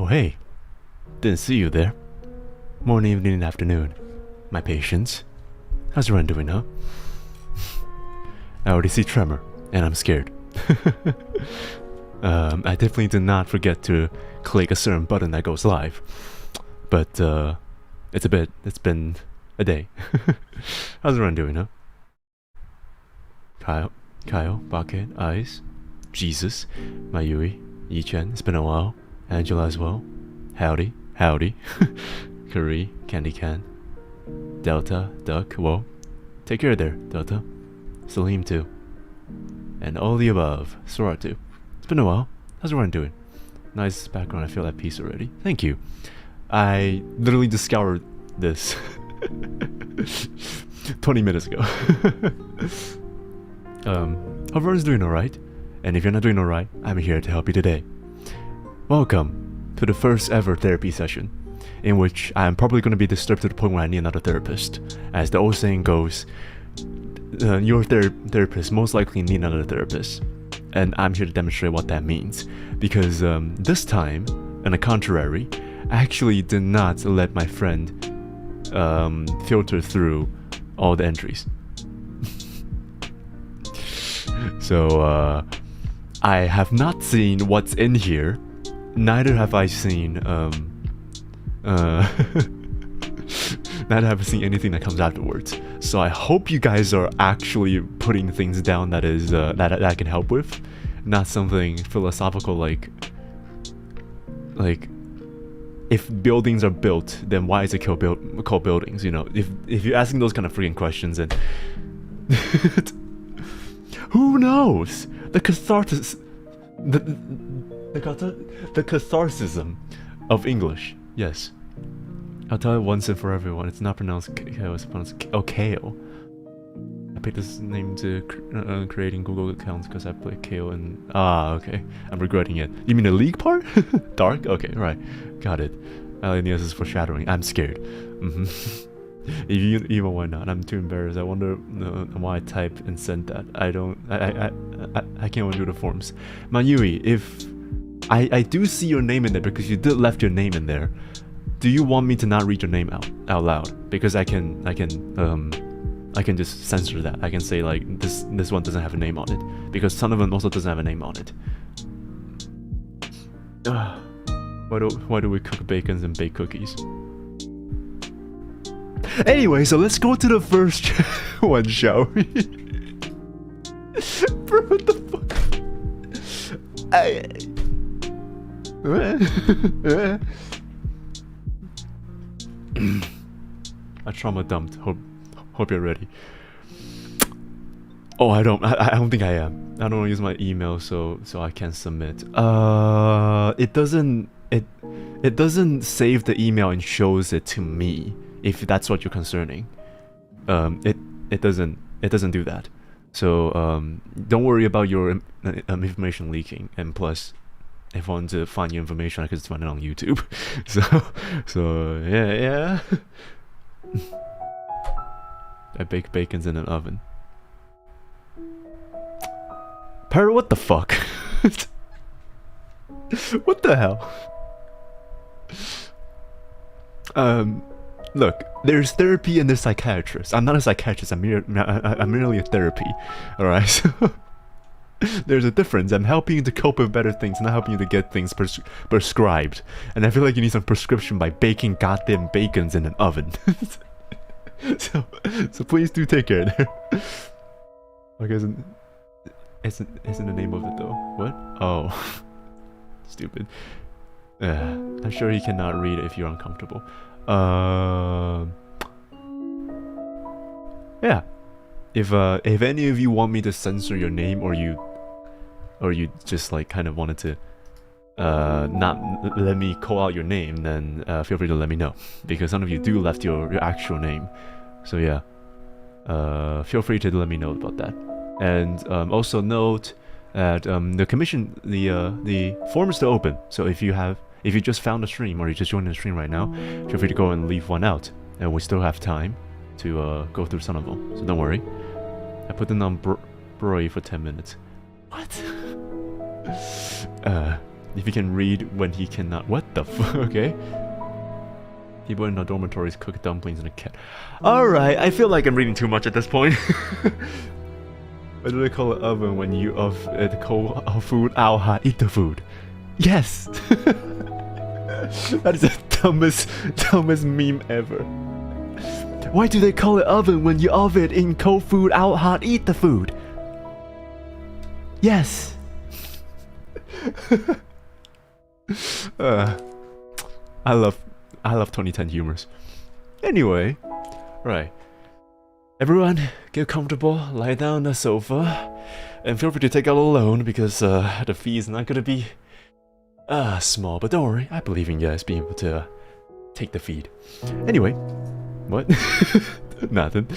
Oh, hey. Didn't see you there. Morning, evening, and afternoon. My patients. How's everyone doing, huh? I already see Tremor, and I'm scared. I definitely did not forget to click a certain button that goes live. But, it's been a day. How's everyone doing, huh? Kyle, Bucket, Ice, Jesus, Mayui, Yi-Chen, it's been a while. Angela as well. Howdy. Curry, Candy Can. Delta, Duck, whoa. Take care there, Delta. Salim too. And all the above. Sora too. It's been a while. How's everyone doing? Nice background, I feel at peace already. Thank you. I literally discovered this 20 minutes ago. Hope everyone's doing alright. And if you're not doing alright, I'm here to help you today. Welcome to the first ever therapy session, in which I'm probably going to be disturbed to the point where I need another therapist. As the old saying goes, your therapist most likely need another therapist. And I'm here to demonstrate what that means. Because this time, on the contrary, I actually did not let my friend filter through all the entries. So I have not seen what's in here. Neither have I seen neither have I seen anything that comes afterwards. So I hope you guys are actually putting things down that is that I can help with, not something philosophical like if buildings are built, then why is it called buildings? You know, if you're asking those kind of freaking questions, then who knows? The catharsism of English. Yes. I'll tell it once and for everyone. It's not pronounced kale, it's pronounced kale. I picked this name to creating Google accounts because I play kale and... Ah, okay. I'm regretting it. You mean the league part? Dark? Okay, right. Got it. Nious is foreshadowing. I'm scared. Even why not? I'm too embarrassed. I wonder why I typed and sent that. I can't even do the forms. Mayui, if I do see your name in there because you did left your name in there. Do you want me to not read your name out loud? Because I can just censor that. I can say like this one doesn't have a name on it because some of them also doesn't have a name on it. Why do we cook bacons and bake cookies? Anyway, so let's go to the first one, shall we? Bro, what the fuck? I trauma dumped. Hope you're ready. Oh, I don't think I am. I don't use my email, so I can't submit. It doesn't save the email and shows it to me. If that's what you're concerning, it doesn't do that. So don't worry about your information leaking. And plus, if I want to find your information, I could just find it on YouTube. so yeah. I bake bacons in an oven. Parrot, what the fuck? What the hell? Look, there's therapy and there's psychiatrist. I'm not a psychiatrist, I'm merely a therapy. Alright, so there's a difference. I'm helping you to cope with better things, not helping you to get things prescribed. And I feel like you need some prescription by baking goddamn bacons in an oven. so please do take care there. Okay, isn't the name of it though? What? Oh. Stupid. I'm sure he cannot read it if you're uncomfortable. Yeah. If any of you want me to censor your name, or you just like kind of wanted to not let me call out your name, then feel free to let me know, because some of you do left your actual name. So yeah, feel free to let me know about that. And also note that the commission, the form is still open. So if you just found the stream or you just joined the stream right now, feel free to go and leave one out, and we still have time to go through some of them. So don't worry. I put them on Broy for 10 minutes. What? If he can read when he cannot. What the fuck? Okay. People in the dormitories cook dumplings in a cat. Alright, I feel like I'm reading too much at this point. What do they call an oven when you cold food out hot? Eat the food. Yes! That is the dumbest meme ever. Why do they call it oven when you oven in cold food out hot? Eat the food. Yes! I love 2010 humors. Anyway, right. Everyone, get comfortable, lie down on the sofa, and feel free to take out a loan because the fee is not gonna be small. But don't worry, I believe in you guys being able to take the feed. Anyway, what? Nothing.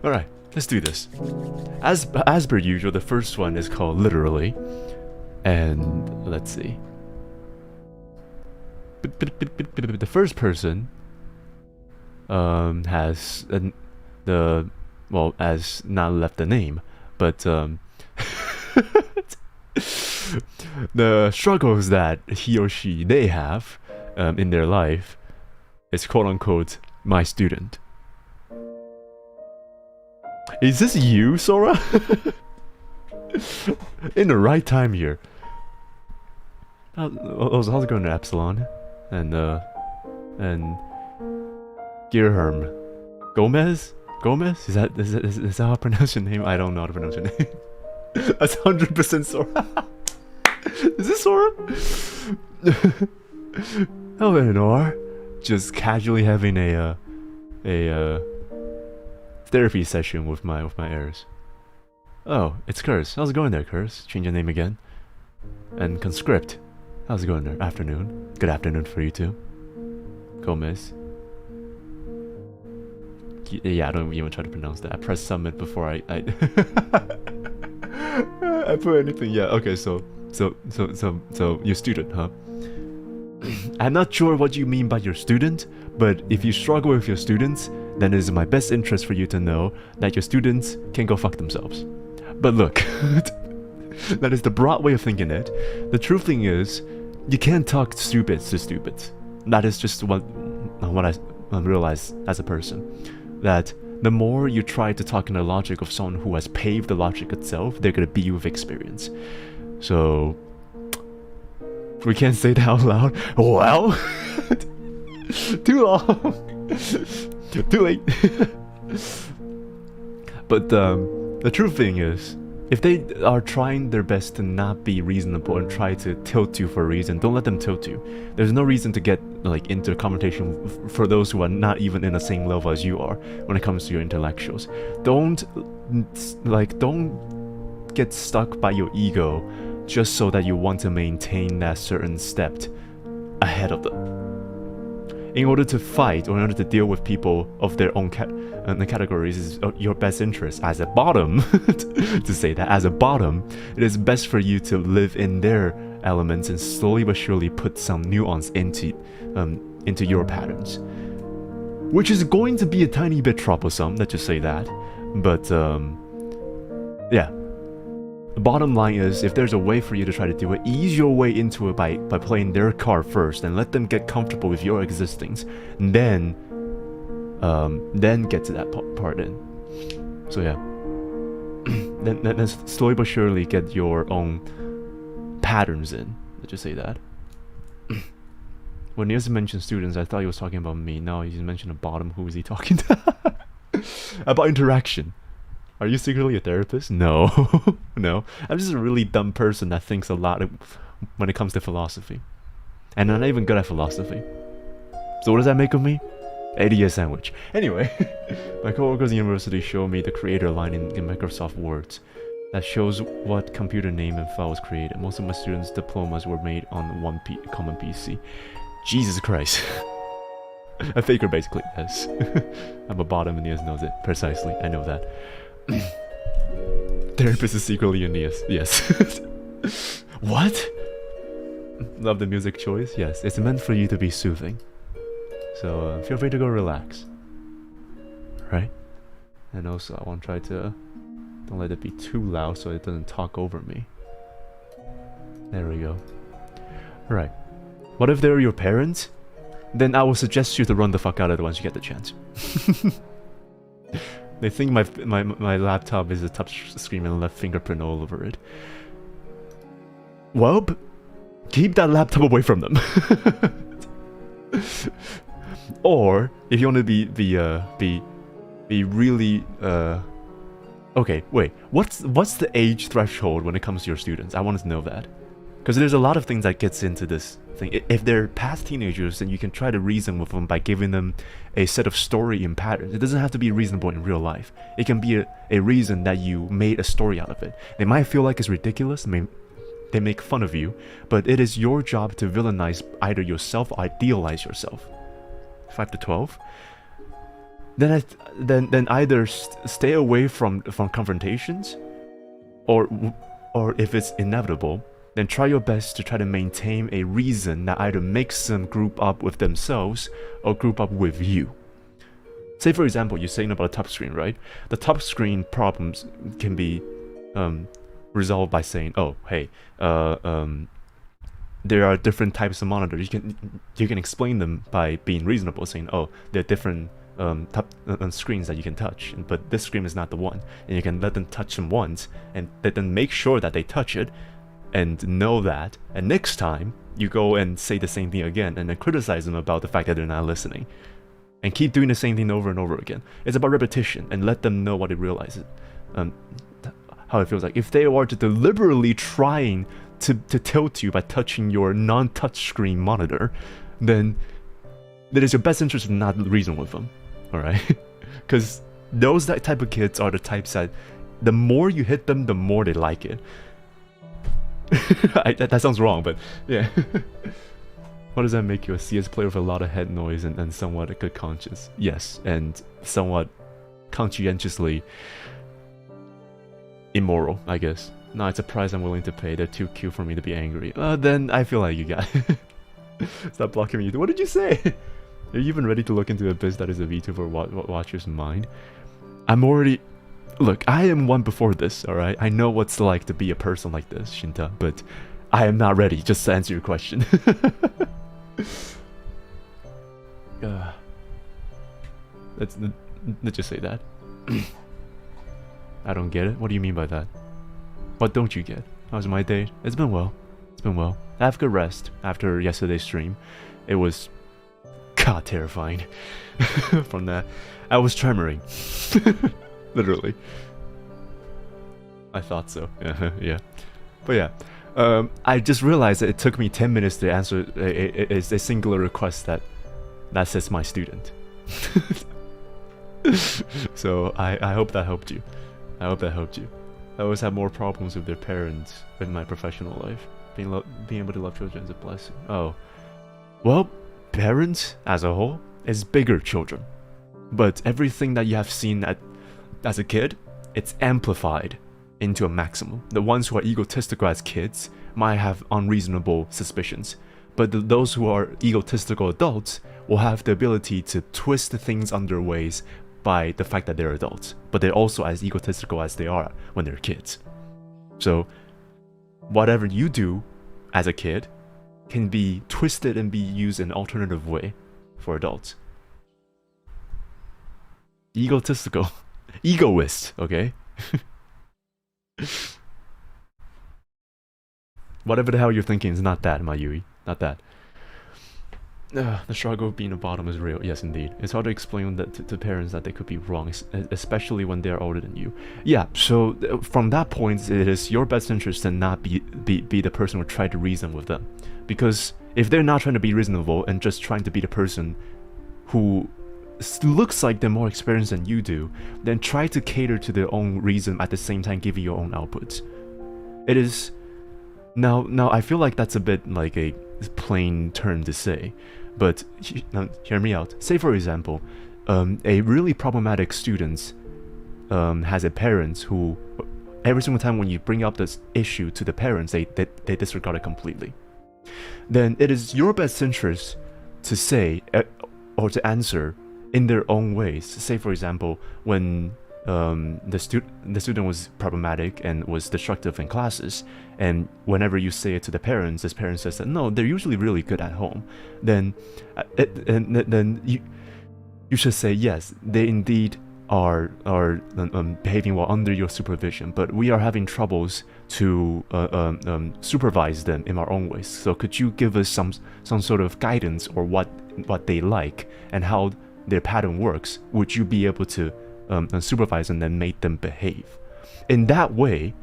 All right, let's do this. As per usual, the first one is called literally, and let's see. The first person has has not left the name, but the struggles that he or she they have in their life is quote unquote my student. Is this you, Sora? In the right time here. How's it going to Epsilon? And Girherm Gomez? Is that how I pronounce your name? I don't know how to pronounce your name. That's 100% Sora. Is this Sora? Hello, Noir. Just casually having a therapy session with my heirs. Oh, it's Curse. How's it going there, Curse? Change your name again. And Conscript. How's it going there? Afternoon. Good afternoon for you too. Gomez. Yeah, I don't even try to pronounce that. I pressed submit before I I put anything. Yeah, okay, so your student, huh? I'm not sure what you mean by your student, but if you struggle with your students, then it is in my best interest for you to know that your students can go fuck themselves. But look, that is the broad way of thinking it. The true thing is, you can't talk stupids to stupids. That is just what I realized as a person. That the more you try to talk in the logic of someone who has paved the logic itself, they're gonna beat you with experience. So we can't say that out loud. Well, too long, too late. But the true thing is, if they are trying their best to not be reasonable and try to tilt you for a reason, don't let them tilt you. There's no reason to get like into a conversation for those who are not even in the same level as you are when it comes to your intellectuals. Don't get stuck by your ego just so that you want to maintain that certain step ahead of them. In order to fight or in order to deal with people of their own categories is your best interest. As a bottom, to say that, as a bottom, it is best for you to live in their elements and slowly but surely put some nuance into your patterns. Which is going to be a tiny bit troublesome, let's just say that. But, yeah. The bottom line is, if there's a way for you to try to do it, ease your way into it by playing their card first and let them get comfortable with your existence, and then get to that part in. So yeah, then slowly but surely get your own patterns in. Let's just say that. When Nious mentioned students, I thought he was talking about me. Now he's mentioned a bottom. Who is he talking to? About interaction. Are you secretly a therapist? No. No. I'm just a really dumb person that thinks a lot when it comes to philosophy. And I'm not even good at philosophy. So what does that make of me? 80 sandwich. Anyway, my coworkers in university showed me the creator line in Microsoft Words that shows what computer name and file was created. Most of my students' diplomas were made on one common PC. Jesus Christ. A faker basically, yes. I'm a bottom and Nious knows it. Precisely, I know that. Therapist is secretly a Nious. Yes. What? Love the music choice? Yes, it's meant for you to be soothing. So feel free to go relax. Right? And also I want to try to don't let it be too loud so it doesn't talk over me. There we go. Right. What if they're your parents? Then I will suggest you to run the fuck out of it once you get the chance. They think my laptop is a touch screen and left fingerprint all over it. Well, keep that laptop away from them. Or if you want to be really okay, wait. What's the age threshold when it comes to your students? I want to know that, because there's a lot of things that gets into this thing. If they're past teenagers, then you can try to reason with them by giving them a set of story and patterns. It doesn't have to be reasonable in real life. It can be a reason that you made a story out of it. They might feel like it's ridiculous. They make fun of you, but it is your job to villainize either yourself or idealize yourself. 5 to 12. Then either stay away from confrontations, or if it's inevitable, then try your best to try to maintain a reason that either makes them group up with themselves or group up with you. Say for example, you're saying about a touchscreen, right? The touchscreen problems can be resolved by saying, oh, hey, there are different types of monitors. You can explain them by being reasonable, saying, oh, there are different screens that you can touch, but this screen is not the one, and you can let them touch them once, and then make sure that they touch it, and know that, and next time you go and say the same thing again, and then criticize them about the fact that they're not listening, and keep doing the same thing over and over again. It's about repetition, and let them know what they realize how it feels like. If they are to deliberately trying to tilt you by touching your non-touch screen monitor, then it is your best interest to not reason with them, alright? Because those type of kids are the types that the more you hit them, the more they like it. That sounds wrong, but yeah. What does that make you? A CS player with a lot of head noise and somewhat a good conscience? Yes, and somewhat conscientiously immoral, I guess. No, it's a price I'm willing to pay. They're too cute for me to be angry. Then I feel like you got stop blocking me. What did you say? Are you even ready to look into a biz that is a VTuber watcher's mind? I'm already... Look, I am one before this, alright? I know what's like to be a person like this, Shinta, but I am not ready, just to answer your question. Let's just say that. I don't get it. What do you mean by that? What don't you get? How's my day? It's been well. It's been well. I have good rest after yesterday's stream. It was... God, terrifying. From that. I was tremoring. Literally. I thought so. Yeah. But yeah. I just realized that it took me 10 minutes to answer a singular request that says my student. So I hope that helped you. I hope that helped you. I always have more problems with their parents in my professional life. Being able to love children is a blessing. Oh. Well, parents as a whole is bigger children. But everything that you have seen as a kid, it's amplified into a maximum. The ones who are egotistical as kids might have unreasonable suspicions. But those who are egotistical adults will have the ability to twist things on their ways by the fact that they're adults, but they're also as egotistical as they are when they're kids. So whatever you do as a kid can be twisted and be used in an alternative way for adults. Egotistical. Egoist, okay? Whatever the hell you're thinking is not that, Mayui. Not that. The struggle of being a bottom is real. Yes, indeed. It's hard to explain that to parents that they could be wrong, especially when they're older than you. Yeah, so from that point, it is your best interest to not be the person who try to reason with them. Because if they're not trying to be reasonable and just trying to be the person who looks like they're more experienced than you do, then try to cater to their own reason at the same time giving your own outputs. It is... Now I feel like that's a bit like a plain term to say, but now, hear me out. Say for example, a really problematic student has a parent who, every single time when you bring up this issue to the parents, they disregard it completely. Then it is your best interest to say or to answer in their own ways. Say for example, when the student was problematic and was destructive in classes, and whenever you say it to the parents, this parent says that no, they're usually really good at home, then then you should say yes, they indeed are behaving well under your supervision, but we are having troubles to supervise them in our own ways. So could you give us some sort of guidance or what they like and how their pattern works? Would you be able to supervise and then make them behave? In that way,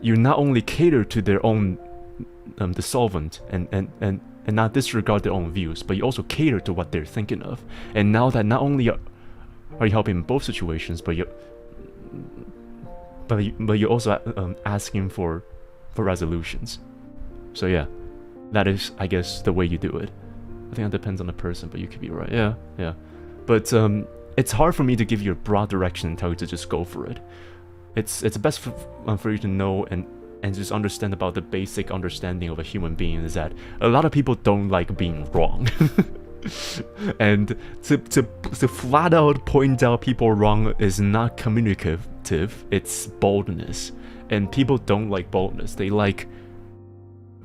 you not only cater to their own dissolvent and not disregard their own views, but you also cater to what they're thinking of. And now that not only are you helping in both situations, but you're also asking for resolutions. So yeah, that is, I guess, the way you do it. I think that depends on the person, but you could be right. Yeah. But it's hard for me to give you a broad direction and tell you to just go for it. It's best for you to know and just understand about the basic understanding of a human being is that a lot of people don't like being wrong. And to flat out point out people wrong is not communicative, it's boldness. And people don't like boldness, they like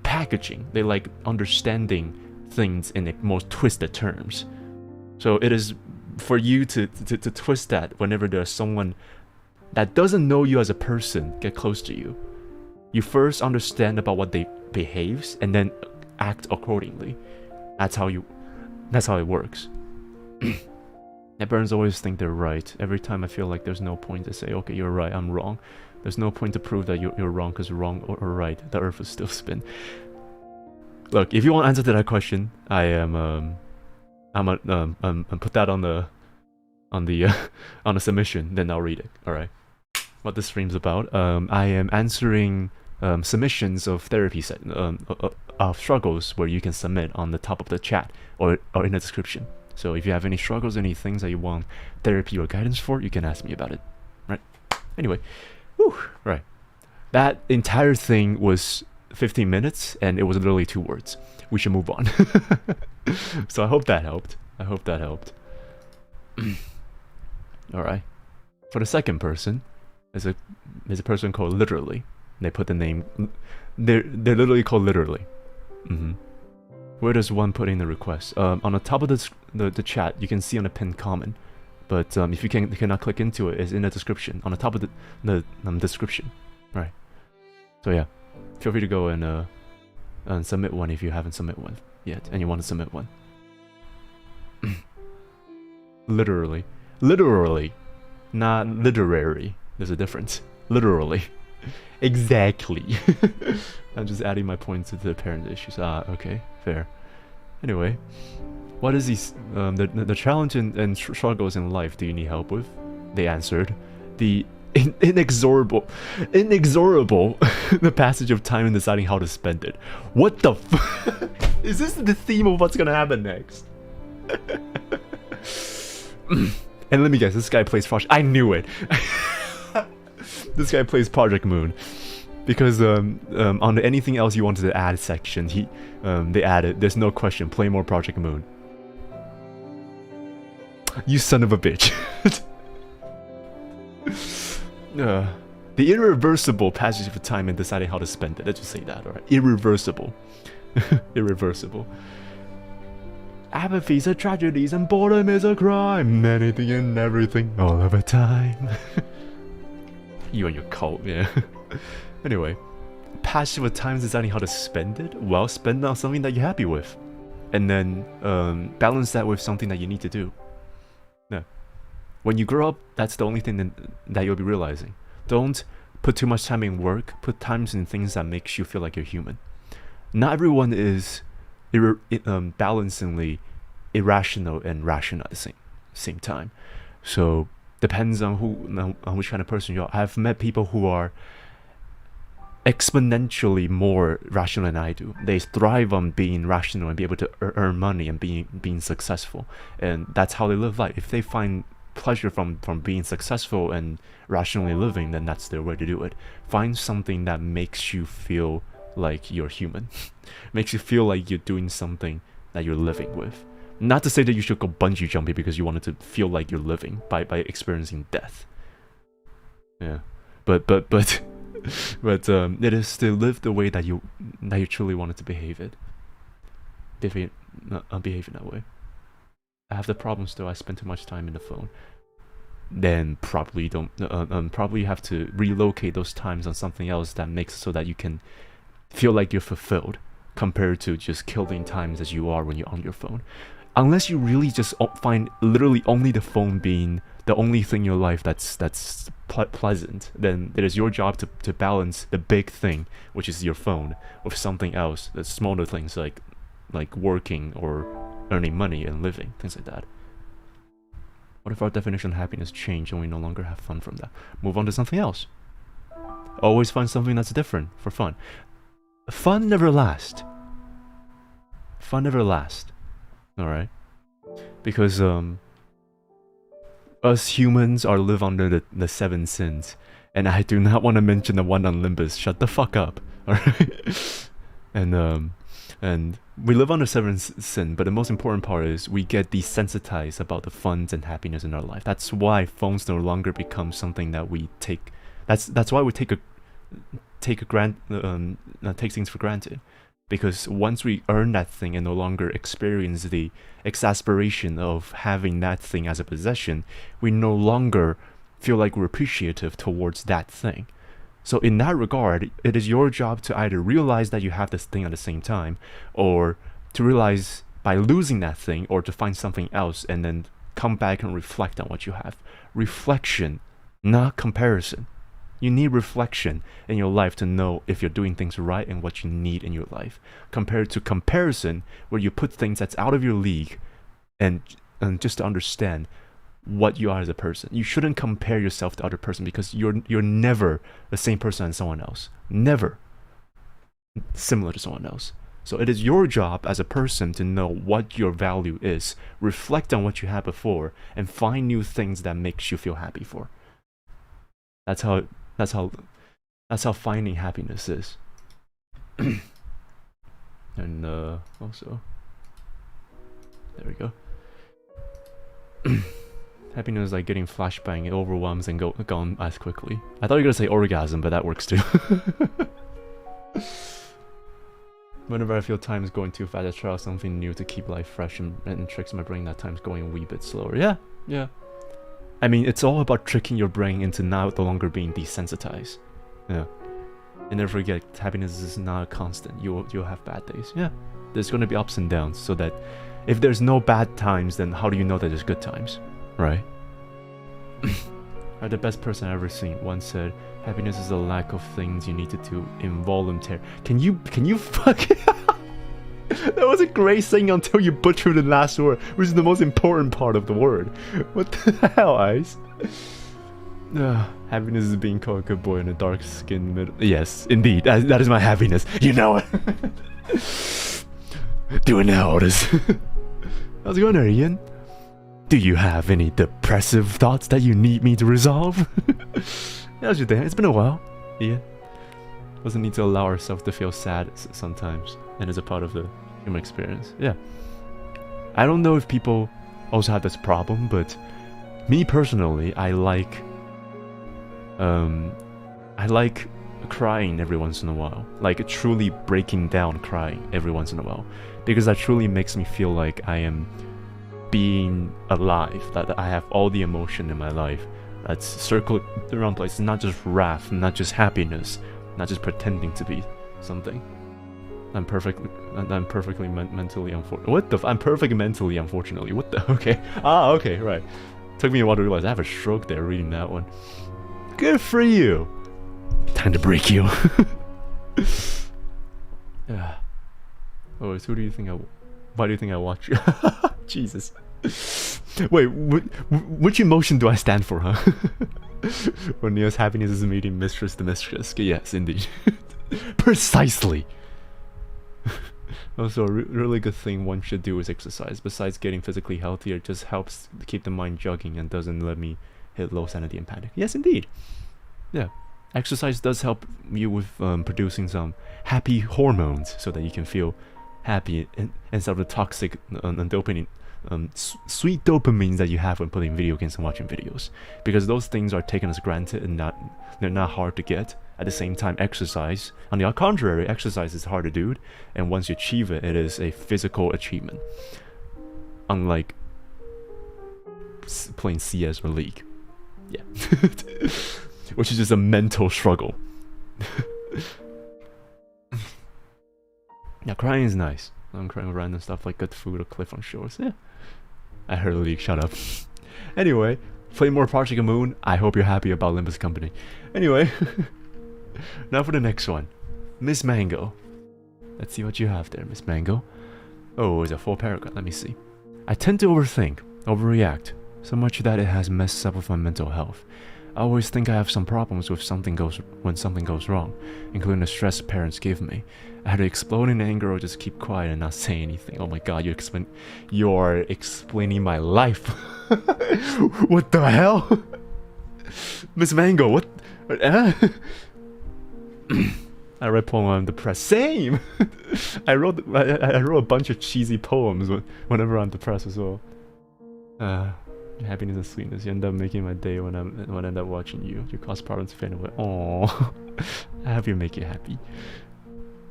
packaging, they like understanding things in the most twisted terms. So it is for you to twist that whenever there's someone that doesn't know you as a person get close to you. You first understand about what they behaves and then act accordingly. That's how it works. My parents always think they're right. Every time I feel like there's no point to say, okay, you're right, I'm wrong. There's no point to prove that you're wrong, because wrong or right, the earth will still spin. Look, if you want an answer to that question, I'm put that on the submission, then I'll read it. All right. What this stream's about? I am answering submissions of therapy of struggles where you can submit on the top of the chat or in the description. So if you have any struggles, any things that you want therapy or guidance for, you can ask me about it. Right? Anyway, whew, right. That entire thing was 15 minutes and it was literally 2 words. We should move on. So I hope that helped. Alright. For the second person, there's a person called Literally. They put the name. They're literally called Literally. Where does one put in the request? On the top of the chat, you can see on the pinned comment. But if you cannot click into it, it's in the description. On the top of the description. Right. So yeah, feel free to go and submit one if you haven't submitted one yet and you want to submit one. Literally, not literary. There's a difference. Literally. Exactly. I'm just adding my points to the parent issues. Okay, fair. Anyway, what is the challenge and struggles in life do you need help with? They answered. The inexorable the passage of time and deciding how to spend it. What the is this the theme of what's gonna happen next? And let me guess, this guy plays Project. I knew it. This guy plays Project Moon, because on the anything else you wanted to add section, they added, there's no question, play more Project Moon. You son of a bitch. The irreversible passage of time and deciding how to spend it. Let's just say that, alright? Irreversible. Irreversible. Apathy is a tragedy and boredom is a crime. Anything and everything all of the time. You and your cult, yeah. Anyway, passage of time deciding how to spend it. Well, spend it on something that you're happy with, and then balance that with something that you need to do. Yeah. When you grow up, that's the only thing that you'll be realizing. Don't put too much time in work. Put times in things that makes you feel like you're human. Not everyone is balancingly irrational and rational at the same time. So depends on which kind of person you are. I've met people who are exponentially more rational than I do. They thrive on being rational and be able to earn money and being successful, and that's how they live life. If they find pleasure from being successful and rationally living, then that's their way to do it. Find something that makes you feel like you're human. Makes you feel like you're doing something that you're living with. Not to say that you should go bungee jumping because you wanted to feel like you're living by experiencing death. Yeah, but it is to live the way that you truly wanted to behave it. Behave in that way. I have the problem still. I spend too much time in the phone. Then probably don't. Probably have to relocate those times on something else that makes it so that you can feel like you're fulfilled, compared to just killing times as you are when you're on your phone. Unless you really just find literally only the phone being the only thing in your life that's pleasant, then it is your job to balance the big thing, which is your phone, with something else, the smaller things like working or earning money and living, things like that. What if our definition of happiness changed and we no longer have fun from that? Move on to something else. Always find something that's different for fun. Fun never lasts. Fun never lasts. Alright? Because us humans are live under the 7 sins. And I do not want to mention the one on Olympus. Shut the fuck up. Alright? And we live under 7 sin, but the most important part is we get desensitized about the fun and happiness in our life. That's why phones no longer become something that we take. That's why we take things for granted. Because once we earn that thing and no longer experience the exasperation of having that thing as a possession, we no longer feel like we're appreciative towards that thing. So in that regard, it is your job to either realize that you have this thing at the same time, or to realize by losing that thing, or to find something else and then come back and reflect on what you have. Reflection, not comparison. You need reflection in your life to know if you're doing things right and what you need in your life, compared to comparison, where you put things that's out of your league and just to understand what you are as a person. You shouldn't compare yourself to other person, because you're never the same person as someone else. Never similar to someone else. So it is your job as a person to know what your value is, reflect on what you had before, and find new things that makes you feel happy for. That's how finding happiness is. And also, there we go. Happiness is like getting flashbang. It overwhelms and gone as quickly. I thought you were gonna say orgasm, but that works too. Whenever I feel time is going too fast, I try out something new to keep life fresh and tricks my brain that time's going a wee bit slower. Yeah. I mean, it's all about tricking your brain into no longer being desensitized. Yeah. And never forget, happiness is not a constant. You'll have bad days. Yeah. There's gonna be ups and downs, so that if there's no bad times, then how do you know that there's good times? Right? The best person I've ever seen once said, happiness is a lack of things you need to do involuntary. Can you fucking... That was a great saying until you butchered the last word, which is the most important part of the word. What the hell, Ice? Happiness is being called a good boy in a dark-skinned middle... Yes, indeed. That is my happiness. You know it. Do it now, Otis. How's it going there, Ian? Do you have any depressive thoughts that you need me to resolve? How's your day? It's been a while. Yeah. Doesn't need to allow ourselves to feel sad sometimes, and it's a part of the human experience. Yeah. I don't know if people also have this problem, but me personally, I like crying every once in a while. Like truly breaking down crying every once in a while. Because that truly makes me feel like I am being alive, that I have all the emotion in my life that's circled around places, not just wrath, not just happiness, not just pretending to be something. I'm perfectly mentally unfortunate. What the I'm perfect mentally, unfortunately. What the? Okay. Okay, right. Took me a while to realize I have a stroke there reading that one. Good for you. Time to break you. Yeah. Oh, so who do you think why do you think I watch you? Jesus. Wait, which emotion do I stand for, huh? When Nious happiness is meeting mistress to mistress. Yes, indeed. Precisely. Also, a really good thing one should do is exercise. Besides getting physically healthier, it just helps keep the mind jogging and doesn't let me hit low sanity and panic. Yes, indeed. Yeah. Exercise does help you with producing some happy hormones so that you can feel happy instead of the toxic dopamine sweet dopamines that you have when playing video games and watching videos, because those things are taken as granted and they're not hard to get. At the same time, exercise, on the contrary, exercise is hard to do, and once you achieve it, it is a physical achievement. Unlike playing CS or League. Yeah. Which is just a mental struggle. Yeah, crying is nice. I'm crying with random stuff like good food or cliff on shores. Yeah. I heard League, shut up. Anyway, play more Project Moon. I hope you're happy about Olympus Company. Anyway. Now for the next one. Miss Mango. Let's see what you have there, Miss Mango. Oh, it's a full paragraph. Let me see. I tend to overthink, overreact, so much that it has messed up with my mental health. I always think I have some problems with when something goes wrong, including the stress parents give me. I had to explode in anger or just keep quiet and not say anything. Oh my god, you're explaining my life. What the hell? Miss Mango, what? I read poem when I'm depressed. Same! I wrote a bunch of cheesy poems whenever I'm depressed as well. Happiness and sweetness. You end up making my day when I end up watching you. You cause problems to fade away. Aww. I hope you make you happy.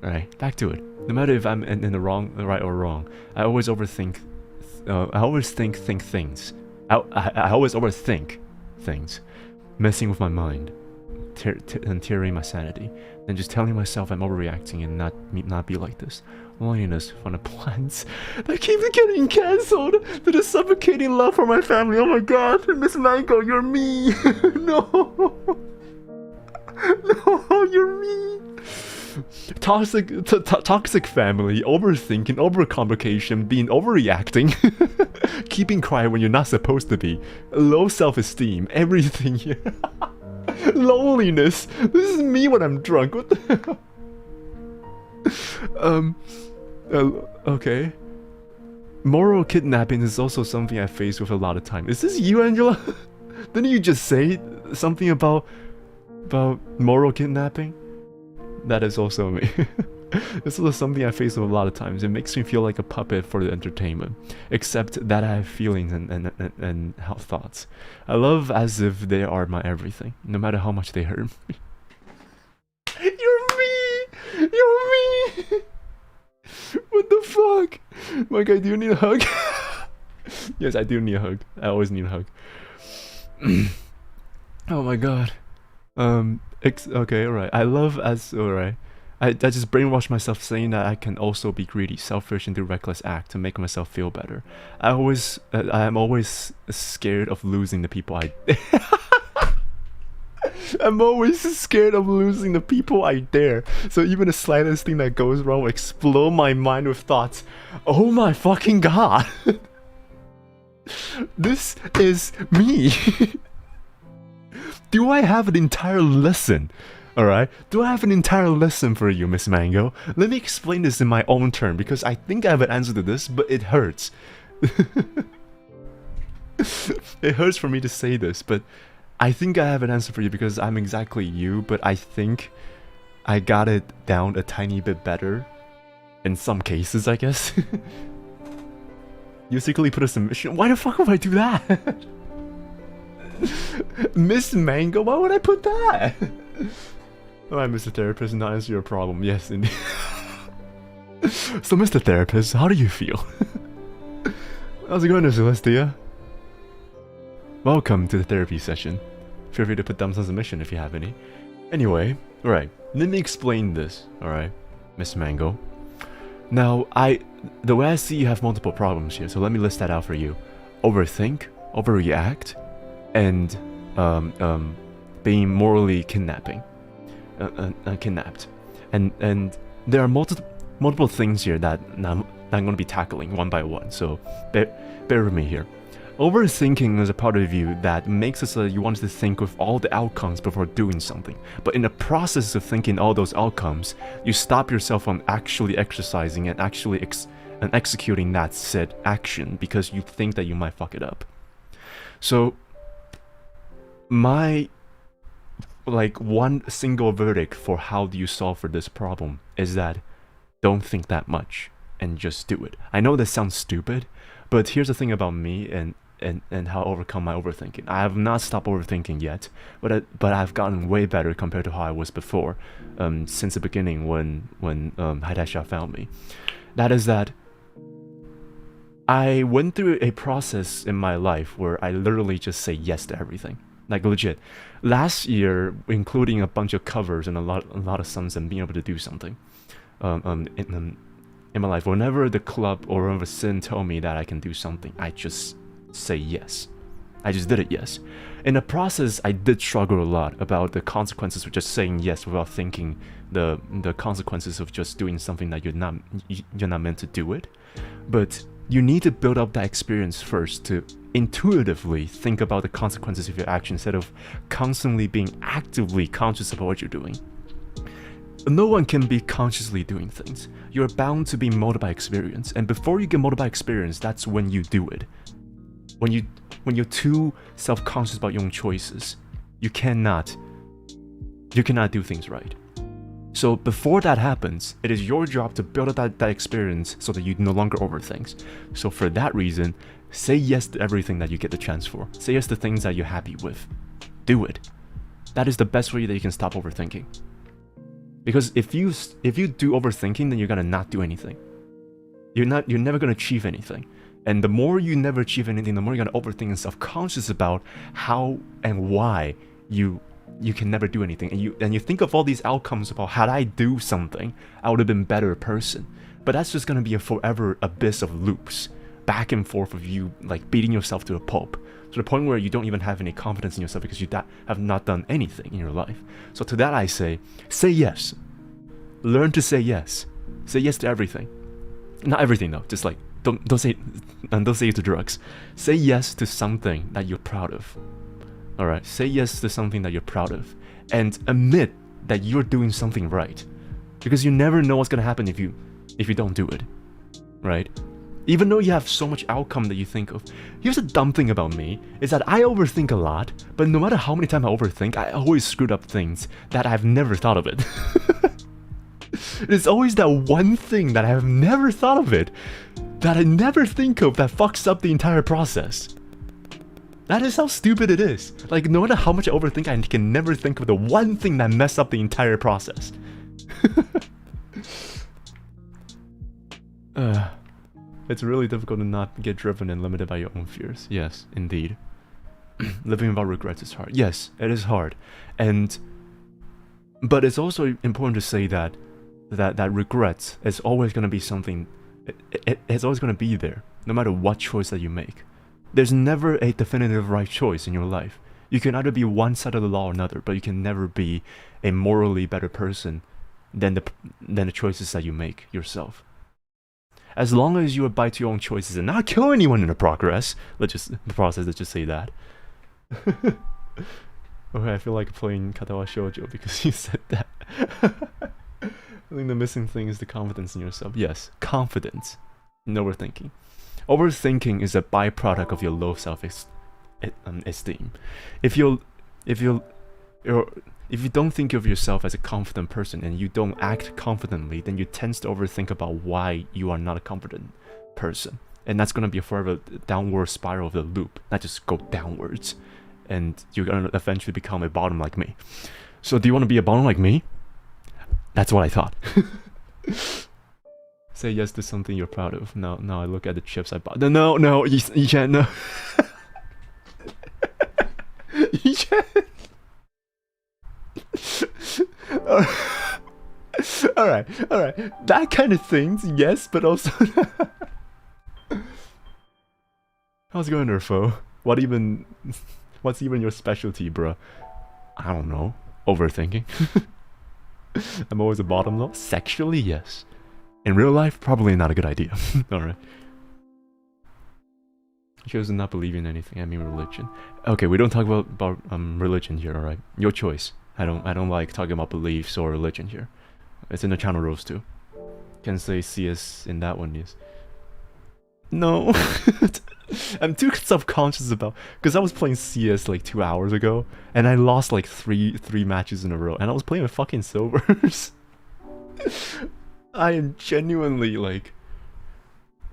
Alright, back to it. No matter if I'm in the right or wrong, I always overthink. I always think things. I always overthink things, messing with my mind, and tearing my sanity. Then just telling myself I'm overreacting and not be like this. Loneliness from the plans that keeps getting cancelled to the suffocating love for my family. Oh my god, Miss Mango, you're me. No, no, you're me. Toxic family, overthinking, overcomplication, being overreacting, keeping quiet when you're not supposed to be, low self-esteem, everything here. Loneliness. This is me when I'm drunk. What the hell? Okay. Moral kidnapping is also something I face with a lot of time. Is this you, Angela? Didn't you just say something about moral kidnapping? That is also me. This is something I face with a lot of times. It makes me feel like a puppet for the entertainment. Except that I have feelings and thoughts. I love as if they are my everything, no matter how much they hurt me. You're me! You're me! What the fuck? My guy, do you need a hug? Yes, I do need a hug. I always need a hug. Oh my god. Okay, alright. I love as alright. I just brainwashed myself saying that I can also be greedy, selfish, and do reckless act to make myself feel better. I am always scared of losing the people I I'm always scared of losing the people I dare. So even the slightest thing that goes wrong will explode my mind with thoughts. Oh my fucking god. This is me. Do I have an entire lesson? Alright, do I have an entire lesson for you, Miss Mango? Let me explain this in my own turn, because I think I have an answer to this, but it hurts. It hurts for me to say this, but I think I have an answer for you because I'm exactly you, but I think I got it down a tiny bit better. In some cases, I guess. You secretly put a submission. Why the fuck would I do that? Miss Mango, why would I put that? Alright, Mr. Therapist, not answer your problem. Yes, indeed. So, Mr. Therapist, how do you feel? How's it going, Celestia? Welcome to the therapy session. Feel free to put thumbs on submission if you have any. Anyway, alright, let me explain this, alright, Miss Mango. Now, the way I see you have multiple problems here, so let me list that out for you. Overthink, overreact, and being morally kidnapped. And there are multiple things here that I'm going to be tackling one by one, so bear with me here. Overthinking is a part of you that makes us you want to think with all the outcomes before doing something. But in the process of thinking all those outcomes, you stop yourself from actually exercising and actually executing that said action because you think that you might fuck it up. So, my one single verdict for how do you solve for this problem is that don't think that much and just do it. I know this sounds stupid, But here's the thing about me and how I overcome my overthinking. I have not stopped overthinking yet, but I've gotten way better compared to how I was before, since the beginning when Haidasha found me. That is that I went through a process in my life where I literally just say yes to everything. Like legit. Last year, including a bunch of covers and a lot of songs and being able to do something, in my life, whenever the club or whenever Sin told me that I can do something, I just say yes. I just did it yes. In the process, I did struggle a lot about the consequences of just saying yes without thinking the consequences of just doing something that you're not meant to do it. But you need to build up that experience first to intuitively think about the consequences of your action instead of constantly being actively conscious about what you're doing. No one can be consciously doing things. You're bound to be molded by experience, and before you get molded by experience, that's when you do it. When you're too self-conscious about your own choices, you cannot do things right. So before that happens, it is your job to build up that experience so that you no longer overthink. So for that reason, say yes to everything that you get the chance for. Say yes to things that you're happy with. Do it. That is the best way that you can stop overthinking. Because if you do overthinking, then you're gonna not do anything. You're never gonna achieve anything. And the more you never achieve anything, the more you're gonna overthink and self-conscious about how and why you can never do anything. And you think of all these outcomes about had I do something, I would have been a better person. But that's just gonna be a forever abyss of loops, back and forth of you like beating yourself to a pulp, to the point where you don't even have any confidence in yourself because you have not done anything in your life. So to that I say yes. Learn to say yes. Say yes to everything. Not everything though. Just like don't say it to drugs. Say yes to something that you're proud of. Alright, say yes to something that you're proud of. And admit that you're doing something right. Because you never know what's gonna happen if you don't do it. Right? Even though you have so much outcome that you think of. Here's a dumb thing about me, is that I overthink a lot, but no matter how many times I overthink, I always screwed up things that I've never thought of it. There's always that one thing that I have never thought of it, that I never think of, that fucks up the entire process. That is how stupid it is. Like, no matter how much I overthink, I can never think of the one thing that messed up the entire process. It's really difficult to not get driven and limited by your own fears. Yes, indeed. Living without regrets is hard. Yes, it is hard. But it's also important to say that regrets is always going to be something. It's always going to be there, no matter what choice that you make. There's never a definitive right choice in your life. You can either be one side of the law or another, but you can never be a morally better person than the choices that you make yourself. As long as you abide to your own choices and not kill anyone in the process, let's just say that. Okay, I feel like playing Katawa Shoujo because you said that. I think the missing thing is the confidence in yourself. Yes, confidence. No overthinking. Overthinking is a byproduct of your low self-esteem. If you don't think of yourself as a confident person and you don't act confidently, then you tend to overthink about why you are not a confident person. And that's going to be a forever downward spiral of the loop, not just go downwards. And you're going to eventually become a bottom like me. So do you want to be a bottom like me? That's what I thought. Say yes to something you're proud of. Now I look at the chips I bought. No, you can't, no. You can't. Alright. That kind of things, yes, but also... How's it going there, foe? What's even your specialty, bro? I don't know. Overthinking. I'm always a bottom though. Sexually, yes. In real life, probably not a good idea. Alright. You chose to not believe in anything. I mean religion. Okay, we don't talk about religion here, alright? Your choice. I don't like talking about beliefs or religion here. It's in the channel rules too. Can say CS in that one, yes. No. I'm too self-conscious about, because I was playing CS like 2 hours ago and I lost like three matches in a row and I was playing with fucking silvers. I am genuinely like,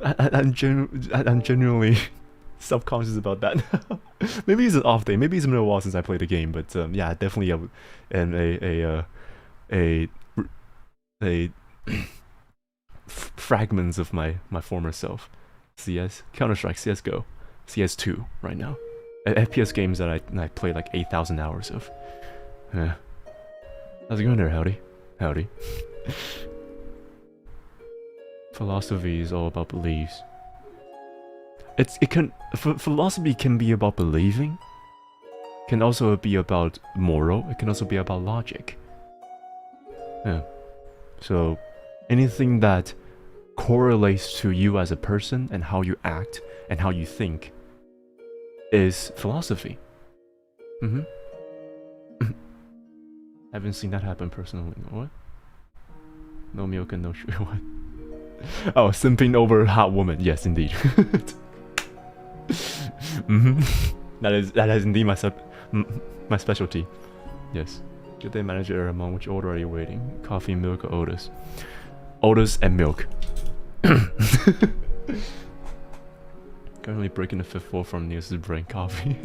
I'm genuinely self-conscious about that. Maybe it's an off day. Maybe it's been a while since I played the game, but yeah, definitely a fragments of my former self. CS, Counter-Strike, CS:GO, CS2 right now. FPS games that I played like 8,000 hours of. Yeah. How's it going there, Howdy? Howdy. Philosophy is all about beliefs. Philosophy can be about believing, can also be about moral, it can also be about logic. Yeah. So anything that correlates to you as a person and how you act and how you think is philosophy. Haven't seen that happen personally. What? No milk and no sugar. What? Oh, simping over hot woman. Yes, indeed. That is indeed my specialty. Yes. Good day, Manager Heiramond. Which order are you waiting? Coffee, milk, or Otis? Otis and milk. Currently breaking the fifth wall from Nious' brain. Coffee.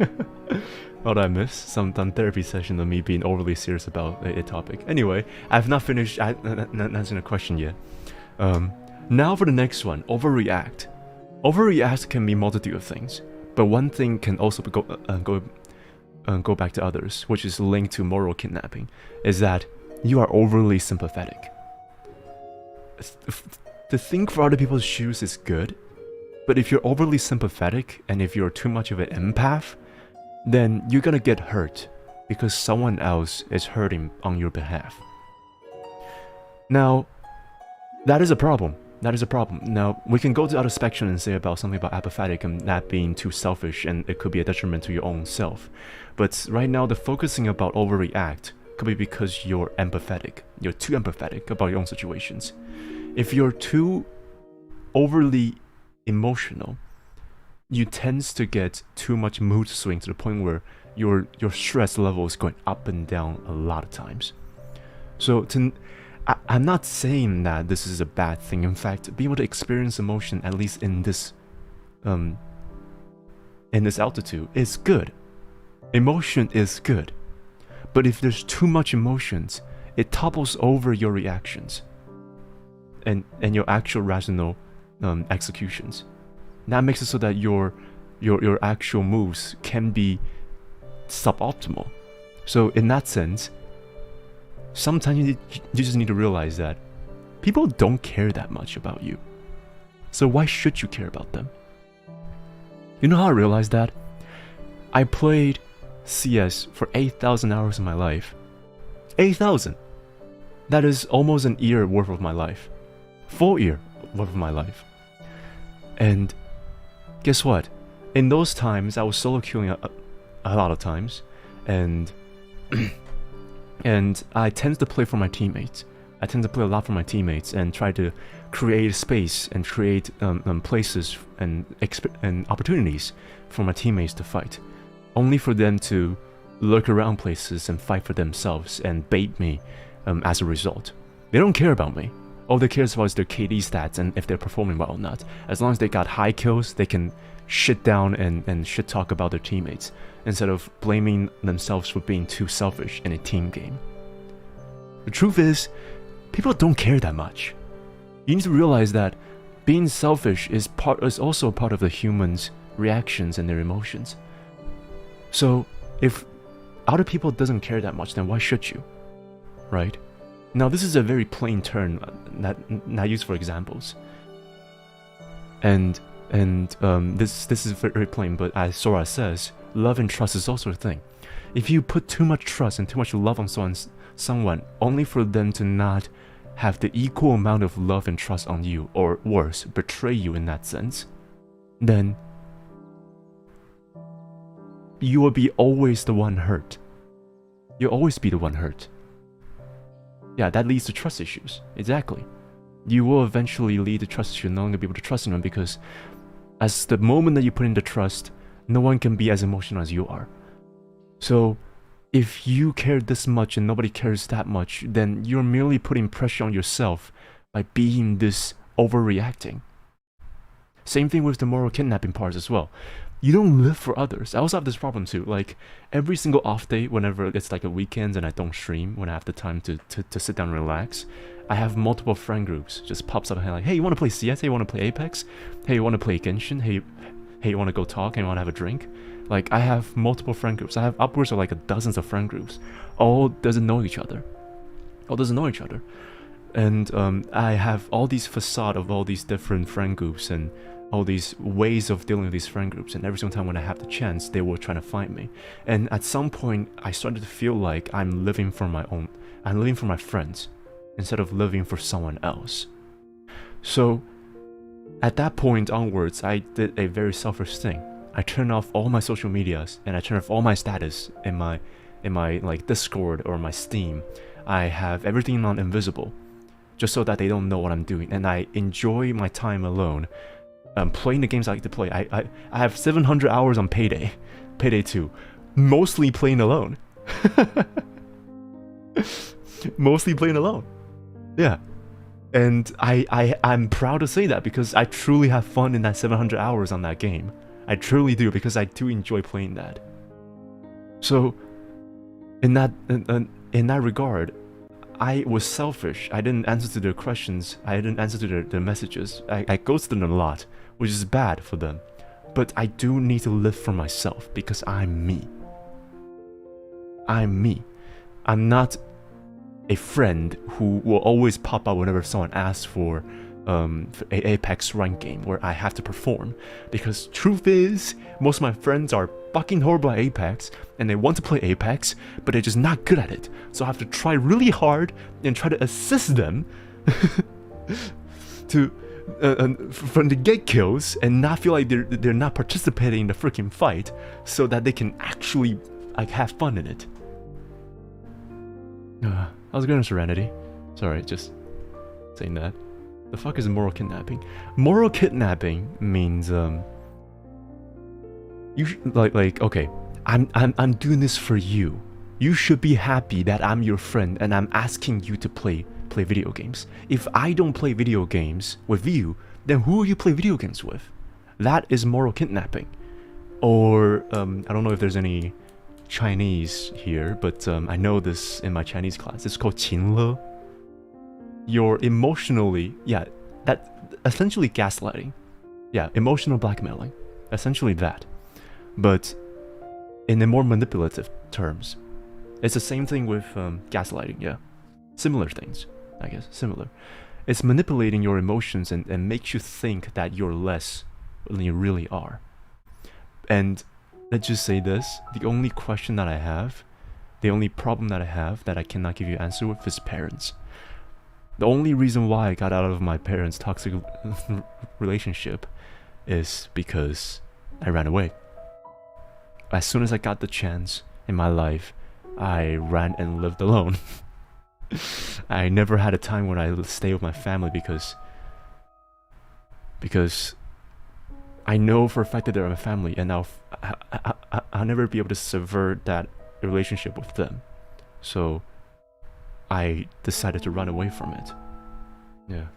What did I miss? Some therapy session of me being overly serious about a topic. Anyway, I've not finished answering a question yet. Now for the next one, overreact. Overreact can be a multitude of things, but one thing can also go back to others, which is linked to moral kidnapping, is that you are overly sympathetic. To think for other people's shoes is good, but if you're overly sympathetic and if you're too much of an empath, then you're gonna get hurt because someone else is hurting on your behalf. Now, that is a problem. That is a problem. Now, we can go to other spectrum and say about something about apathetic and that being too selfish and it could be a detriment to your own self. But right now, the focusing about overreact could be because you're empathetic. You're too empathetic about your own situations. If you're too overly emotional, you tend to get too much mood swing to the point where your stress level is going up and down a lot of times. So I'm not saying that this is a bad thing. In fact, being able to experience emotion, at least in this altitude, is good. Emotion is good. But if there's too much emotions, it topples over your reactions and your actual rational executions. That makes it so that your actual moves can be suboptimal. So in that sense, sometimes you just need to realize that people don't care that much about you. So why should you care about them? You know how I realized that? I played CS for 8,000 hours of my life. 8,000! That is almost an year worth of my life. Full year worth of my life. And guess what? In those times, I was solo queuing a lot of times, and and I tend to play for my teammates. I tend to play a lot for my teammates and try to create space and create places and opportunities for my teammates to fight, only for them to lurk around places and fight for themselves and bait me as a result. They don't care about me. All they care about is their KD stats and if they're performing well or not. As long as they got high kills, they can shit down and shit talk about their teammates instead of blaming themselves for being too selfish in a team game. The truth is, people don't care that much. You need to realize that being selfish is also part of the human's reactions and their emotions. So if other people doesn't care that much, then why should you? Right? Now this is a very plain term not used for examples. And this is very plain, but as Sora says, love and trust is also a thing. If you put too much trust and too much love on someone only for them to not have the equal amount of love and trust on you, or worse, betray you in that sense, then you will be always the one hurt. You'll always be the one hurt. Yeah, that leads to trust issues. Exactly. You will eventually lead to trust issues, no longer be able to trust anyone, because as the moment that you put in the trust, no one can be as emotional as you are. So if you care this much and nobody cares that much, then you're merely putting pressure on yourself by being this overreacting. Same thing with the moral kidnapping parts as well. You don't live for others. I also have this problem too. Like every single off day, whenever it's like a weekend and I don't stream, when I have the time to sit down and relax, I have multiple friend groups just pops up and like, hey, you want to play CS? Hey, you want to play Apex? Hey, you want to play Genshin? Hey, you want to go talk? Hey, you want to have a drink? Like I have multiple friend groups. I have upwards of like dozens of friend groups. All doesn't know each other. And I have all these facade of all these different friend groups and all these ways of dealing with these friend groups, and every single time when I have the chance, they will try to find me. And at some point, I started to feel like I'm living for my friends, instead of living for someone else. So, at that point onwards, I did a very selfish thing. I turned off all my social medias, and I turned off all my status in my like Discord or my Steam. I have everything on invisible, just so that they don't know what I'm doing, and I enjoy my time alone. Playing the games I like to play. I have 700 hours on Payday 2, mostly playing alone. Mostly playing alone. Yeah. And I'm proud to say that because I truly have fun in that 700 hours on that game. I truly do, because I do enjoy playing that. So, in that regard, I was selfish. I didn't answer to their questions. I didn't answer to their messages. I ghosted them a lot, which is bad for them. But I do need to live for myself because I'm me. I'm me. I'm not a friend who will always pop up whenever someone asks for a Apex rank game where I have to perform. Because truth is, most of my friends are fucking horrible at Apex and they want to play Apex, but they're just not good at it. So I have to try really hard and try to assist them to from the get kills and not feel like they're not participating in the freaking fight, so that they can actually like have fun in it. How's it going, Serenity? Sorry, just saying that. The fuck is moral kidnapping? Moral kidnapping means you like okay, I'm doing this for you. You should be happy that I'm your friend and I'm asking you to play video games. If I don't play video games with you, then who will you play video games with? That is moral kidnapping. Or I don't know if there's any Chinese here, but I know this in my Chinese class. It's called 情勒. You're emotionally, yeah, that essentially gaslighting. Yeah, emotional blackmailing. Essentially that. But in a more manipulative terms. It's the same thing with gaslighting, yeah. Similar things, I guess, similar. It's manipulating your emotions and makes you think that you're less than you really are. And let's just say this, the only question that I have, the only problem that I have that I cannot give you an answer with is parents. The only reason why I got out of my parents' toxic relationship is because I ran away. As soon as I got the chance in my life, I ran and lived alone. I never had a time when I stay with my family because I know for a fact that they're my family, and I'll never be able to subvert that relationship with them. So I decided to run away from it. Yeah.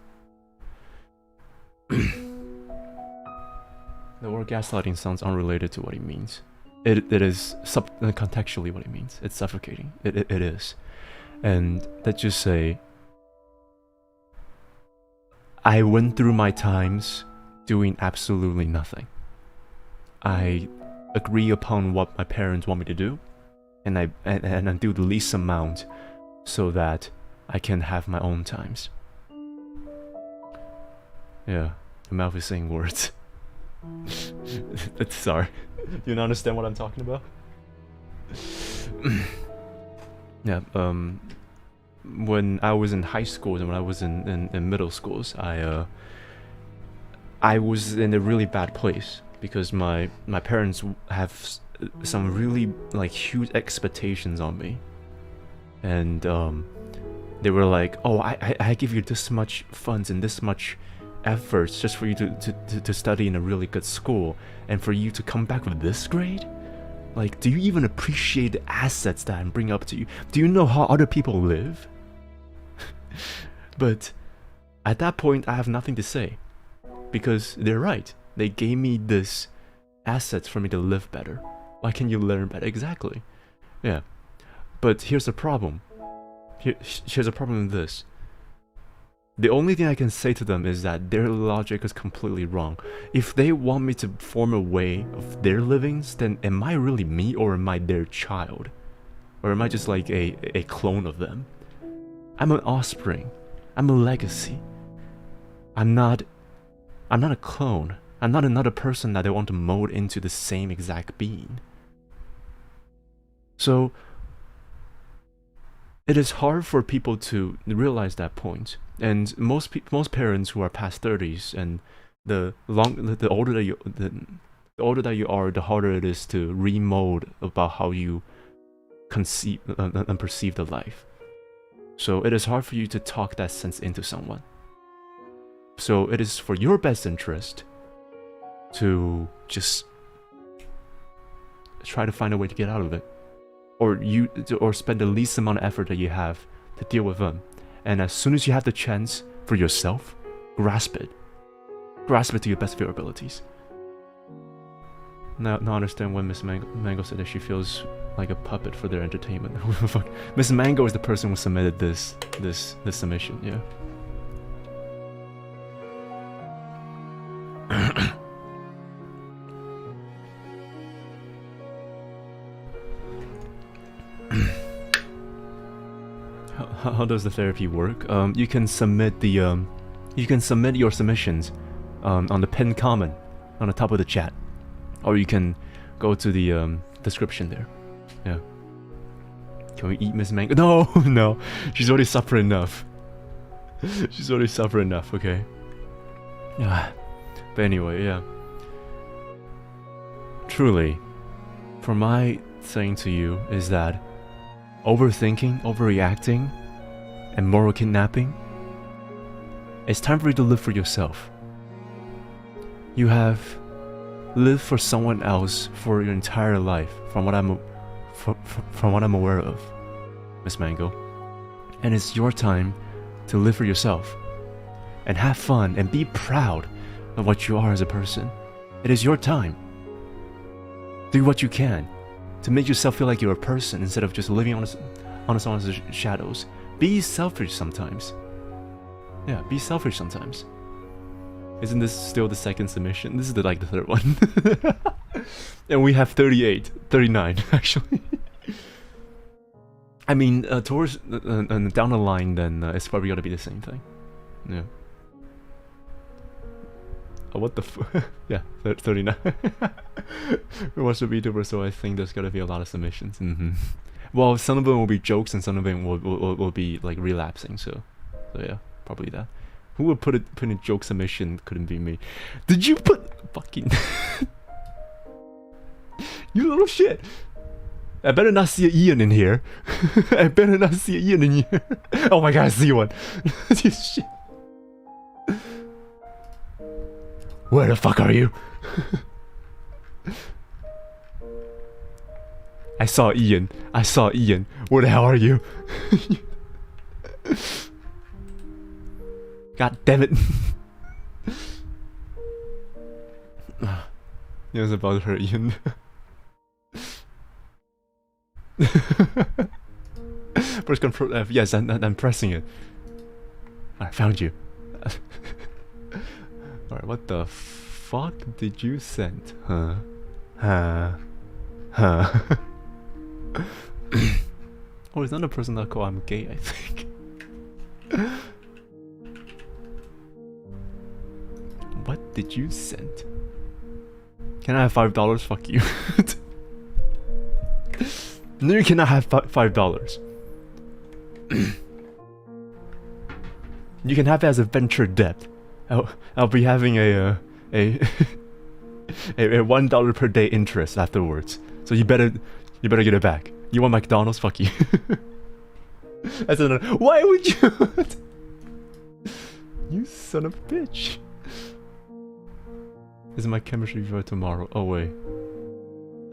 The word gaslighting sounds unrelated to what he means. It is contextually what it means. It's suffocating. It is. And let's just say, I went through my times doing absolutely nothing. I agree upon what my parents want me to do, and I do the least amount so that I can have my own times. Yeah, the mouth is saying words. Sorry. You don't understand what I'm talking about? Yeah, when I was in high school and when I was in middle schools, I was in a really bad place because my parents have some really like huge expectations on me, and they were like, oh, I give you this much funds and this much efforts just for you to study in a really good school, and for you to come back with this grade? Like, do you even appreciate the assets that I'm bringing up to you? Do you know how other people live? But at that point, I have nothing to say, because they're right. They gave me this assets for me to live better. Why can't you learn better? Exactly. Yeah. But here's the problem. Here's the problem with this. The only thing I can say to them is that their logic is completely wrong. If they want me to form a way of their livings, then am I really me, or am I their child? Or am I just like a clone of them? I'm an offspring. I'm a legacy. I'm not a clone. I'm not another person that they want to mold into the same exact being. So it is hard for people to realize that point. And most parents who are past 30s, and the older that you are, the harder it is to remold about how you conceive and perceive the life. So it is hard for you to talk that sense into someone. So it is for your best interest to just try to find a way to get out of it, or spend the least amount of effort that you have to deal with them. And as soon as you have the chance for yourself, grasp it to your best of your abilities. Now I understand when Miss Mango said that she feels like a puppet for their entertainment. Miss Mango is the person who submitted this submission. Yeah. How does the therapy work? You can submit your submissions on the pinned comment on the top of the chat, or you can go to the description there. Yeah. Can we eat Miss Mango? No, no, she's already suffered enough. She's already suffered enough. Okay. Yeah. But anyway, yeah. Truly, for my saying to you is that overthinking, overreacting, and moral kidnapping, it's time for you to live for yourself. You have lived for someone else for your entire life, from what I'm aware of, Miss Mango. And it's your time to live for yourself, and have fun, and be proud of what you are as a person. It is your time. Do what you can to make yourself feel like you're a person instead of just living on someone's shadows. Be selfish sometimes. Yeah, be selfish sometimes. Isn't this still the second submission? This is the third one. And we have 39 actually. I mean, towards down the line, then it's probably gonna be the same thing. Yeah. What the yeah, 39. We watched the VTuber, so I think there's gotta be a lot of submissions. Well, some of them will be jokes, and some of them will be like relapsing. So yeah, probably that. Who would put in a joke submission? Couldn't be me. Did you put fucking you little shit? I better not see an Ian in here. I better not see an Ian in here. Oh my god, I see one. Shit. Where the fuck are you? I saw Ian. I saw Ian. Where the hell are you? God damn it. It was about her, Ian. Press Control F. Yes, I'm pressing it. I found you. Alright, what the fuck did you send? Huh? Oh, it's not a person that call I'm gay, I think. What did you send? Can I have $5? Fuck you. No, you cannot have $5. You can have it as a venture debt. I'll be having a $1 per day interest afterwards. So you better get it back. You want McDonald's? Fuck you. I said, why would you? You son of a bitch. This is my chemistry for tomorrow. Oh wait.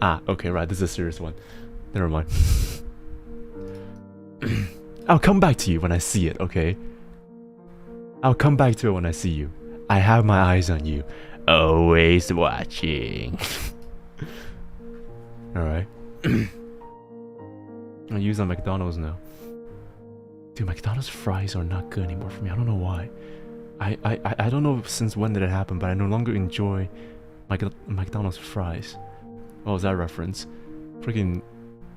Ah, okay, right. This is a serious one. Never mind. I'll come back to you when I see it. Okay. I'll come back to it when I see you. I have my eyes on you. Always watching. Alright. I use on McDonald's now. Dude, McDonald's fries are not good anymore for me. I don't know why. I don't know since when did it happen, but I no longer enjoy McDonald's fries. What was that reference? Freaking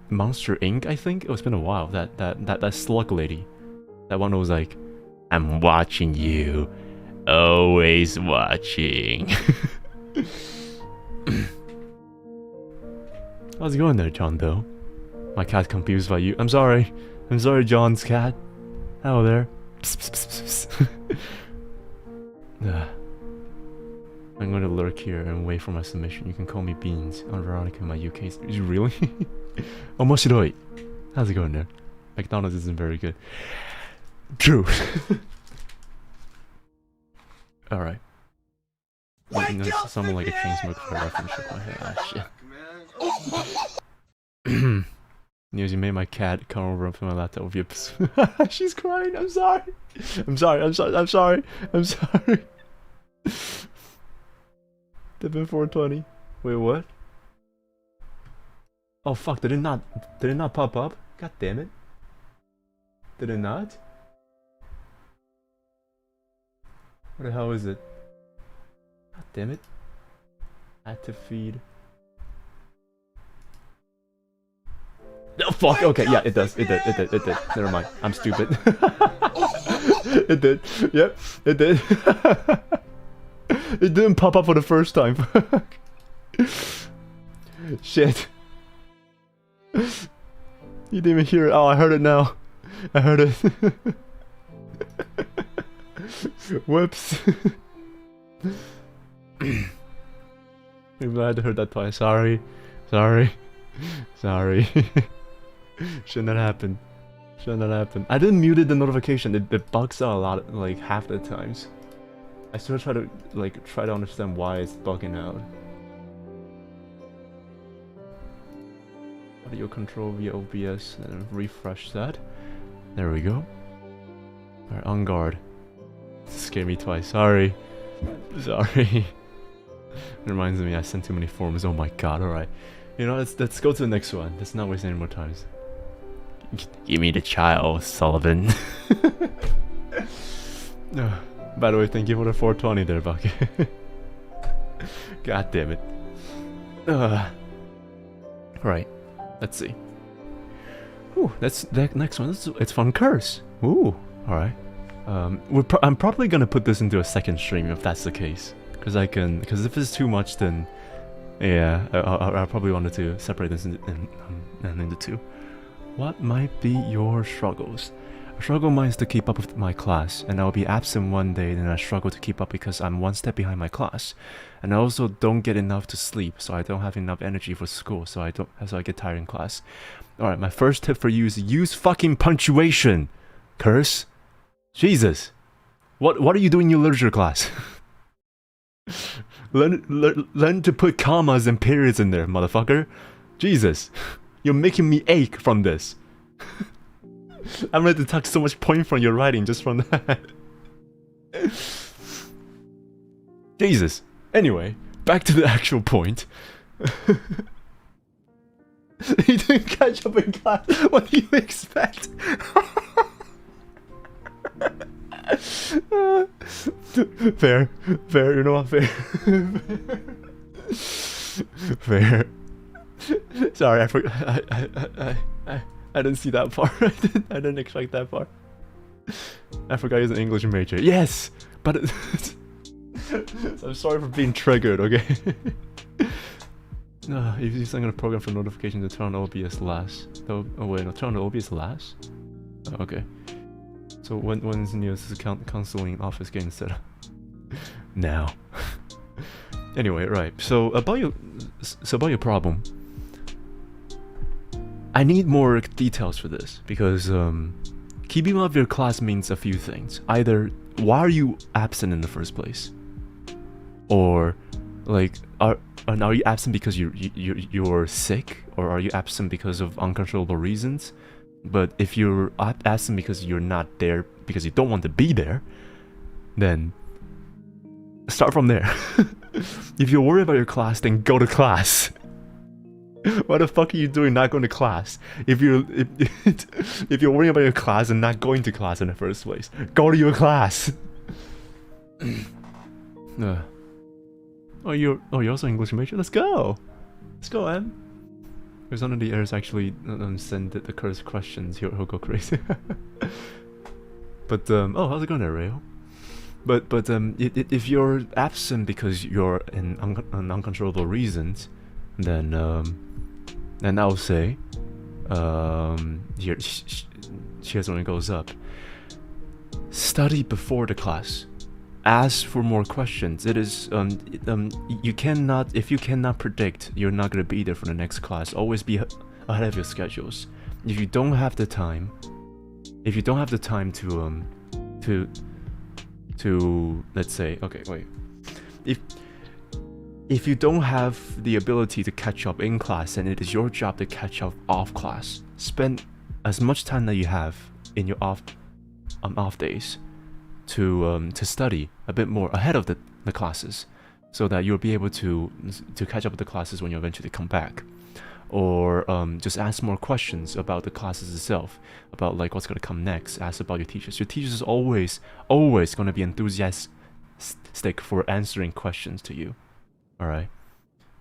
Monster Inc. I think? Oh, it's been a while. That slug lady. That one was like, I'm watching you. Always watching. How's it going there, John Doe? My cat confused by you. I'm sorry. I'm sorry, John's cat. Hello there. Psst, psst, psst, psst. I'm going to lurk here and wait for my submission. You can call me Beans. I'm Veronica in my UK. Is you really? Omoshiroi. How's it going there? McDonald's isn't very good. True. Alright. Someone like a chain smoker for a reference shook my head. Ah, shit. Nious, you made my cat come over up to my laptop. She's crying. I'm sorry. I'm sorry. I'm sorry. I'm sorry. I'm sorry. Devin 420. Wait, what? Oh fuck! Did it not pop up? God damn it! Did it not? What the hell is it? God damn it! Active feed. Oh fuck! Okay, yeah, it does. It did. It did. It did. Never mind. I'm stupid. It did. Yep, it did. It didn't pop up for the first time. Shit. You didn't even hear it. Oh, I heard it now. I heard it. Whoops. I'm glad I heard that twice. Sorry. Sorry. Sorry. Shouldn't that happen. Shouldn't that happen. I didn't mute the notification. It bugs out a lot, like half the times. I still try to understand why it's bugging out. Audio control via OBS and refresh that. There we go. Alright, on guard. Scared me twice. Sorry. Sorry. It reminds me I sent too many forms. Oh my god, alright. You know, let's go to the next one. Let's not waste any more time. Give me the child, Sullivan. By the way, thank you for the 420 there, Bucky. God damn it. Right. Let's see. Ooh, that's that next one. It's fun curse. Ooh, alright. I'm probably gonna put this into a second stream if that's the case. Because if it's too much, then yeah, I probably wanted to separate this into two. What might be your struggles? I struggle mine is to keep up with my class, and I'll be absent one day, then I struggle to keep up because I'm one step behind my class. And I also don't get enough to sleep, so I don't have enough energy for school, so I get tired in class. Alright, my first tip for you is use fucking punctuation! Curse? Jesus! What are you doing in your literature class? learn to put commas and periods in there, motherfucker. Jesus! You're making me ache from this. I'm ready to take so much point from your writing just from that. Jesus. Anyway, back to the actual point. He didn't catch up in class. What do you expect? Fair. Fair, you know what? Fair. Fair. Sorry, I forgot. I didn't see that part. I didn't expect that part. I forgot he's an English major. Yes! But I'm sorry for being triggered, okay? If you're using a program for notifications to turn on OBS last. Oh wait, no, turn on OBS last? Oh, okay. So when's Nious' counseling office getting set up? Now. Anyway, right. So about your problem. I need more details for this because keeping up with your class means a few things. Either why are you absent in the first place, or like are you absent because you're sick, or are you absent because of uncontrollable reasons? But if you're absent because you're not there because you don't want to be there, then start from there. If you're worried about your class, then go to class. What the fuck are you doing not going to class? If you're worrying about your class and not going to class in the first place, go to your class. Oh, you're also English major? Let's go! Let's go, Em. There's one of the errors actually send the cursed questions. He'll go crazy. But oh, how's it going there, Rayo? But if you're absent because you're in uncontrollable reasons, then I'll say here here's when it goes up. Study before the class. Ask for more questions. It is you cannot, if you cannot predict you're not gonna be there for the next class, always be ahead of your schedules. If you don't have the time, to let's say, okay, wait, if you don't have the ability to catch up in class, then it is your job to catch up off class. Spend as much time that you have in your off days to study a bit more ahead of the classes, so that you'll be able to catch up with the classes when you eventually come back. Or just ask more questions about the classes itself, about like what's gonna come next. Ask about your teachers. Your teachers is always gonna be enthusiastic for answering questions to you. All right.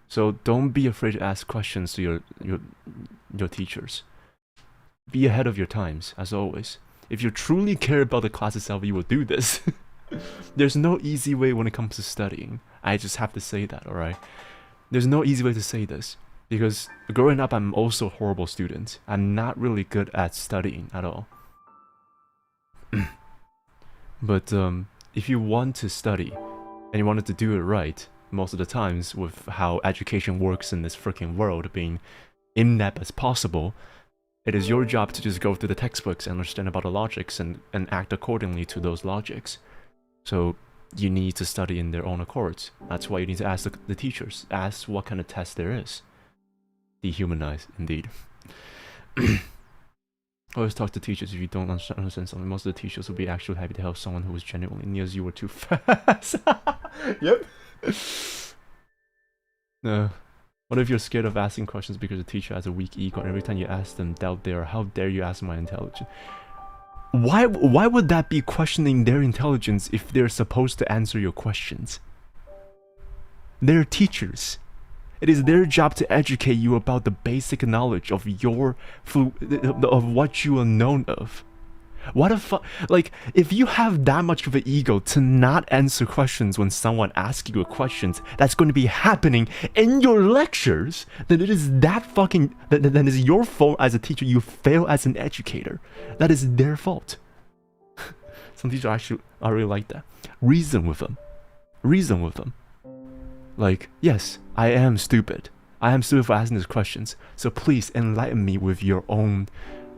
So don't be afraid to ask questions to your teachers. Be ahead of your times, as always. If you truly care about the class itself, you will do this. There's no easy way when it comes to studying. I just have to say that, alright? There's no easy way to say this. Because growing up, I'm also a horrible student. I'm not really good at studying at all. But if you want to study, and you wanted to do it right, most of the times with how education works in this freaking world, being in-depth as possible, it is your job to just go through the textbooks and understand about the logics and act accordingly to those logics. So you need to study in their own accords. That's why you need to ask the teachers. Ask what kind of test there is. Dehumanize, indeed. Always talk to teachers if you don't understand something. Most of the teachers will be actually happy to help someone who is genuinely Nious. You were too fast. Yep. No. What if you're scared of asking questions because the teacher has a weak ego and every time you ask them, doubt they are, how dare you ask my intelligence? Why would that be questioning their intelligence if they're supposed to answer your questions? They're teachers. It is their job to educate you about the basic knowledge of of what you are known of. What the fuck? Like, if you have that much of an ego to not answer questions when someone asks you questions that's going to be happening in your lectures, then it is that fucking... Then it's your fault as a teacher. You fail as an educator. That is their fault. Some teachers actually are really like that. Reason with them. Reason with them. Like, yes, I am stupid. I am stupid for asking these questions. So please enlighten me with your own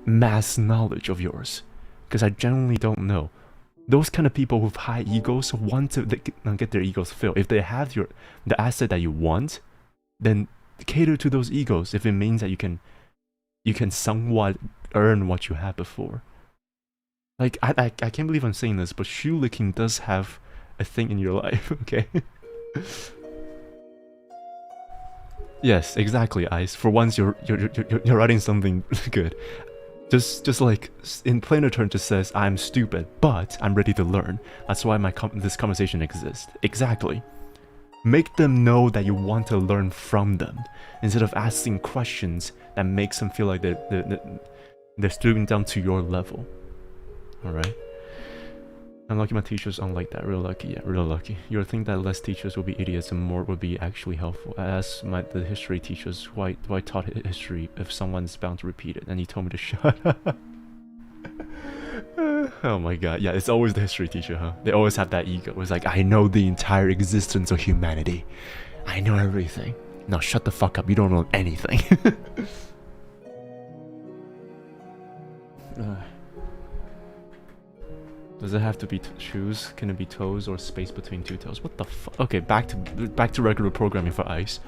mass knowledge of yours. Because I genuinely don't know. Those kind of people with high egos want to get their egos filled. If they have the asset that you want, then cater to those egos. If it means that you can somewhat earn what you had before. Like, I can't believe I'm saying this, but shoe licking does have a thing in your life. Okay. Yes, exactly, Ice. For once, you're writing something good. Just like in plainer terms, just says I'm stupid, but I'm ready to learn. That's why this conversation exists. Exactly. Make them know that you want to learn from them, instead of asking questions that makes them feel like they're stooping down to your level. All right. I'm lucky my teachers aren't like that. Real lucky, yeah, real lucky. You would think that less teachers would be idiots and more would be actually helpful. I asked the history teachers why I taught history if someone's bound to repeat it, and he told me to shut up. Oh my god, yeah, it's always the history teacher, huh? They always have that ego. It's like, I know the entire existence of humanity. I know everything. Now shut the fuck up, you don't know anything. Does it have to be shoes? Can it be toes or space between two toes? What the fuck? Okay, back to regular programming for Ice.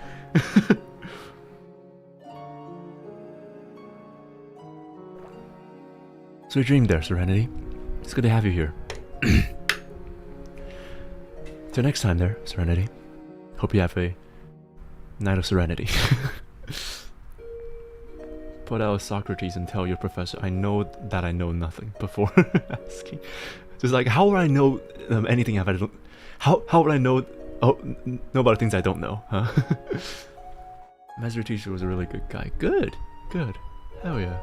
So your dream there, Serenity. It's good to have you here. Till next time there, Serenity. Hope you have a night of serenity. Put out Socrates and tell your professor, I know that I know nothing before asking. Just like, how would I know anything if I don't... How would I know... Oh, know about things I don't know, huh? Master teacher was a really good guy. Good. Hell yeah.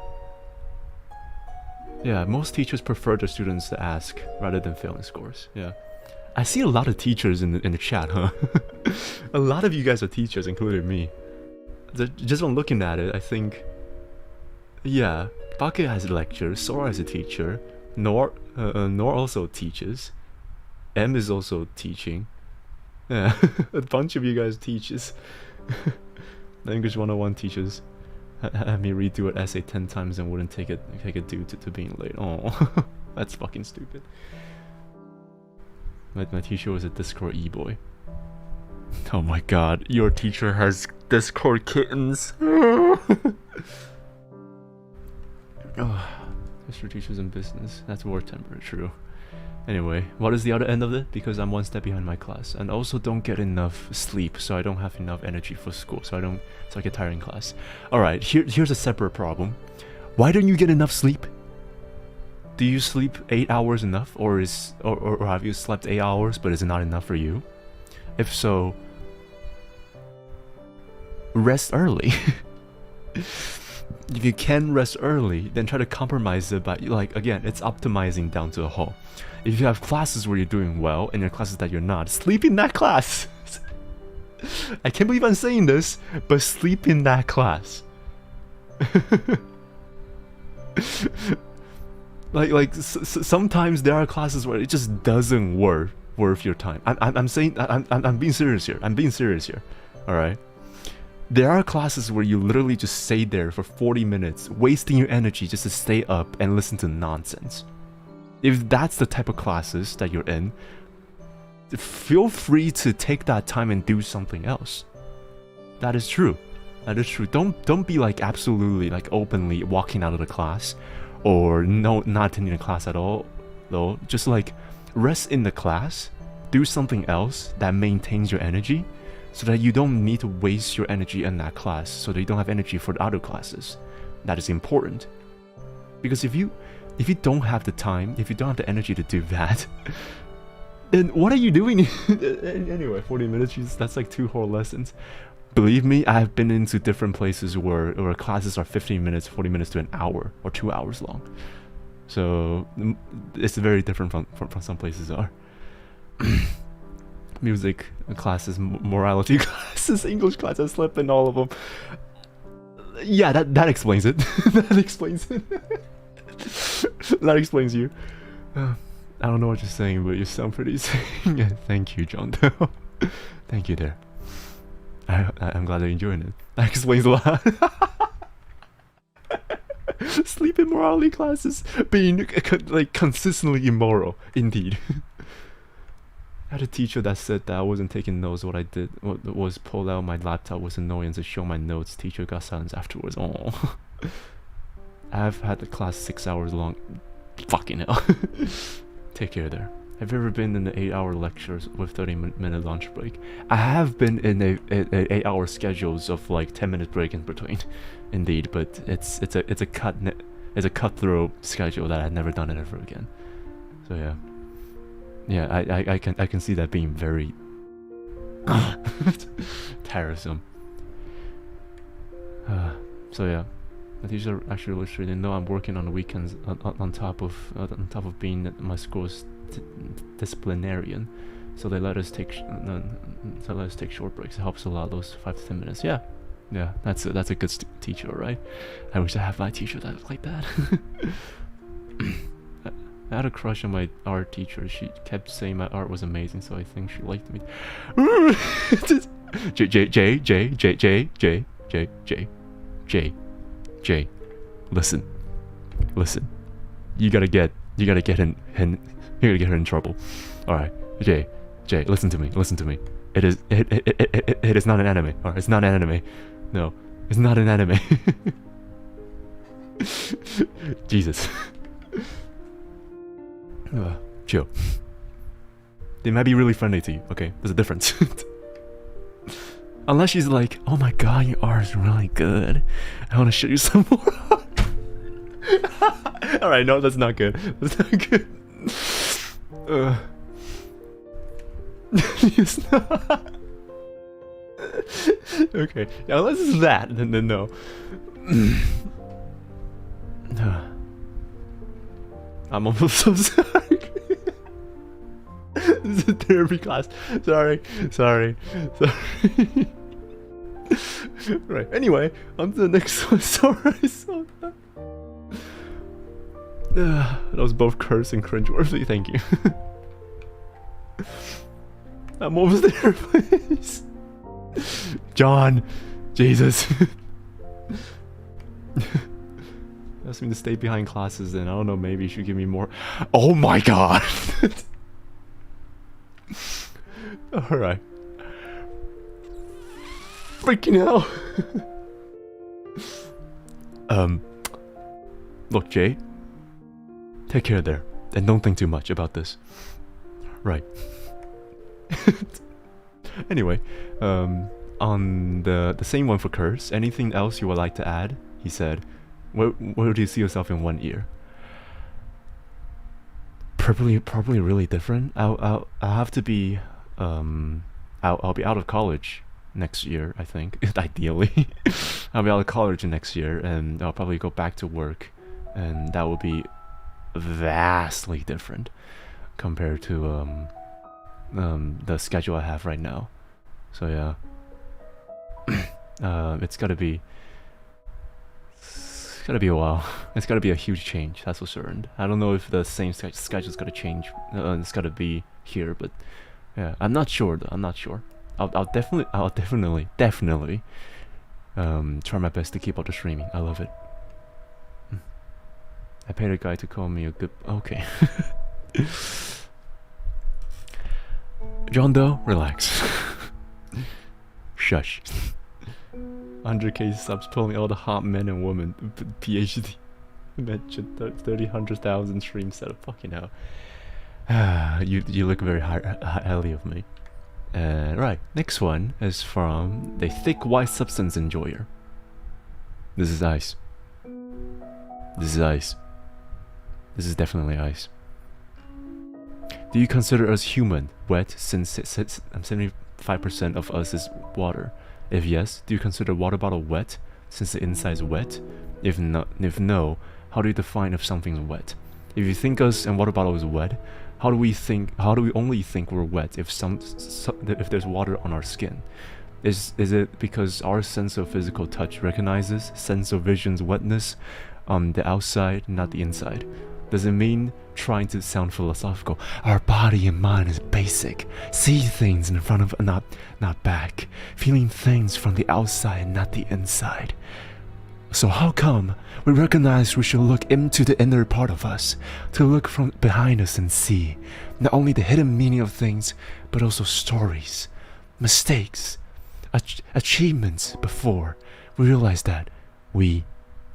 Yeah, most teachers prefer their students to ask rather than failing scores. Yeah. I see a lot of teachers in the chat, huh? A lot of you guys are teachers, including me. Just from looking at it, I think... Yeah, Bake has a lecture, Sora is a teacher, Noir also teaches, M is also teaching. Yeah, a bunch of you guys teaches. English 101 teachers had me redo an essay 10 times and wouldn't take it due to being late. Oh, that's fucking stupid. My teacher was a Discord e-boy. Oh my god, your teacher has Discord kittens. Oh, history teachers in business. That's war temper, true. Anyway, what is the other end of it? Because I'm one step behind my class, and also don't get enough sleep, so I don't have enough energy for school, so I get tired in class. Alright, here's a separate problem. Why don't you get enough sleep? Do you sleep 8 hours enough, or have you slept 8 hours, but is it not enough for you? If so, rest early. If you can rest early, then try to compromise it by, like, again, it's optimizing down to a whole. If you have classes where you're doing well, and your classes that you're not, sleep in that class! I can't believe I'm saying this, but sleep in that class. Sometimes there are classes where it just doesn't worth your time. I'm being serious here. Alright? There are classes where you literally just stay there for 40 minutes, wasting your energy just to stay up and listen to nonsense. If that's the type of classes that you're in, feel free to take that time and do something else. That is true. Don't be like absolutely like openly walking out of the class, or not attending the class at all. Though, just like rest in the class, do something else that maintains your energy, so that you don't need to waste your energy in that class, so that you don't have energy for the other classes. That is important. Because if you don't have the time, if you don't have the energy to do that, then what are you doing? Anyway, 40 minutes, that's like 2 whole lessons. Believe me, I have been into different places where classes are 15 minutes, 40 minutes to an hour, or 2 hours long. So, it's very different from some places are. Music classes, morality classes, English classes, I slept in all of them. Yeah, that explains it. That explains it. That explains you. I don't know what you're saying, but you sound pretty sane. Yeah, thank you, John Doe. Thank you there. I'm glad you're enjoying it. That explains a lot. Sleep in morality classes being like consistently immoral, indeed. I had a teacher that said that I wasn't taking notes. What I did was pull out my laptop was annoying to show my notes. Teacher got silence afterwards. Oh, I've had the class 6 hours long. Fucking hell. Take care there. Have you ever been in the 8-hour lectures with 30-minute lunch break? I have been in a 8-hour schedules of like 10-minute break in between, indeed. But it's a cutthroat schedule that I've never done it ever again. So yeah. Yeah, I can see that being very tiresome. So yeah, my teacher actually illustrated. No, I'm working on the weekends on top of being my school's disciplinarian. So they let us take short breaks. It helps a lot. Those 5 to 10 minutes. Yeah, that's a good teacher, right? I wish I had my teacher that was like that. I had a crush on my art teacher. She kept saying my art was amazing, so I think she liked me. J. Listen. You gotta get her in trouble. All right, J. Listen to me. It is not an anime. All right, it's not an anime. No, it's not an anime. Jesus. Chill. They might be really friendly to you, okay? There's a difference. Unless she's like, oh my god, your art is really good. I want to show you some more. Alright, no, that's not good. That's not good. It's not. Okay, yeah, unless it's that, then no. I'm almost so sorry. This is a therapy class. Sorry. Right, anyway, on to the next one. Sorry, so that was both curse and cringeworthy, thank you. I'm almost there, please. John, Jesus. Asked me to stay behind classes, and I don't know, maybe you should give me more. Oh my god! Alright. Freaking hell! Look, Jay. Take care there, and don't think too much about this. Right. Anyway, on the same one for curse, anything else you would like to add? He said, where do you see yourself in 1 year? Probably really different. I'll have to be I'll be out of college next year, I think. Ideally. I'll be out of college next year, and I'll probably go back to work, and that will be vastly different compared to the schedule I have right now. So yeah. It's gotta be a while. It's gotta be a huge change, that's for certain. I don't know if the same schedule's gotta change. It's gotta be here, but yeah, I'm not sure though. I'm not sure. I'll definitely try my best to keep up the streaming. I love it. I paid a guy to call me a good. Okay. John Doe, relax. Shush. 100k subs pulling all the hot men and women. PhD. Mentioned 100,000 stream setup. Fucking hell. You look very highly of me. Right, next one is from the thick white substance enjoyer. This is ice. This is ice. This is definitely ice. Do you consider us human, wet, since 75% of us is water? If yes, do you consider water bottle wet, since the inside is wet? If no, how do you define if something's wet? If you think us and water bottle is wet, how do we only think we're wet if if there's water on our skin? Is it because our sense of physical touch recognizes sense of vision's wetness on the outside, not the inside? Does it mean, trying to sound philosophical, our body and mind is basic, see things in front of not back, feeling things from the outside, not the inside? So how come we recognize we should look into the inner part of us, to look from behind us and see not only the hidden meaning of things, but also stories, mistakes, achievements before we realize that we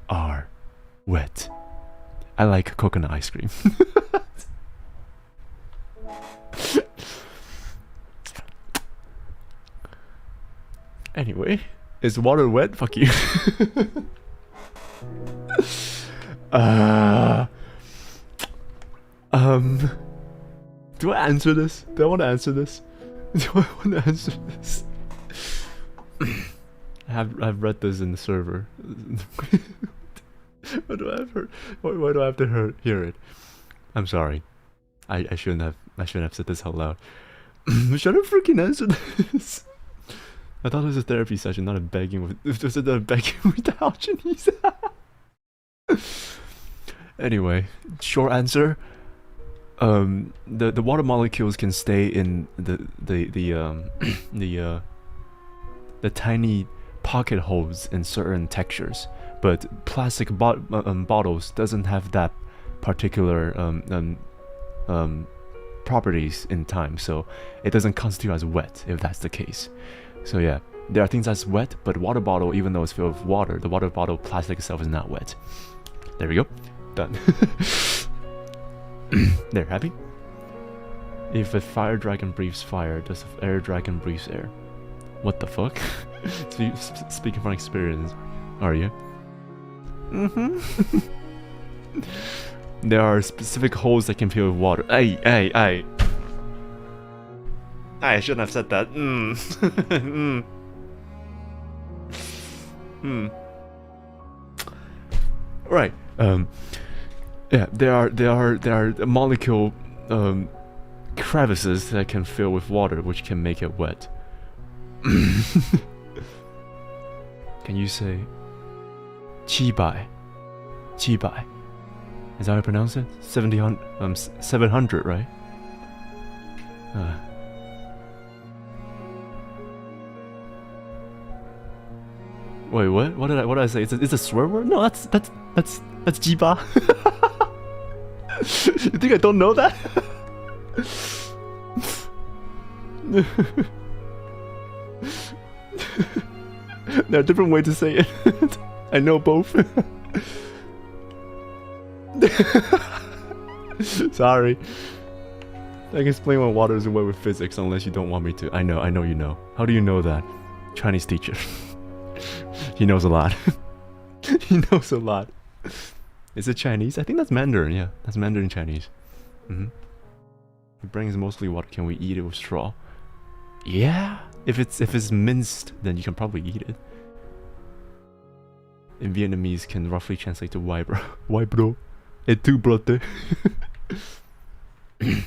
are wet? I like coconut ice cream. Anyway, is water wet? Fuck you. Do I answer this? Do I want to answer this? Do I want to answer this? I've read this in the server. Why do I have to hear it? I'm sorry. I shouldn't have said this out loud. Should I freaking answer this? I thought it was a therapy session, not a begging with. It was a begging with the Alchemist. Anyway, short answer. The water molecules can stay in the tiny pocket holes in certain textures, but plastic bottles doesn't have that particular properties in time, so it doesn't constitute as wet if that's the case. So yeah, there are things that's wet, but water bottle, even though it's filled with water, the water bottle plastic itself is not wet. There we go, done. There, happy? If a fire dragon breathes fire, does an air dragon breathe air? What the fuck? Speaking from experience, are you? Mm-hmm. There are specific holes that can fill with water. Hey. I shouldn't have said that. Right. Yeah, there are molecule crevices that can fill with water, which can make it wet. Can you say 700? Is that how I pronounce it? 700, right? Wait, what? What did I say? It's a swear word? No, that's jiba. You think I don't know that? There are different ways to say it. I know both. Sorry. I can explain why water is away with physics unless you don't want me to. I know you know. How do you know that? Chinese teacher. He knows a lot. He knows a lot. Is it Chinese? I think that's Mandarin, yeah. That's Mandarin Chinese. Your brain is mostly water. Can we eat it with straw? Yeah. If it's minced, then you can probably eat it. In Vietnamese can roughly translate to why bro. Why bro? Et tu brother? The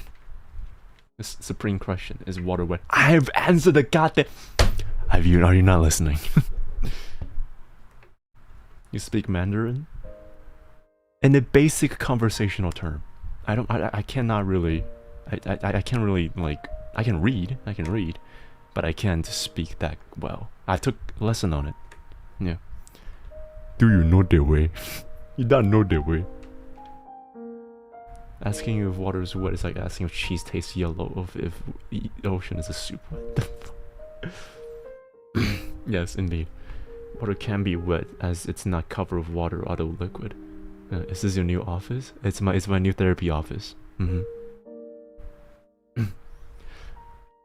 supreme question is water wet. I've answered the goddamn. Are you not listening? You speak Mandarin? In a basic conversational term. I cannot really I can't really like I can read, but I can't speak that well. I took a lesson on it. Yeah. Do you know the way? You don't know the way. Asking if water is wet is like asking if cheese tastes yellow, if the ocean is a soup. What the fuck? Yes, indeed. Water can be wet as it's not covered with water or other liquid. Is this your new office? It's my new therapy office.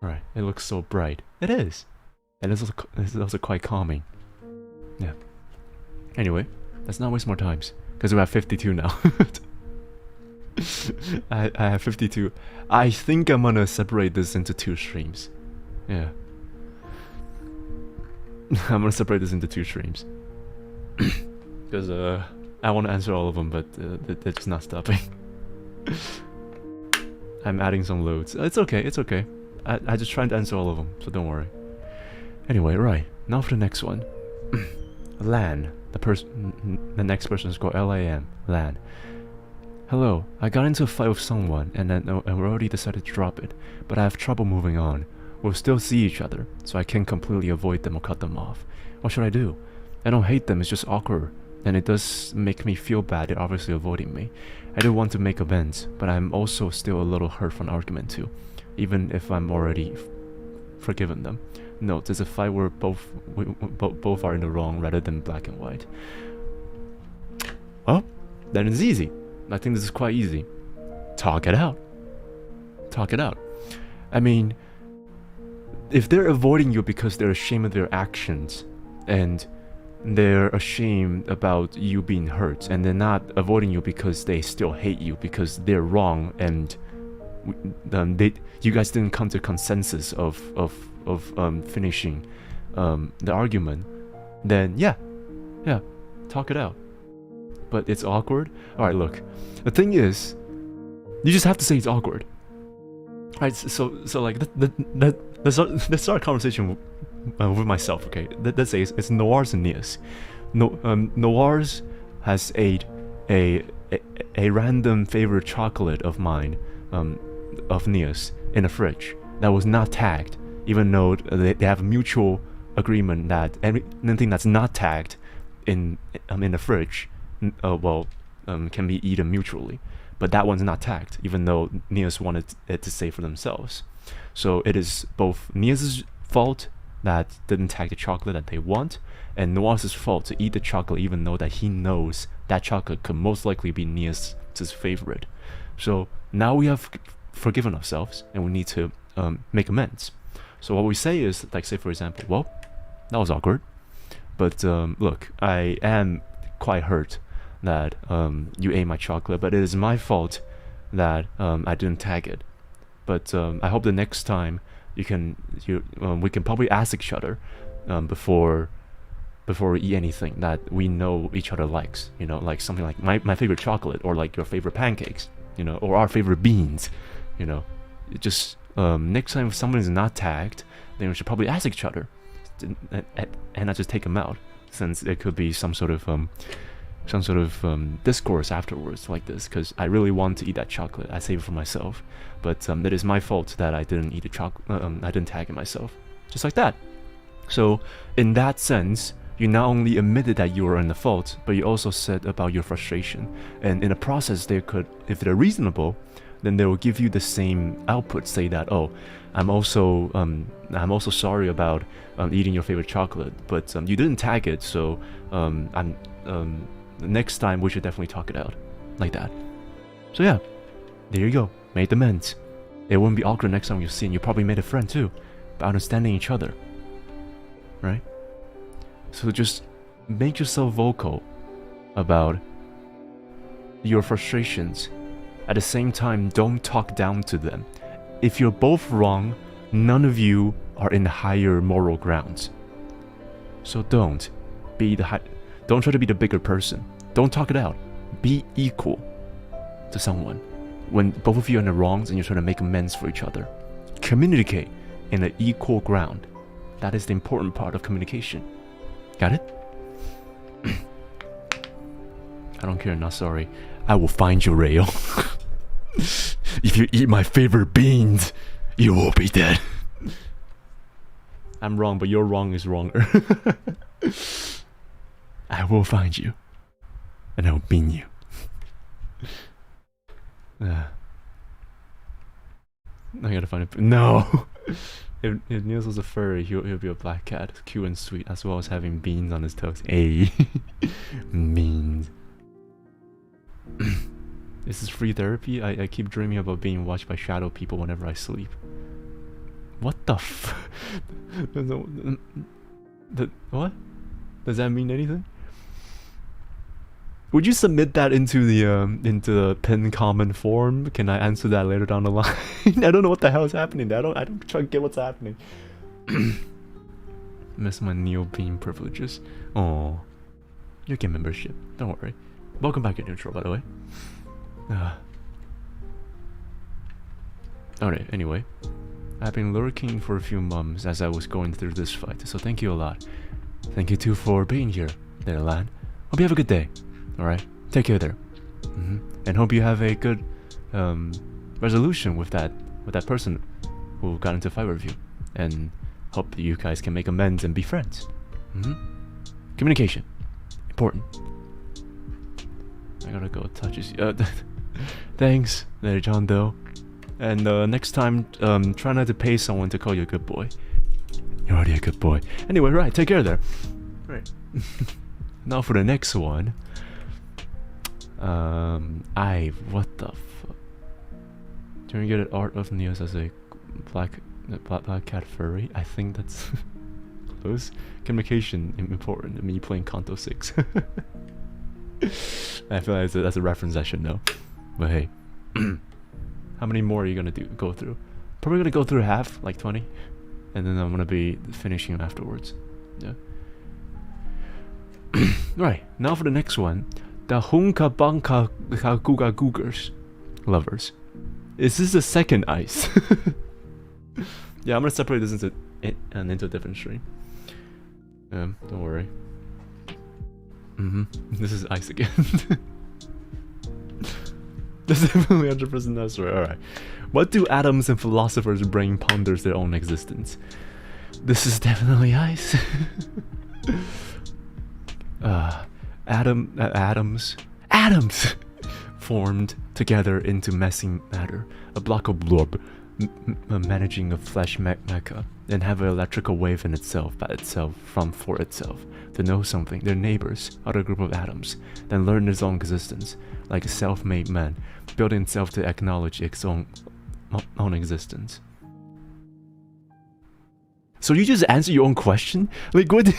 Right. It looks so bright. It is. And it's also quite calming. Yeah. Anyway, let's not waste more times. Because we have 52 now. I have 52. I think I'm gonna separate this into 2 streams. Yeah. I'm gonna separate this into 2 streams. Because I want to answer all of them, but they're just not stopping. I'm adding some loads. It's okay, it's okay. I just trying to answer all of them, so don't worry. Anyway, right. Now for the next one. Lan. The next person is called L-A-M. Lan. Hello, I got into a fight with someone and already decided to drop it, but I have trouble moving on. We'll still see each other, so I can't completely avoid them or cut them off. What should I do? I don't hate them, it's just awkward, and it does make me feel bad they're obviously avoiding me. I do want to make amends, but I'm also still a little hurt from the argument too, even if I'm already forgiven them. Note, it's a fight where both are in the wrong rather than black and white. Well, then it's easy. I think this is quite easy. Talk it out. Talk it out. I mean, if they're avoiding you because they're ashamed of their actions, and they're ashamed about you being hurt, and they're not avoiding you because they still hate you because they're wrong, and you guys didn't come to a consensus of finishing the argument, then yeah, talk it out. But it's awkward. All right, look. The thing is, you just have to say it's awkward. Right? So like let's start a conversation with myself. Okay. Let's say it's Noir's and Nious. Noir's has ate a random favorite chocolate of mine, of Nious, in a fridge that was not tagged, even though they have a mutual agreement that anything that's not tagged in the fridge can be eaten mutually, but that one's not tagged, even though Nious wanted it to say for themselves. So it is both Nious' fault that didn't tag the chocolate that they want, and Noir's fault to eat the chocolate even though that he knows that chocolate could most likely be Nious' favorite. So now we have forgiven ourselves, and we need to make amends. So what we say is, like, say for example, well, that was awkward, but look, I am quite hurt that you ate my chocolate, but it is my fault that I didn't tag it. But I hope the next time we can probably ask each other before we eat anything that we know each other likes. You know, like something like my favorite chocolate, or like your favorite pancakes. You know, or our favorite beans. You know, just next time if someone is not tagged, then we should probably ask each other, and not just take them out, since there could be some sort of discourse afterwards like this, because I really want to eat that chocolate. I save it for myself, but it is my fault that I didn't eat the chocolate. I didn't tag it myself, just like that. So in that sense, you not only admitted that you were in the fault, but you also said about your frustration, and in the process they could, if they're reasonable, then they will give you the same output, say that, oh, I'm also sorry about eating your favorite chocolate, but you didn't tag it, so next time we should definitely talk it out, like that. So yeah, there you go, made amends. It wouldn't be awkward next time you see, and you probably made a friend too, by understanding each other, right? So just make yourself vocal about your frustrations. At the same time, don't talk down to them. If you're both wrong, none of you are in higher moral grounds. So don't try to be the bigger person. Don't talk it out. Be equal to someone. When both of you are in the wrongs and you're trying to make amends for each other, communicate in an equal ground. That is the important part of communication. Got it? I don't care, not sorry. I will find you, Rayo. If you eat my favorite beans, you will be dead. I'm wrong, but your wrong is wronger. I will find you, and I will bean you. I gotta find it. No! If Niels was a furry, he'll be a black cat, cute and sweet, as well as having beans on his toes. Ayy. Beans. This is free therapy. I keep dreaming about being watched by shadow people whenever I sleep. What the f? What? Does that mean anything? Would you submit that into the pin comment form? Can I answer that later down the line? I don't know what the hell is happening there. I don't try to get what's happening. Miss my Neo Beam privileges. Oh, you get membership. Don't worry. Welcome back at Neutral, by the way. Alright, anyway. I've been lurking for a few months as I was going through this fight, so thank you a lot. Thank you too for being here, there, lad. Hope you have a good day. Alright, take care there. And hope you have a good resolution with that person who got into a fight with you. And hope that you guys can make amends and be friends. Communication. Important. I gotta go touch his... thanks there, John Doe. And next time, try not to pay someone to call you a good boy. You're already a good boy. Anyway, right, take care there. Right. Now for the next one. What the fuck? Can you get an art of Nios as a black cat furry? I think that's close. Communication important. Me playing Kanto 6. I feel like that's a reference I should know. But hey, how many more are you gonna go through? Probably gonna go through half, like 20, and then I'm gonna be finishing afterwards. Yeah. Right, now for the next one. Dohoonkebahankakoogers lovers. Is this the second ice? Yeah, I'm gonna separate this into a different stream. Don't worry. This is ice again. This is definitely 100% necessary. Alright. What do atoms and philosophers' brain ponders their own existence? This is definitely ice. Atoms formed together into messy matter, a block of blob managing a flesh mecha, and have an electrical wave in itself, by itself, for itself, to know something, their neighbors, other group of atoms, then learn its own existence, like a self-made man, building itself to acknowledge its own existence. So you just answer your own question? Like what?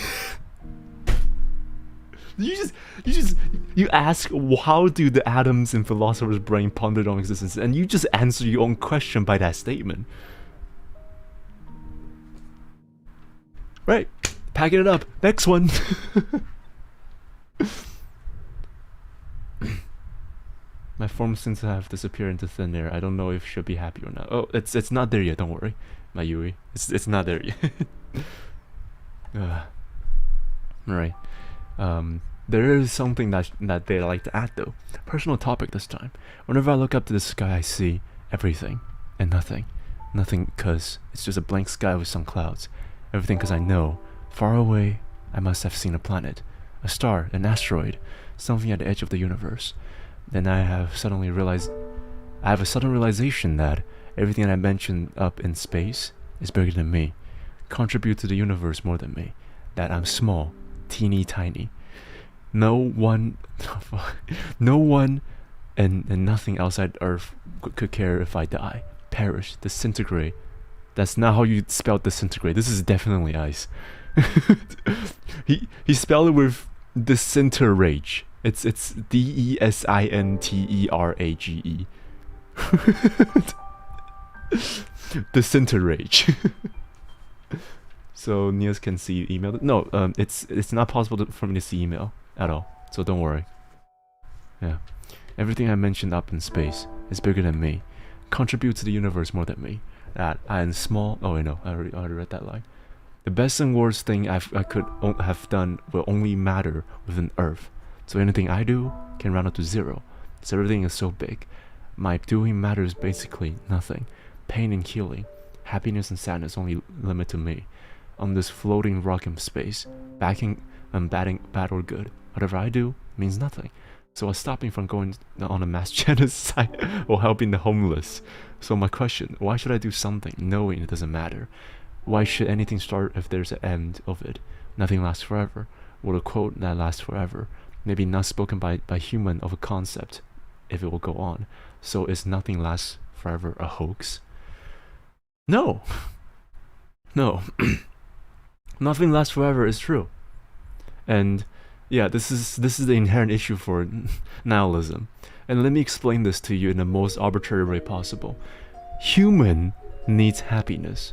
You ask how do the atoms in philosopher's brain ponder on existence, and you just answer your own question by that statement. Right, packing it up. Next one. My form seems to have disappeared into thin air. I don't know if she'll be happy or not. Oh, it's not there yet. Don't worry, Mayui. It's not there yet. All right. There is something that they like to add though. Personal topic this time. Whenever I look up to the sky, I see everything and nothing. Nothing because it's just a blank sky with some clouds. Everything because I know, far away, I must have seen a planet, a star, an asteroid, something at the edge of the universe. Then I have a sudden realization that everything that I mentioned up in space is bigger than me, contribute to the universe more than me, that I'm small, teeny tiny. No one and nothing outside Earth could care if I die, perish, disintegrate. That's not how you spell disintegrate. This is definitely ice. he spelled it with disinterage. It's DESINTERAGE. Disinterage. So Nious can see email. No, it's not possible for me to see email at all. So don't worry. Yeah, everything I mentioned up in space is bigger than me, contribute to the universe more than me. That I am small. Oh, I know. I already read that line. The best and worst thing I could have done will only matter within Earth. So anything I do can round up to zero. So everything is so big. My doing matters basically nothing. Pain and healing, happiness and sadness only limit to me. On this floating rock in space, batting bad or good, whatever I do means nothing. So it's stopping from going on a mass genocide or helping the homeless. So my question, why should I do something knowing it doesn't matter? Why should anything start if there's an end of it? Nothing lasts forever. Or a quote that lasts forever. Maybe not spoken by human of a concept, if it will go on. So is nothing lasts forever a hoax? No. No. Nothing lasts forever is true. And yeah, this is the inherent issue for nihilism. And let me explain this to you in the most arbitrary way possible. Human needs happiness.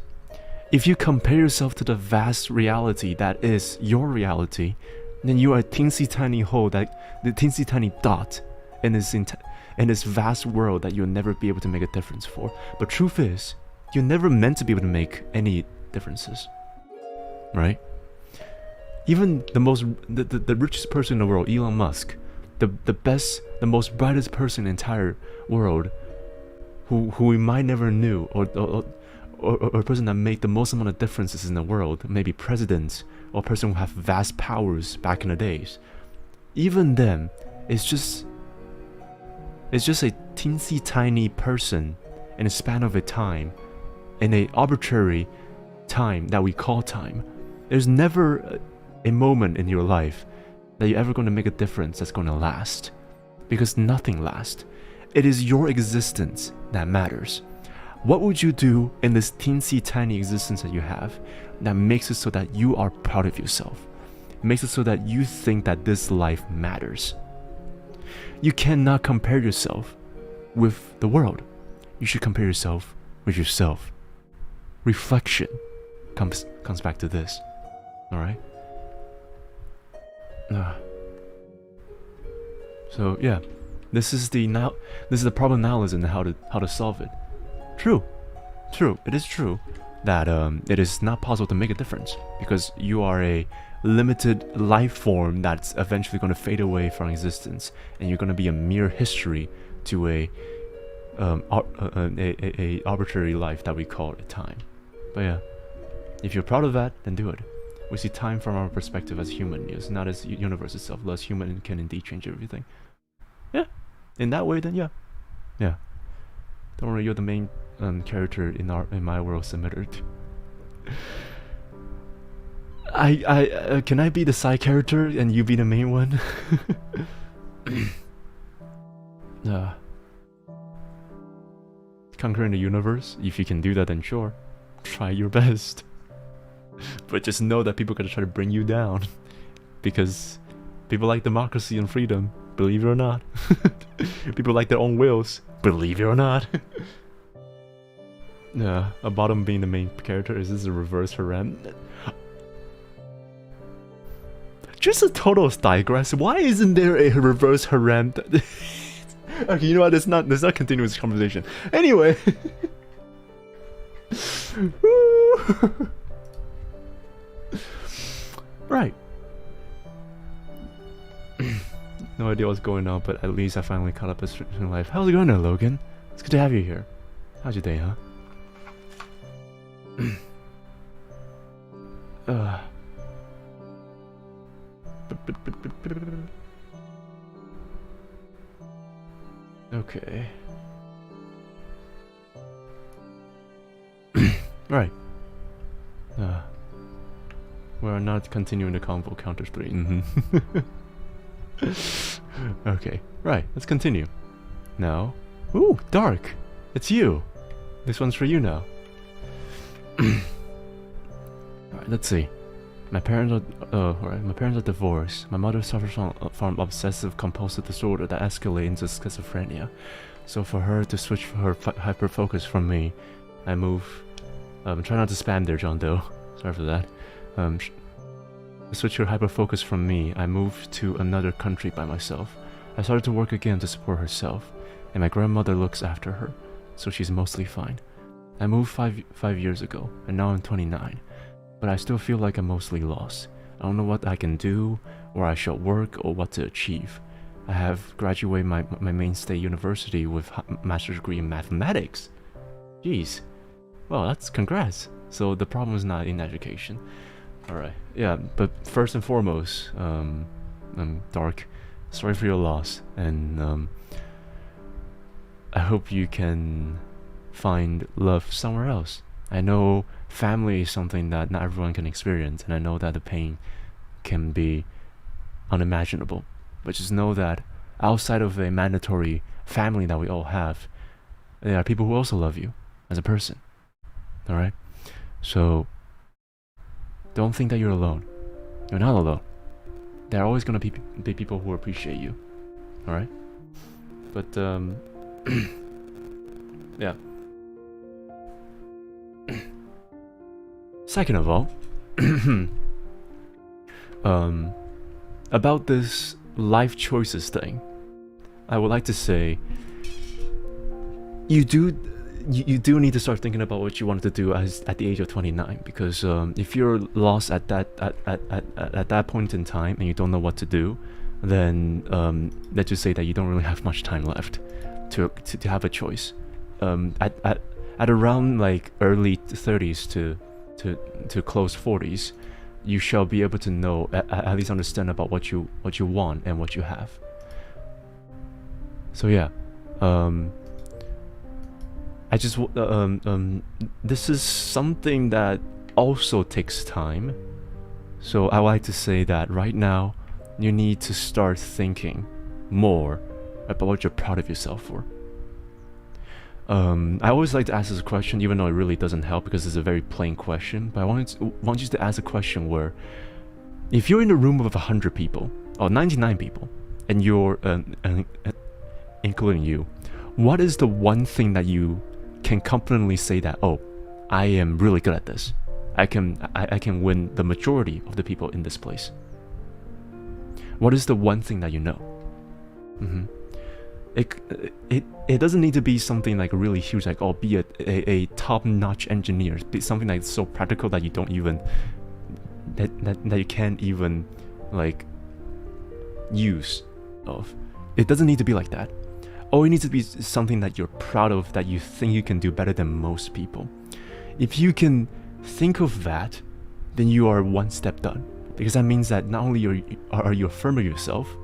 If you compare yourself to the vast reality that is your reality, then you are a teensy tiny hole, the teensy tiny dot in this vast world that you'll never be able to make a difference for. But truth is, you're never meant to be able to make any differences, right? Even the richest person in the world, Elon Musk, the most brightest person in the entire world, who we might never knew, or a person that made the most amount of differences in the world, maybe presidents or person who have vast powers back in the days. Even them, it's just a teensy tiny person in a span of a time, in a arbitrary time that we call time. There's never a moment in your life that you're ever going to make a difference that's going to last, because nothing lasts. It is your existence that matters. What would you do in this teensy tiny existence that you have that makes it so that you are proud of yourself? It makes it so that you think that this life matters. You cannot compare yourself with the world. You should compare yourself with yourself. Reflection comes back to this. Alright? So yeah, this is the problem nihilism and how to solve it. True, it is true that it is not possible to make a difference because you are a limited life form that's eventually going to fade away from existence, and you're going to be a mere history to a arbitrary life that we call a time. But yeah, if you're proud of that, then do it. We see time from our perspective as human, yes, not as universe itself. Thus, human can indeed change everything. Yeah, in that way, then yeah. Don't worry, you're the main character in my world submitted. Can I be the side character and you be the main one? Conquering the universe? If you can do that, then sure. Try your best. But just know that people are gonna try to bring you down. Because people like democracy and freedom, believe it or not. People like their own wills, believe it or not. Yeah, a bottom being the main character. Is this a reverse harem? Just a total digress. Why isn't there a reverse harem? Okay, you know what? Let's not continue this conversation. Anyway. Right. No idea what's going on, but at least I finally caught up in life. How's it going there, Logan? It's good to have you here. How's your day, huh? Okay. Right. We're not continuing the convo counter 3. Okay. Right. Let's continue. Now. Ooh, Dark. It's you. This one's for you now. Alright, let's see. My parents are divorced. My mother suffers from obsessive compulsive disorder that escalates into schizophrenia. So for her to switch her hyper focus from me, I move. Try not to spam there, John Doe. Sorry for that. Switch her hyper focus from me, I moved to another country by myself. I started to work again to support herself, and my grandmother looks after her, so she's mostly fine. I moved five years ago, and now I'm 29, but I still feel like I'm mostly lost. I don't know what I can do, where I shall work, or what to achieve. I have graduated my mainstay university with a master's degree in mathematics. Jeez. Well, that's congrats. So the problem is not in education. Alright, yeah, but first and foremost, Dark, sorry for your loss, and I hope you can find love somewhere else. I know family is something that not everyone can experience, and I know that the pain can be unimaginable, but just know that outside of a mandatory family that we all have, there are people who also love you as a person. Alright? So don't think that you're alone. You're not alone. There are always gonna be people who appreciate you. Alright? But yeah. Second of all, about this life choices thing, I would like to say you do need to start thinking about what you wanted to do at the age of 29, because if you're lost at that point in time and you don't know what to do, then let's just say that you don't really have much time left to have a choice. At around like early 30s to close 40s, you shall be able to know, at least understand about what you want and what you have. So yeah, I just this is something that also takes time. So I would like to say that right now you need to start thinking more about what you're proud of yourself for. I always like to ask this question, even though it really doesn't help because it's a very plain question, but I want you to ask a question where, if you're in a room of 100 people, or 99 people, and you're, including you, what is the one thing that you can confidently say that, oh, I am really good at this. I can win the majority of the people in this place. What is the one thing that you know? It doesn't need to be something like really huge, like, oh, be a top-notch engineer. Be something like so practical that you don't even that you can't even like use of. It doesn't need to be like that. All it needs to be something that you're proud of, that you think you can do better than most people. If you can think of that, then you are one step done, because that means that not only are you affirm of yourself,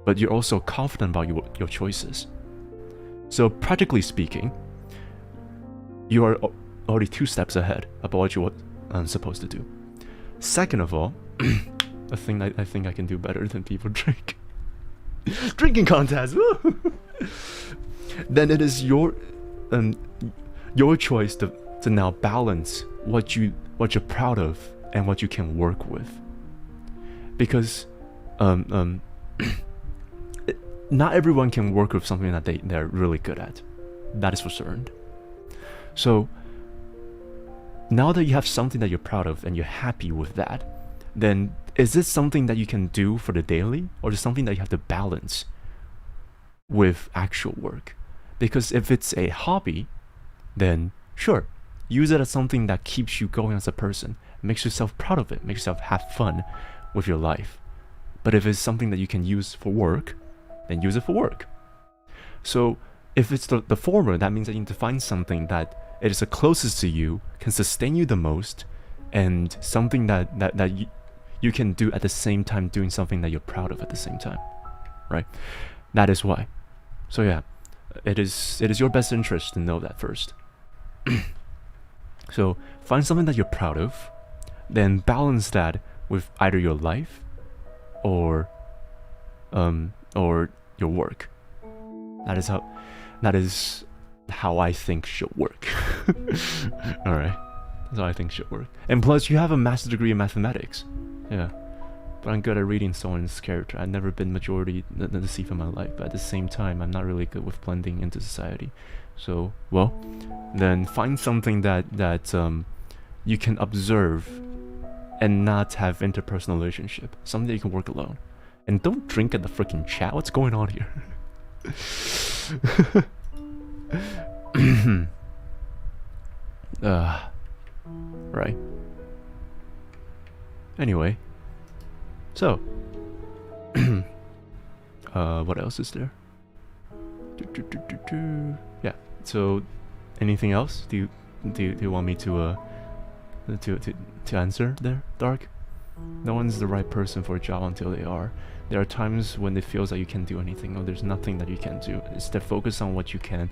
but you're also confident about your choices. So practically speaking, you are already 2 steps ahead about what you're supposed to do. Second of all, a thing that I think I can do better than people drink. Drinking contest! Woo! Then it is your choice to now balance what you what you're proud of, and what you can work with. Because not everyone can work with something that they're really good at. That is for certain. So now that you have something that you're proud of and you're happy with that, then is this something that you can do for the daily, or is it something that you have to balance with actual work? Because if it's a hobby, then sure, use it as something that keeps you going as a person, makes yourself proud of it, makes yourself have fun with your life. But if it's something that you can use for work, then use it for work. So if it's the former, that means that you need to find something that it is the closest to you, can sustain you the most, and something that you can do at the same time, doing something that you're proud of at the same time, right? That is why. So yeah, it is your best interest to know that first. So find something that you're proud of, then balance that with either your life or your work. That is how I think should work. All right, that's how I think should work. And plus, you have a master's degree in mathematics. Yeah, but I'm good at reading someone's character. I've never been majority the thief in my life, but at the same time, I'm not really good with blending into society. So, well, then find something that you can observe and not have interpersonal relationship. Something that you can work alone. And don't drink at the freaking chat. What's going on here? Right. Anyway. So. What else is there? Yeah. So, anything else? Do you want me to answer there, Dark? No one's the right person for a job until they are. There are times when it feels like you can't do anything, or there's nothing that you can do. Instead, focus on what you can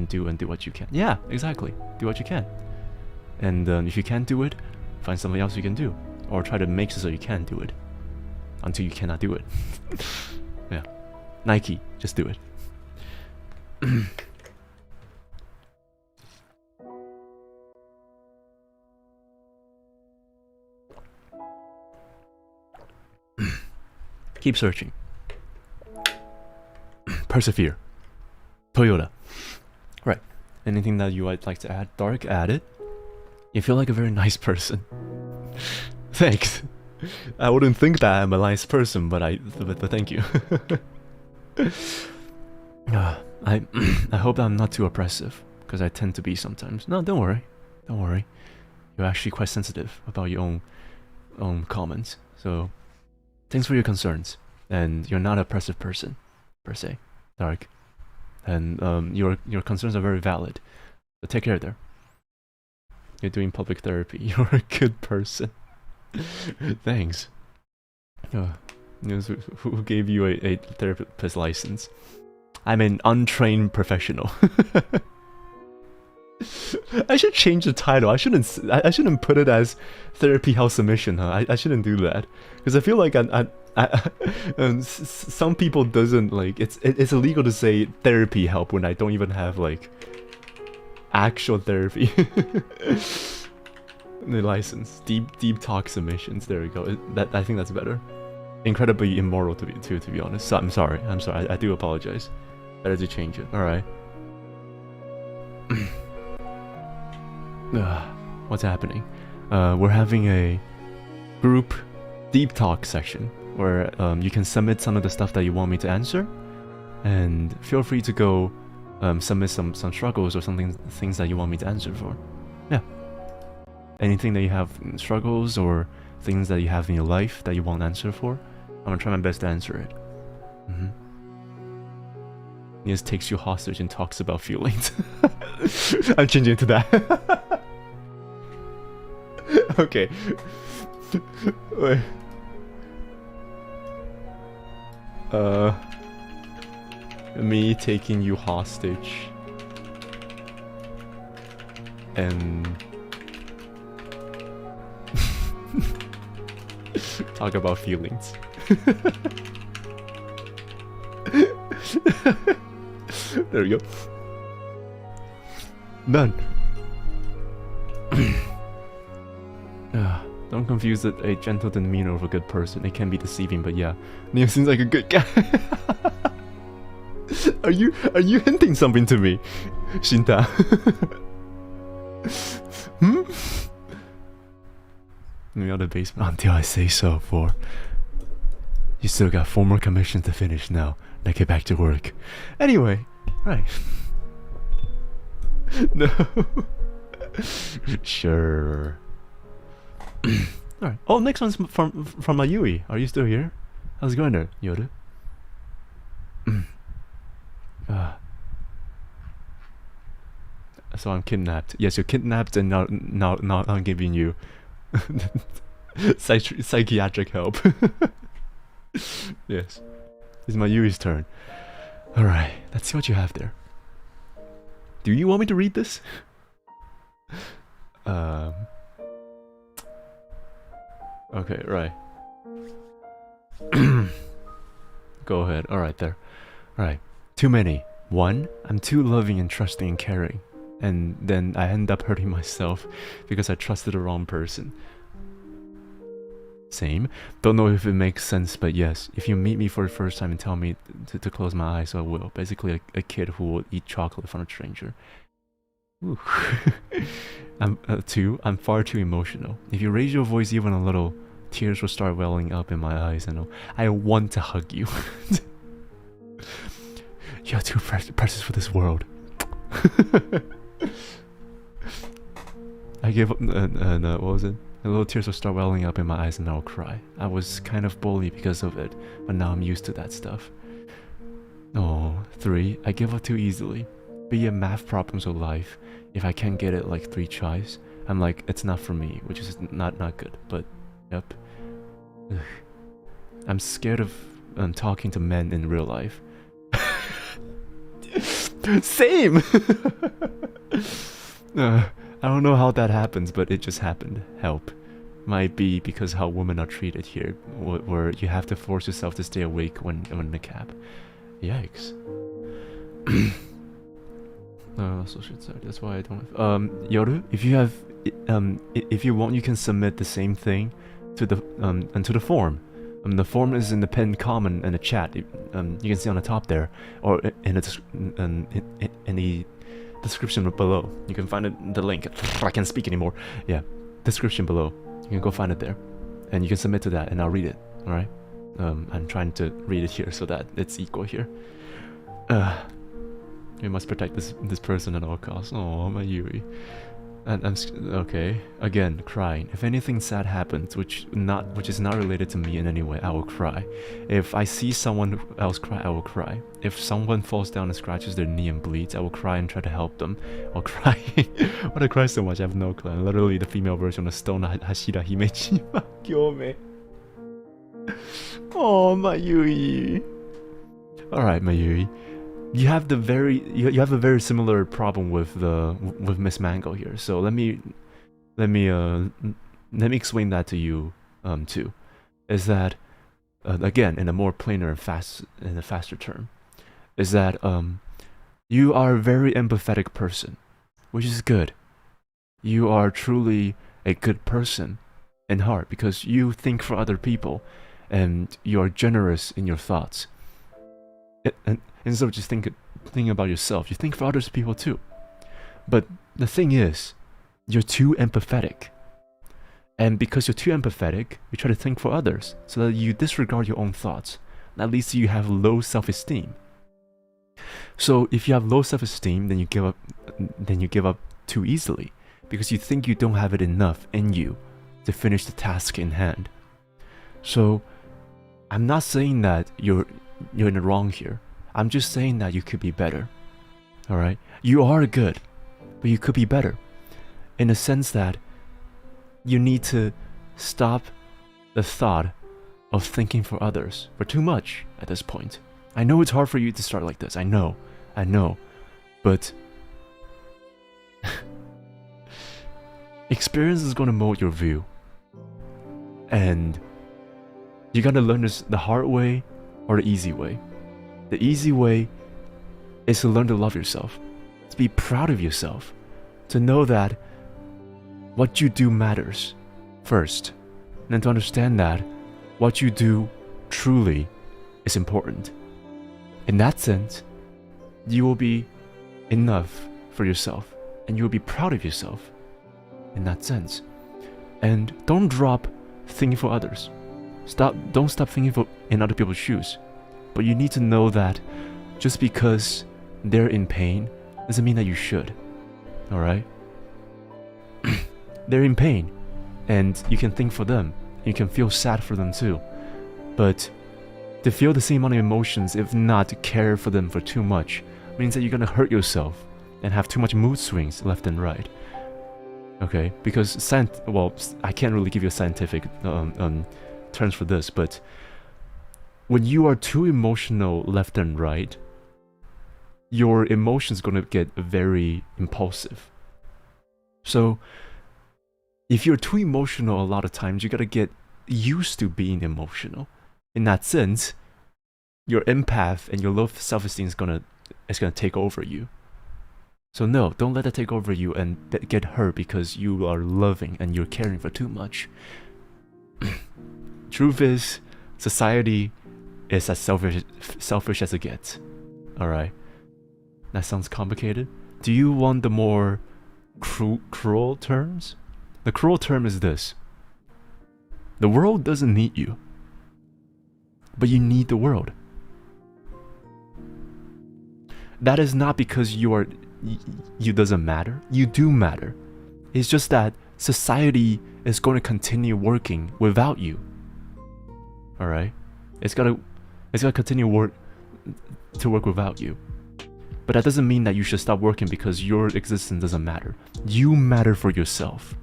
do and do what you can. Yeah, exactly. Do what you can. And if you can't do it, find something else you can do, or try to make it so you can do it until you cannot do it. Yeah, Nike, just do it. Keep searching. Persevere. Toyota. Right. Anything that you would like to add? Dark, add it. You feel like a very nice person. Thanks. I wouldn't think that I'm a nice person, but thank you. I hope that I'm not too oppressive, because I tend to be sometimes. No, don't worry. Don't worry. You're actually quite sensitive about your own comments. So thanks for your concerns, and you're not an oppressive person, per se, Dark. And your concerns are very valid. So take care there. You're doing public therapy. You're a good person. Thanks. Who gave you a therapist license? I'm an untrained professional. I should change the title. I shouldn't put it as therapy health submission, huh? I shouldn't do that, because I feel like some people doesn't like it's illegal to say therapy help when I don't even have like actual therapy. The license, deep talk submissions. There we go. I think that's better. Incredibly immoral to be honest. So I'm sorry. I do apologize. Better to change it. All right. What's happening? We're having a group deep talk section where you can submit some of the stuff that you want me to answer, and feel free to go submit some struggles or things that you want me to answer for. Yeah. Anything that you have struggles or things that you have in your life that you want to answer for, I'm gonna try my best to answer it. Nious takes you hostage and talks about feelings. I'm changing to that. Okay. Wait. Me taking you hostage and talk about feelings. There we go. Done. Don't confuse a gentle demeanor with a good person. It can be deceiving, but yeah, Neo seems like a good guy. Are you hinting something to me, Shinta? Hmm? Me out of the basement until I say so. For you still got 4 more commissions to finish now. Now get back to work. Anyway, right? No. Sure. Alright. Oh, next one's from Mayui. Are you still here? How's it going there, Yoda? So I'm kidnapped. Yes, you're kidnapped, and now I'm giving you psychiatric help. Yes. It's Mayui's turn. Alright, let's see what you have there. Do you want me to read this? Okay, right. Go ahead. Alright, there. Alright. Too many. 1. I'm too loving and trusting and caring. And then I end up hurting myself because I trusted the wrong person. Same. Don't know if it makes sense, but yes. If you meet me for the first time and tell me to close my eyes, I will. Basically a kid who will eat chocolate from a stranger. Ooh. 2. I'm far too emotional. If you raise your voice even a little, tears will start welling up in my eyes, and I want to hug you. You're too precious for this world. I gave up, what was it? The little tears will start welling up in my eyes and I'll cry. I was kind of bullied because of it, but now I'm used to that stuff. Oh, 3. I give up too easily. Be it math problems or life. If I can't get it like 3 tries, I'm like, it's not for me, which is not good, but yep. Ugh. I'm scared of talking to men in real life. Same! I don't know how that happens, but it just happened. Help. Might be because how women are treated here, where you have to force yourself to stay awake when in the cab. Yikes. So shit, sorry. That's why I don't have, Yoru, if you have, if you want, you can submit the same thing to the form. The form is in the pinned comment in the chat. You can see on the top there, or in the description below. You can find the link. I can't speak anymore. Yeah, description below. You can go find it there, and you can submit to that, and I'll read it. All right. I'm trying to read it here so that it's equal here. We must protect this person at all costs. Oh, Mayui. And I'm okay. Again, crying. If anything sad happens, which is not related to me in any way, I will cry. If I see someone else cry, I will cry. If someone falls down and scratches their knee and bleeds, I will cry and try to help them. I'll cry. Why do I cry so much? I have no clue. I'm literally the female version of Stone Hashira Himeji. Kyome. Oh, Mayui. Alright, Mayui. You have a very similar problem with Miss Mango here. So let me explain that to you too. Is that again in a more plainer and faster term, is that you are a very empathetic person, which is good. You are truly a good person in heart because you think for other people, and you are generous in your thoughts. And instead of just thinking about yourself, you think for other people too. But the thing is, you're too empathetic. And because you're too empathetic, you try to think for others, so that you disregard your own thoughts. That leads to you have low self-esteem. So if you have low self-esteem, then you give up too easily, because you think you don't have it enough in you to finish the task in hand. So I'm not saying that you're in the wrong here. I'm just saying that you could be better. Alright? You are good, but you could be better. In the sense that you need to stop the thought of thinking for others for too much at this point. I know it's hard for you to start like this. I know. But experience is going to mold your view. And you gotta learn this the hard way or the easy way. The easy way is to learn to love yourself, to be proud of yourself, to know that what you do matters, first. And to understand that what you do truly is important. In that sense, you will be enough for yourself, and you will be proud of yourself in that sense. And don't drop thinking for others. Don't stop thinking in other people's shoes. But you need to know that just because they're in pain doesn't mean that you should. Alright? They're in pain, and you can think for them. You can feel sad for them too. But to feel the same amount of emotions, if not to care for them for too much, means that you're gonna hurt yourself and have too much mood swings left and right. Okay? Because I can't really give you a scientific terms for this, but when you are too emotional left and right, your emotions gonna get very impulsive. So if you're too emotional a lot of times, you gotta get used to being emotional. In that sense, your empath and your low self-esteem is gonna take over you. So no, don't let that take over you and get hurt because you are loving and you're caring for too much. Truth is, society is as selfish as it gets. Alright? That sounds complicated. Do you want the more cruel terms? The cruel term is this. The world doesn't need you. But you need the world. That is not because you doesn't matter. You do matter. It's just that society is going to continue working without you. Alright? It's gotta continue to work without you. But that doesn't mean that you should stop working because your existence doesn't matter. You matter for yourself.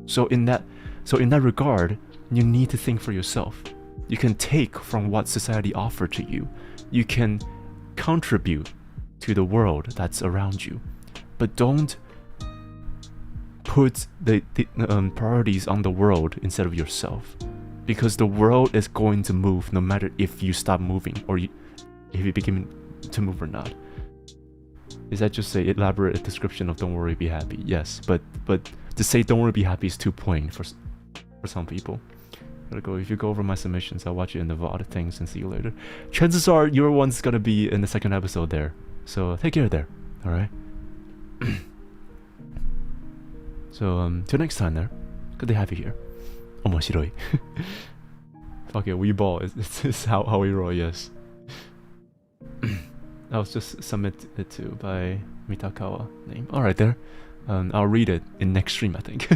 So in that regard, you need to think for yourself. You can take from what society offered to you. You can contribute to the world that's around you. But don't put the priorities on the world instead of yourself. Because the world is going to move no matter if you stop moving or if you begin to move or not. Is that just an elaborate description of don't worry, be happy? Yes, but to say don't worry, be happy is too plain for some people. Gotta go. If you go over my submissions, I'll watch it in the VOD. Thanks and see you later. Chances are your one's gonna be in the second episode there. So take care there. Alright? So till next time there. Good to have you here. Omoshiroi. Fuck it, we ball. It's how we roll, yes. I was just submitted to by Mitakawa name. Alright there. I'll read it in next stream, I think.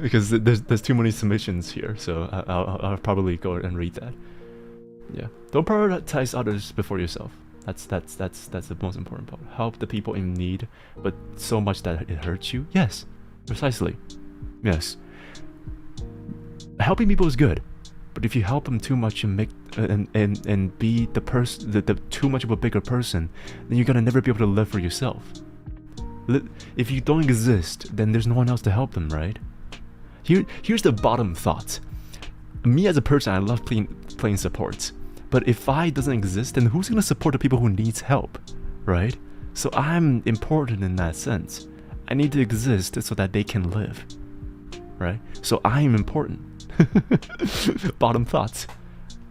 Because there's too many submissions here, so I'll probably go and read that. Yeah. Don't prioritize others before yourself. That's the most important part. Help the people in need, but so much that it hurts you. Yes, precisely. Yes. Helping people is good, but if you help them too much and make and be the too much of a bigger person, then you're gonna never be able to live for yourself. If you don't exist, then there's no one else to help them, right? Here's the bottom thought. Me as a person, I love playing support. But if I doesn't exist, then who's gonna support the people who needs help, right? So I'm important in that sense. I need to exist so that they can live, right? So I'm important. Bottom thoughts.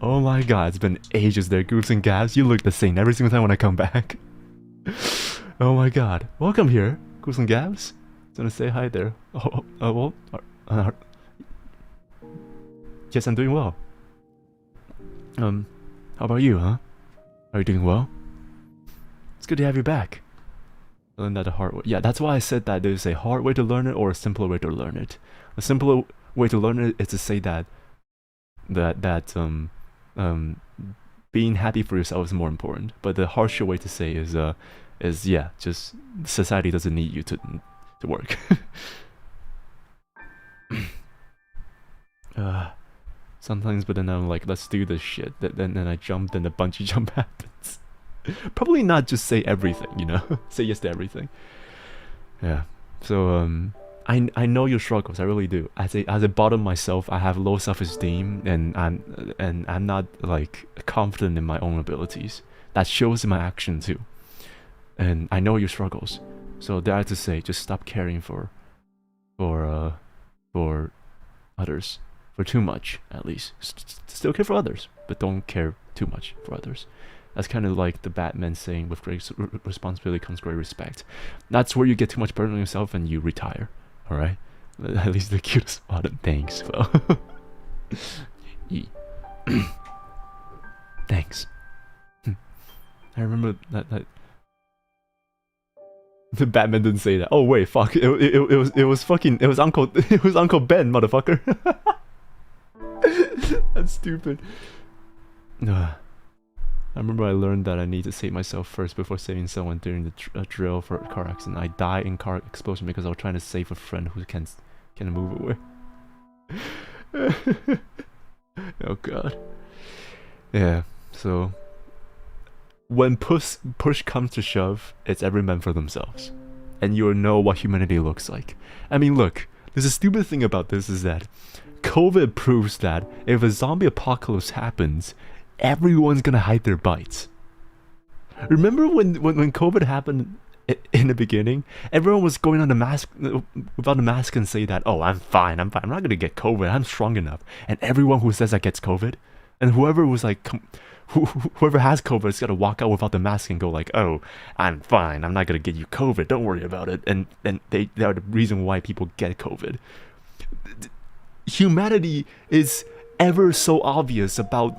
Oh my god, it's been ages there, Goose and Gabs. You look the same every single time when I come back. Oh my god. Welcome here, Goose and Gabs. Just wanna say hi there. Yes, I'm doing well. How about you, huh? Are you doing well? It's good to have you back. Learn that the hard way. Yeah, that's why I said that there's a hard way to learn it or a simpler way to learn it. A simpler way to learn it is to say that being happy for yourself is more important. But the harsher way to say is yeah, just society doesn't need you to work. Sometimes, but then I'm like, let's do this shit. Then I jump, then the bungee jump happens. Probably not just say everything, you know? Say yes to everything. Yeah. So I know your struggles, I really do. As a bottom myself, I have low self-esteem, and I'm not like confident in my own abilities. That shows in my action too. And I know your struggles. So dare I to say, just stop caring for for others, for too much at least. Still care for others, but don't care too much for others. That's kind of like the Batman saying, with great responsibility comes great respect. That's where you get too much burden on yourself and you retire. Alright? At least the cutest spot. Thanks, well. Thanks. I remember that the Batman didn't say that. Oh wait, fuck. It was Uncle Ben, motherfucker. That's stupid. I remember I learned that I need to save myself first before saving someone during the drill for a car accident. I died in car explosion because I was trying to save a friend who can't move away. Oh god. Yeah, so when push comes to shove, it's every man for themselves. And you'll know what humanity looks like. I mean, look, there's a stupid thing about this is that COVID proves that if a zombie apocalypse happens, everyone's gonna hide their bites. Remember when COVID happened in the beginning? Everyone was going on the mask without a mask and say that, oh, I'm fine, I'm not gonna get COVID, I'm strong enough. And everyone who says that gets COVID, and whoever was like, whoever has COVID is gonna walk out without the mask and go like, oh, I'm fine, I'm not gonna get you COVID, don't worry about it. And they are the reason why people get COVID. Humanity is ever so obvious about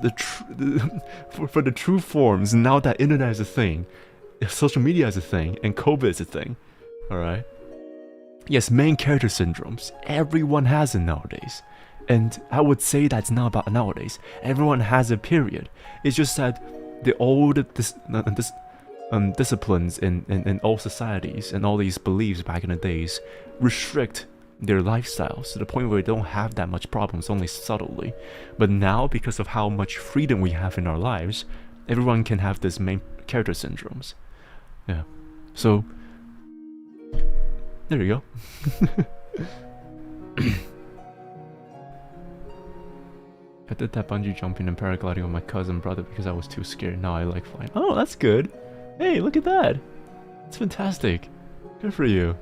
for the true forms now that internet is a thing, social media is a thing, and COVID is a thing. Alright? Yes, main character syndromes. Everyone has it nowadays. And I would say that's not about nowadays. Everyone has it, period. It's just that the old disciplines in all societies and all these beliefs back in the days restrict their lifestyles to the point where they don't have that much problems, only subtly. But now, because of how much freedom we have in our lives, everyone can have this main character syndromes. Yeah. So there you go. I did that bungee jumping and paragliding with my cousin brother because I was too scared. Now I like flying. Oh, that's good. Hey, look at that. That's fantastic. Good for you.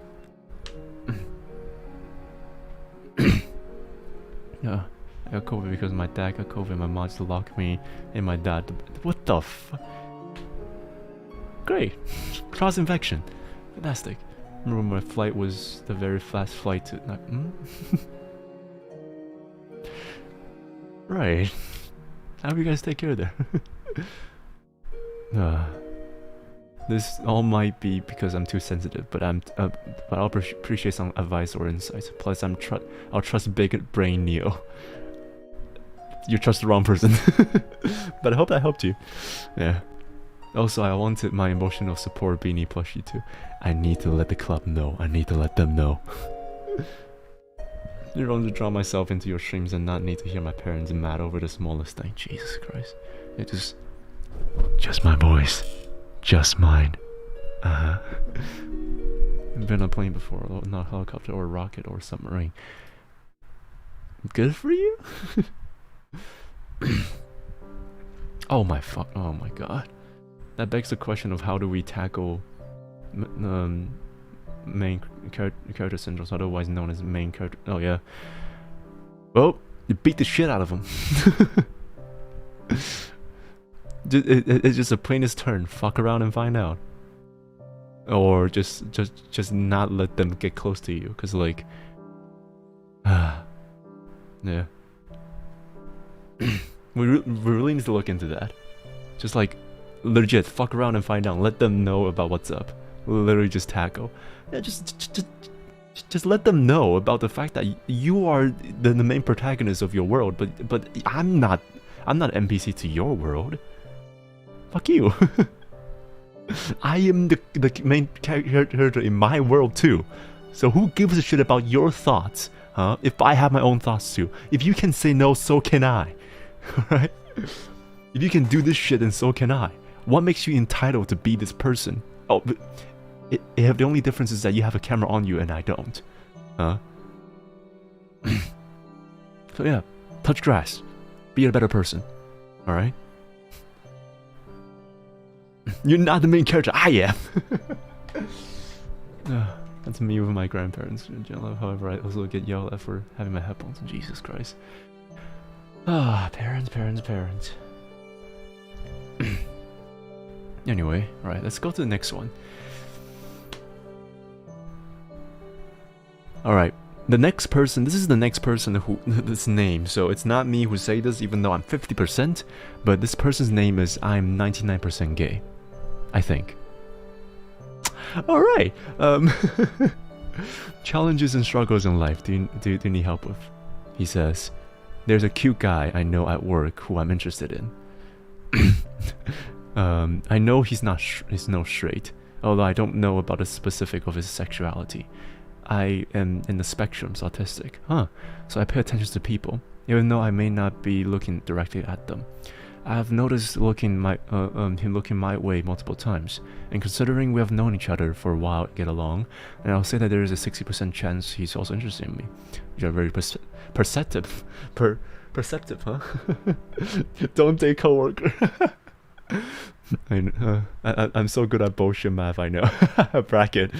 Yeah, I got COVID because my dad got COVID. My mom just locked me and my dad. What the fuck? Great. Cross infection. Fantastic. Remember my flight was the very fast flight to... Right. How do you guys take care there? This all might be because I'm too sensitive, but I'll appreciate some advice or insights. Plus, I'll trust big brain Neo. You trust the wrong person. But I hope that helped you. Yeah. Also, I wanted my emotional support BEANIE plushie too. I need to let the club know. I need to let them know. You're going to draw myself into your streams and not need to hear my parents mad over the smallest thing. Jesus Christ. It just my voice. Just mine. I've been on a plane before, not a helicopter or a rocket or a submarine. Good for you? Oh my god. That begs the question of how do we tackle main character syndromes, otherwise known as main character... Oh yeah. Well, you beat the shit out of them. It's just the plainest turn. Fuck around and find out. Or just not let them get close to you, cause like, yeah. we really need to look into that. Just like, legit, fuck around and find out. Let them know about what's up. Literally just tackle. Yeah, just let them know about the fact that you are the main protagonist of your world, but I'm not NPC to your world. Fuck you. I am the main character in my world too. So who gives a shit about your thoughts? Huh? If I have my own thoughts too. If you can say no, so can I. Alright? If you can do this shit, then so can I. What makes you entitled to be this person? Oh, but the only difference is that you have a camera on you and I don't. Huh? So yeah, touch grass. Be a better person. Alright? You're not the main character, I am! That's me with my grandparents. However, I also get yelled at for having my headphones. Jesus Christ. Ah, parents. Anyway, right, let's go to the next one. Alright, the next person, this is the next person who, this name, so it's not me who say this even though I'm 50%, but this person's name is I'm 99% gay. I think. Alright, challenges and struggles in life, do you need help with? He says, there's a cute guy I know at work who I'm interested in. I know he's no straight, although I don't know about the specific of his sexuality. I am in the spectrum, autistic. So I pay attention to people, even though I may not be looking directly at them. I have noticed him looking my way multiple times, and considering we have known each other for a while, get along, and I'll say that there is a 60% chance he's also interested in me. You're very perceptive, huh? Don't date coworker. I'm so good at bullshit math, I know. Bracket.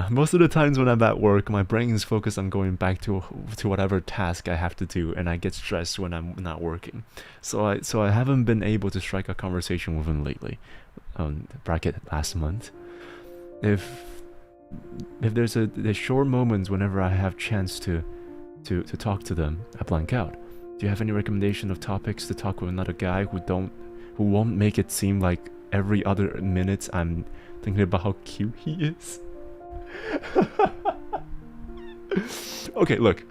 Most of the times when I'm at work, my brain is focused on going back to whatever task I have to do, and I get stressed when I'm not working. So I haven't been able to strike a conversation with him lately. Bracket last month. If there's a short moments whenever I have chance to talk to them, I blank out. Do you have any recommendation of topics to talk with another guy who won't make it seem like every other minute I'm thinking about how cute he is? Okay, look.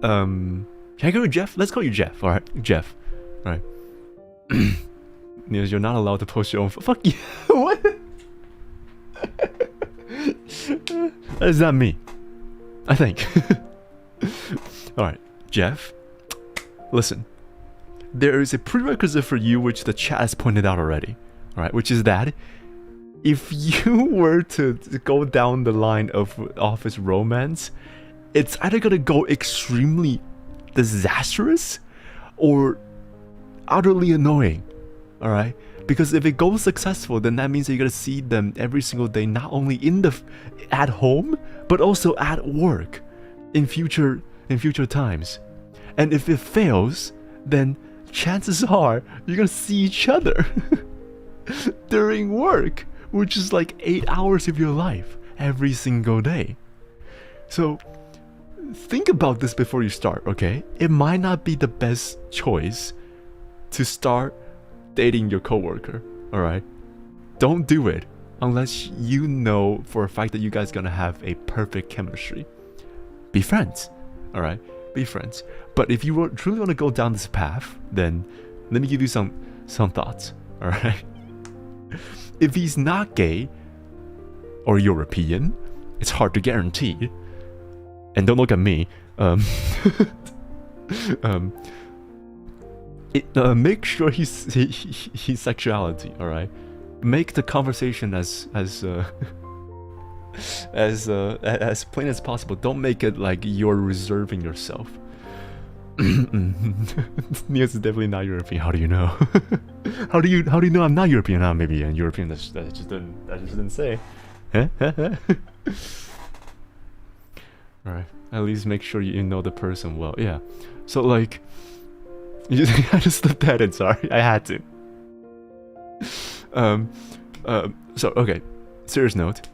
Can I go with Jeff? Let's call you Jeff, alright? Jeff. Alright. Nious, you're not allowed to post your own fuck you. What? That is not me, I think. Alright, Jeff. Listen. There is a prerequisite for you which the chat has pointed out already, right? Which is that if you were to go down the line of office romance, it's either gonna go extremely disastrous or utterly annoying, alright? Because if it goes successful, then that means that you're gonna see them every single day, not only at home, but also at work in future times. And if it fails, then chances are you're gonna see each other during work, which is like 8 hours of your life every single day. So think about this before you start, okay? It might not be the best choice to start dating your coworker, alright? Don't do it unless you know for a fact that you guys gonna have a perfect chemistry. Be friends, alright? Be friends. But if you truly want to go down this path, then let me give you some thoughts, alright? If he's not gay or European, it's hard to guarantee. And don't look at me. Make sure he's sexuality, alright? Make the conversation as plain as possible. Don't make it like you're reserving yourself. Nious is definitely not European. How do you know? How do you know I'm not European? Maybe I'm European. That just didn't say. Alright. At least make sure you know the person well. Yeah. So like, I just slipped that in. Sorry, I had to. So okay. Serious note.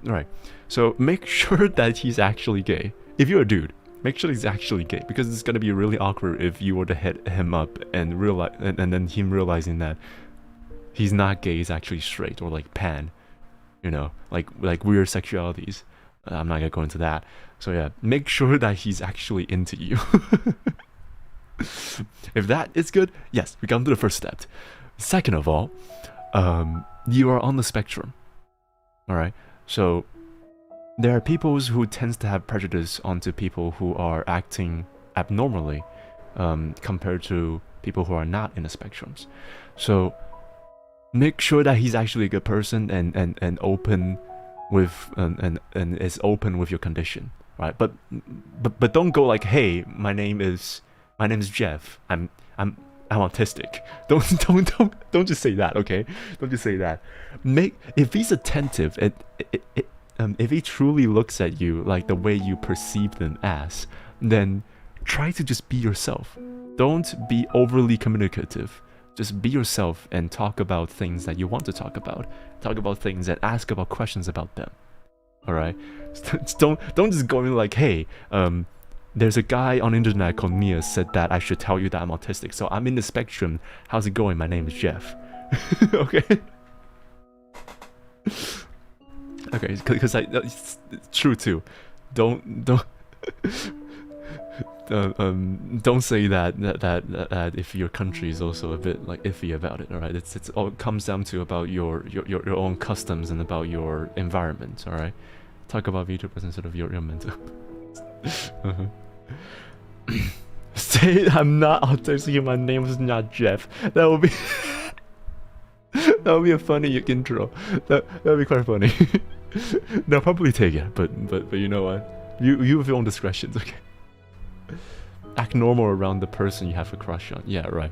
Right. So make sure that he's actually gay. If you're a dude, make sure he's actually gay, because it's gonna be really awkward if you were to hit him up and realize, and then him realizing that he's not gay, he's actually straight or like pan, you know, like weird sexualities. I'm not gonna go into that. So yeah, make sure that he's actually into you. If that is good, yes, we come to the first step. Second of all, you are on the spectrum. All right, so there are people who tends to have prejudice onto people who are acting abnormally, compared to people who are not in the spectrums. So make sure that he's actually a good person and open with and is open with your condition, right? But don't go like, hey, my name is Jeff. I'm I'm autistic. Don't just say that, okay? Don't just say that. If he's attentive, if he truly looks at you like the way you perceive them as, then try to just be yourself. Don't be overly communicative. Just be yourself and talk about things that you want to talk about. Talk about things and ask about questions about them. All right? Don't just go in like, hey, there's a guy on the internet called Nious said that I should tell you that I'm autistic. So I'm in the spectrum. How's it going? My name is Jeff. Okay? Okay, because it's true too. Don't say that if your country is also a bit like iffy about it. All right, it's all comes down to about your own customs and about your environment. All right, talk about Vtubers instead of your mental. Say I'm not autistic. My name is not Jeff. That would be that would be a funny intro. That would be quite funny. They'll probably take it, but you know what? You have your own discretions, okay? Act normal around the person you have a crush on. Yeah, right.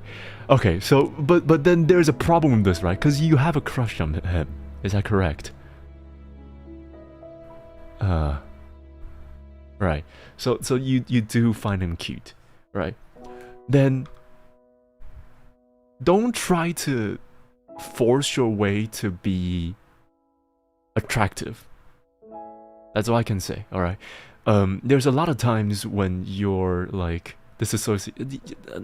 Okay, so but then there's a problem with this, right? Because you have a crush on him. Is that correct? Right. So you do find him cute, right? Then don't try to force your way to be attractive. That's all I can say. All right. There's a lot of times when you're like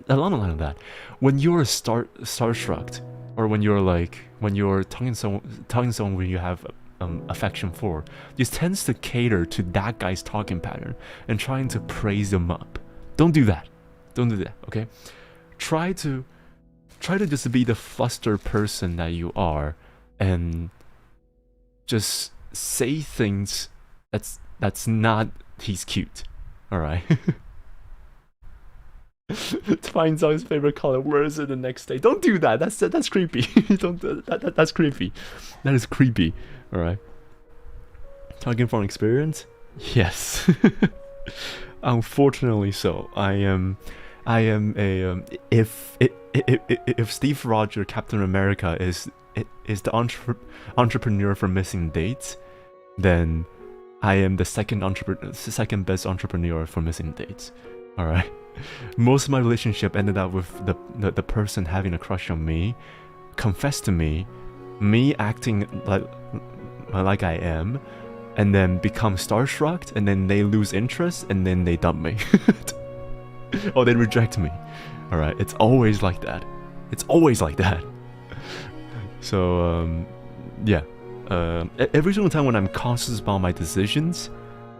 along the line of that, when you're starstruck, or when you're talking to someone when you have affection for, this tends to cater to that guy's talking pattern and trying to praise them up. Don't do that. Don't do that. Okay. Try to just be the flustered person that you are, and just say things that's not he's cute. All right. Finds out his favorite color, wears it the next day. Don't do that. That's creepy. Don't that's creepy. That is creepy. All right. Talking from experience? Yes. Unfortunately, so I am a if Steve Rogers, Captain America, is the entrepreneur for missing dates, then I am the second best entrepreneur for missing dates. All right. Most of my relationship ended up with the person having a crush on me, confessed to me acting like I am, and then become starstruck, and then they lose interest, and then they dump me. Or they reject me. All right. It's always like that. It's always like that. So yeah. Every single time when I'm conscious about my decisions,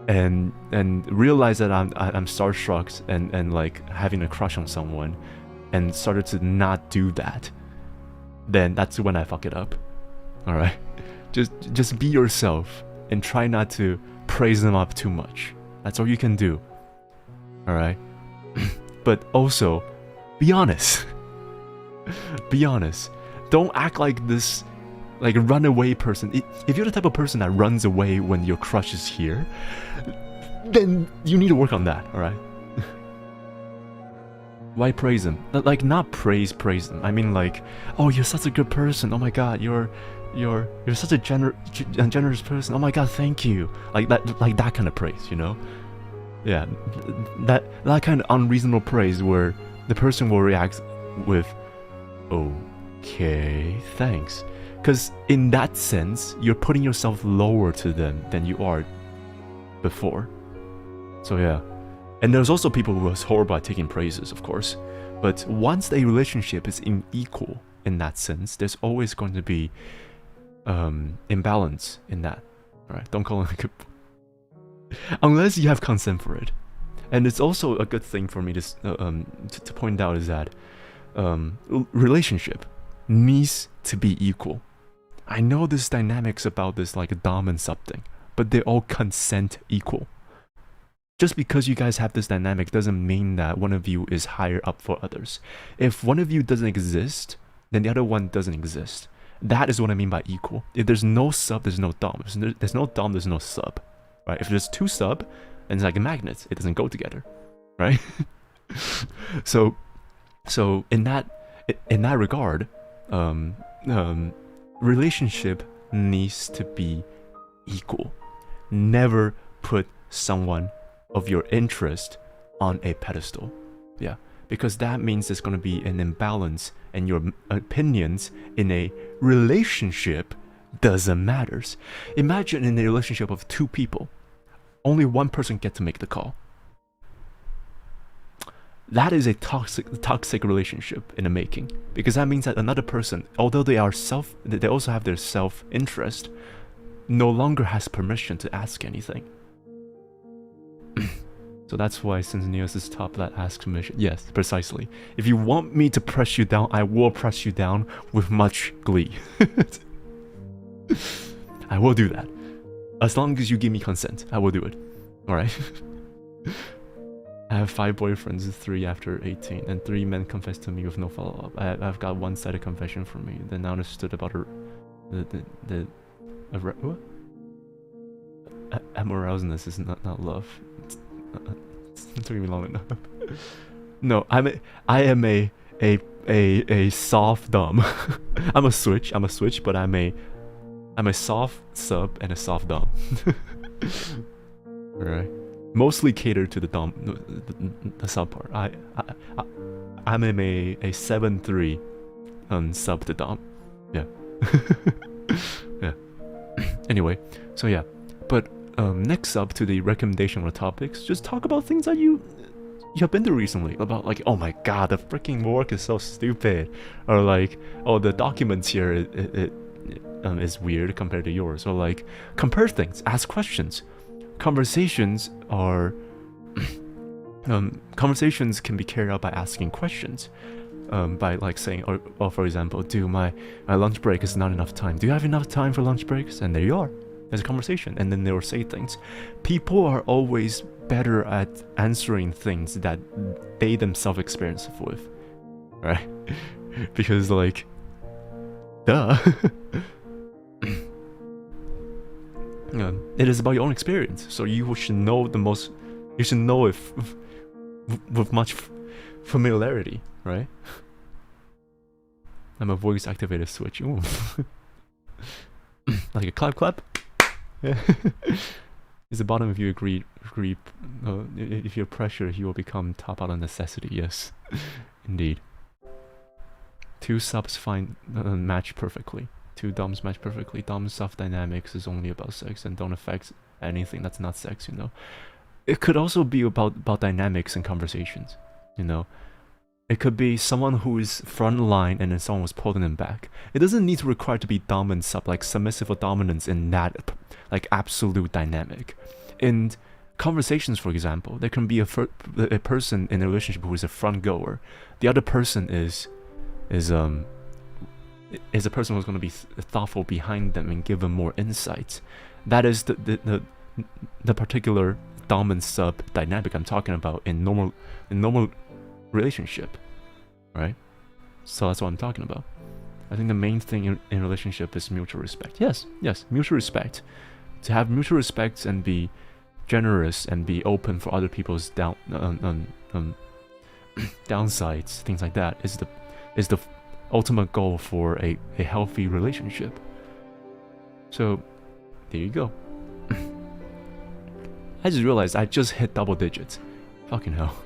and realize that I'm starstruck and like having a crush on someone, and started to not do that, then that's when I fuck it up. All right. Just be yourself and try not to praise them up too much. That's all you can do. All right. But also, be honest. Be honest. Don't act like this, like a runaway person. If you're the type of person that runs away when your crush is here, then you need to work on that, alright? Why praise them? Like, not praise them. I mean like, oh, you're such a good person. Oh my god, you're such a generous person. Oh my god, thank you. Like that kind of praise, you know? Yeah, that kind of unreasonable praise where the person will react with, okay, thanks. Because in that sense, you're putting yourself lower to them than you are before. So yeah. And there's also people who are horrible at taking praises, of course. But once a relationship is unequal in that sense, there's always going to be imbalance in that. Alright, don't call it a good... Unless you have consent for it. And it's also a good thing for me to point out is that relationship needs to be equal. I know there's dynamics about this like a dom and sub thing, but they all consent equal. Just because you guys have this dynamic doesn't mean that one of you is higher up for others. If one of you doesn't exist, then the other one doesn't exist. That is what I mean by equal. If there's no sub, there's no dom. If there's no dom, there's no sub. Right? If there's two sub, and it's like a magnet, it doesn't go together. Right? So in that in that regard, relationship needs to be equal. Never put someone of your interest on a pedestal. Yeah, because that means there's going to be an imbalance, and your opinions in a relationship doesn't matter. Imagine in a relationship of 2 people, only one person gets to make the call. That is a toxic relationship in the making, because that means that another person, although they also have their self-interest, no longer has permission to ask anything. So that's why since Nious is top, that asks permission. Yes, precisely. If you want me to press you down, I will press you down with much glee. I will do that. As long as you give me consent, I will do it. Alright? I have 5 boyfriends, 3 after 18, and 3 men confessed to me with no follow-up. I've got one-sided confession from me, then I understood about what? Amorousness is not love. It took me long enough. No, I am a soft dom. I'm a switch, but I'm a soft sub and a soft dom. Alright. Mostly catered to the dom, the sub part. I'm a 7-3 sub to dom. Yeah. Yeah. Anyway, so yeah. But next up to the recommendation of topics, just talk about things that you have been through recently. About like, oh my god, the freaking work is so stupid, or like, oh, the documents here is weird compared to yours, or like, compare things, ask questions. Conversations are conversations can be carried out by asking questions, by like saying, or for example, my lunch break is not enough time. Do you have enough time for lunch breaks? And there you are. There's a conversation, and then they will say things. People are always better at answering things that they themselves experience with, right? Because like, duh. It is about your own experience, so you should know you should know it with much familiarity, right? I'm a voice activated switch. Ooh. Like a clap. Yeah. Is the bottom if you agree if you're pressured, he will become top out of necessity. Yes. Indeed. 2 subs find match perfectly. 2 doms match perfectly. Dom soft dynamics is only about sex and don't affect anything that's not sex, you know. It could also be about dynamics and conversations, you know. It could be someone who is front line and then someone was pulling them back. It doesn't need to require to be dom and sub, like submissive or dominance in that like absolute dynamic. In conversations, for example, there can be a person in a relationship who is a front goer. The other person is a person who's going to be thoughtful behind them and give them more insights. That is the particular dom and sub dynamic I'm talking about in normal relationship, right? So that's what I'm talking about. I think the main thing in relationship is mutual respect. Yes, mutual respect. To have mutual respect and be generous and be open for other people's downsides, things like that, is the ultimate goal for a healthy relationship. So there you go. I just realized I just hit double digits. Fucking hell.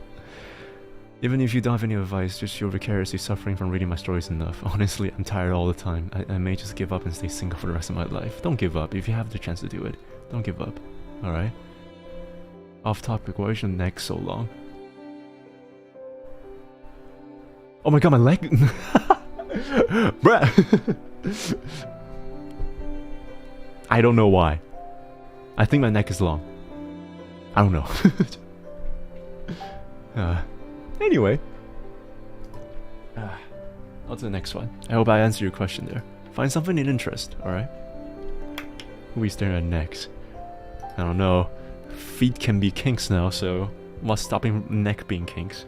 Even if you don't have any advice, just you're vicariously suffering from reading my stories enough. Honestly, I'm tired all the time. I may just give up and stay single for the rest of my life. Don't give up. If you have the chance to do it, don't give up. Alright? Off topic, why is your neck so long? Oh my god, my leg! Bruh! I don't know why. I think my neck is long. I don't know. Anyway. On to the next one. I hope I answered your question there. Find something in interest, alright? Who are we staring at next? I don't know. Feet can be kinks now, so what's stopping neck being kinks?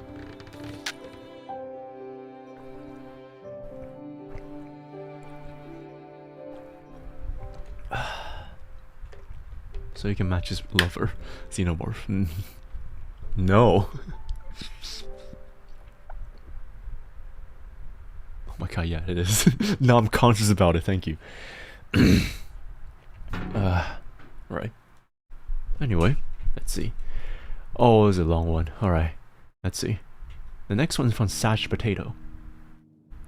So you can match his lover, Xenomorph. No. Yeah, it is. Now I'm conscious about it, thank you. Right. Anyway, let's see. Oh, it's a long one. Alright, let's see. The next one's from Sadge Potato.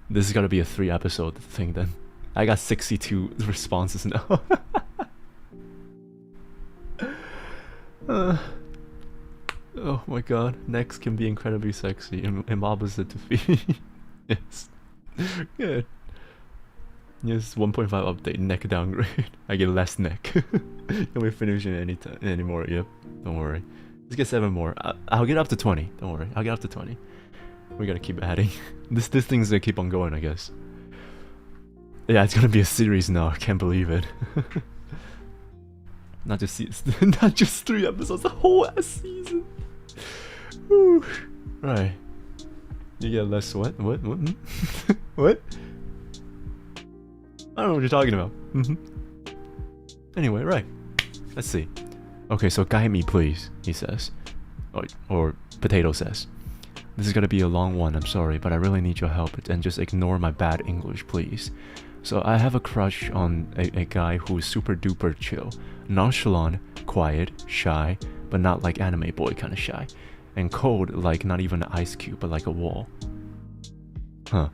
This is gotta be a 3-episode thing then. I got 62 responses now. Oh my god, necks can be incredibly sexy and opposite to feet. Yes. Good. Yes, 1.5 update, neck downgrade. I get less neck. Can we finish it anymore? Yep, don't worry. Let's get 7 more. I'll get up to 20, don't worry. I'll get up to 20. We gotta keep adding. This thing's gonna keep on going, I guess. Yeah, it's gonna be a series now, I can't believe it. Not just 3 episodes, a whole ass season. Whew. Right. You get less sweat? What? What? I don't know what you're talking about. Anyway, right. Let's see. Okay, so guide me please, he says. Or Potato says. This is gonna be a long one, I'm sorry, but I really need your help and just ignore my bad English, please. So I have a crush on a guy who is super duper chill. Nonchalant, quiet, shy, but not like anime boy kind of shy. And cold, like not even an ice cube, but like a wall. Huh.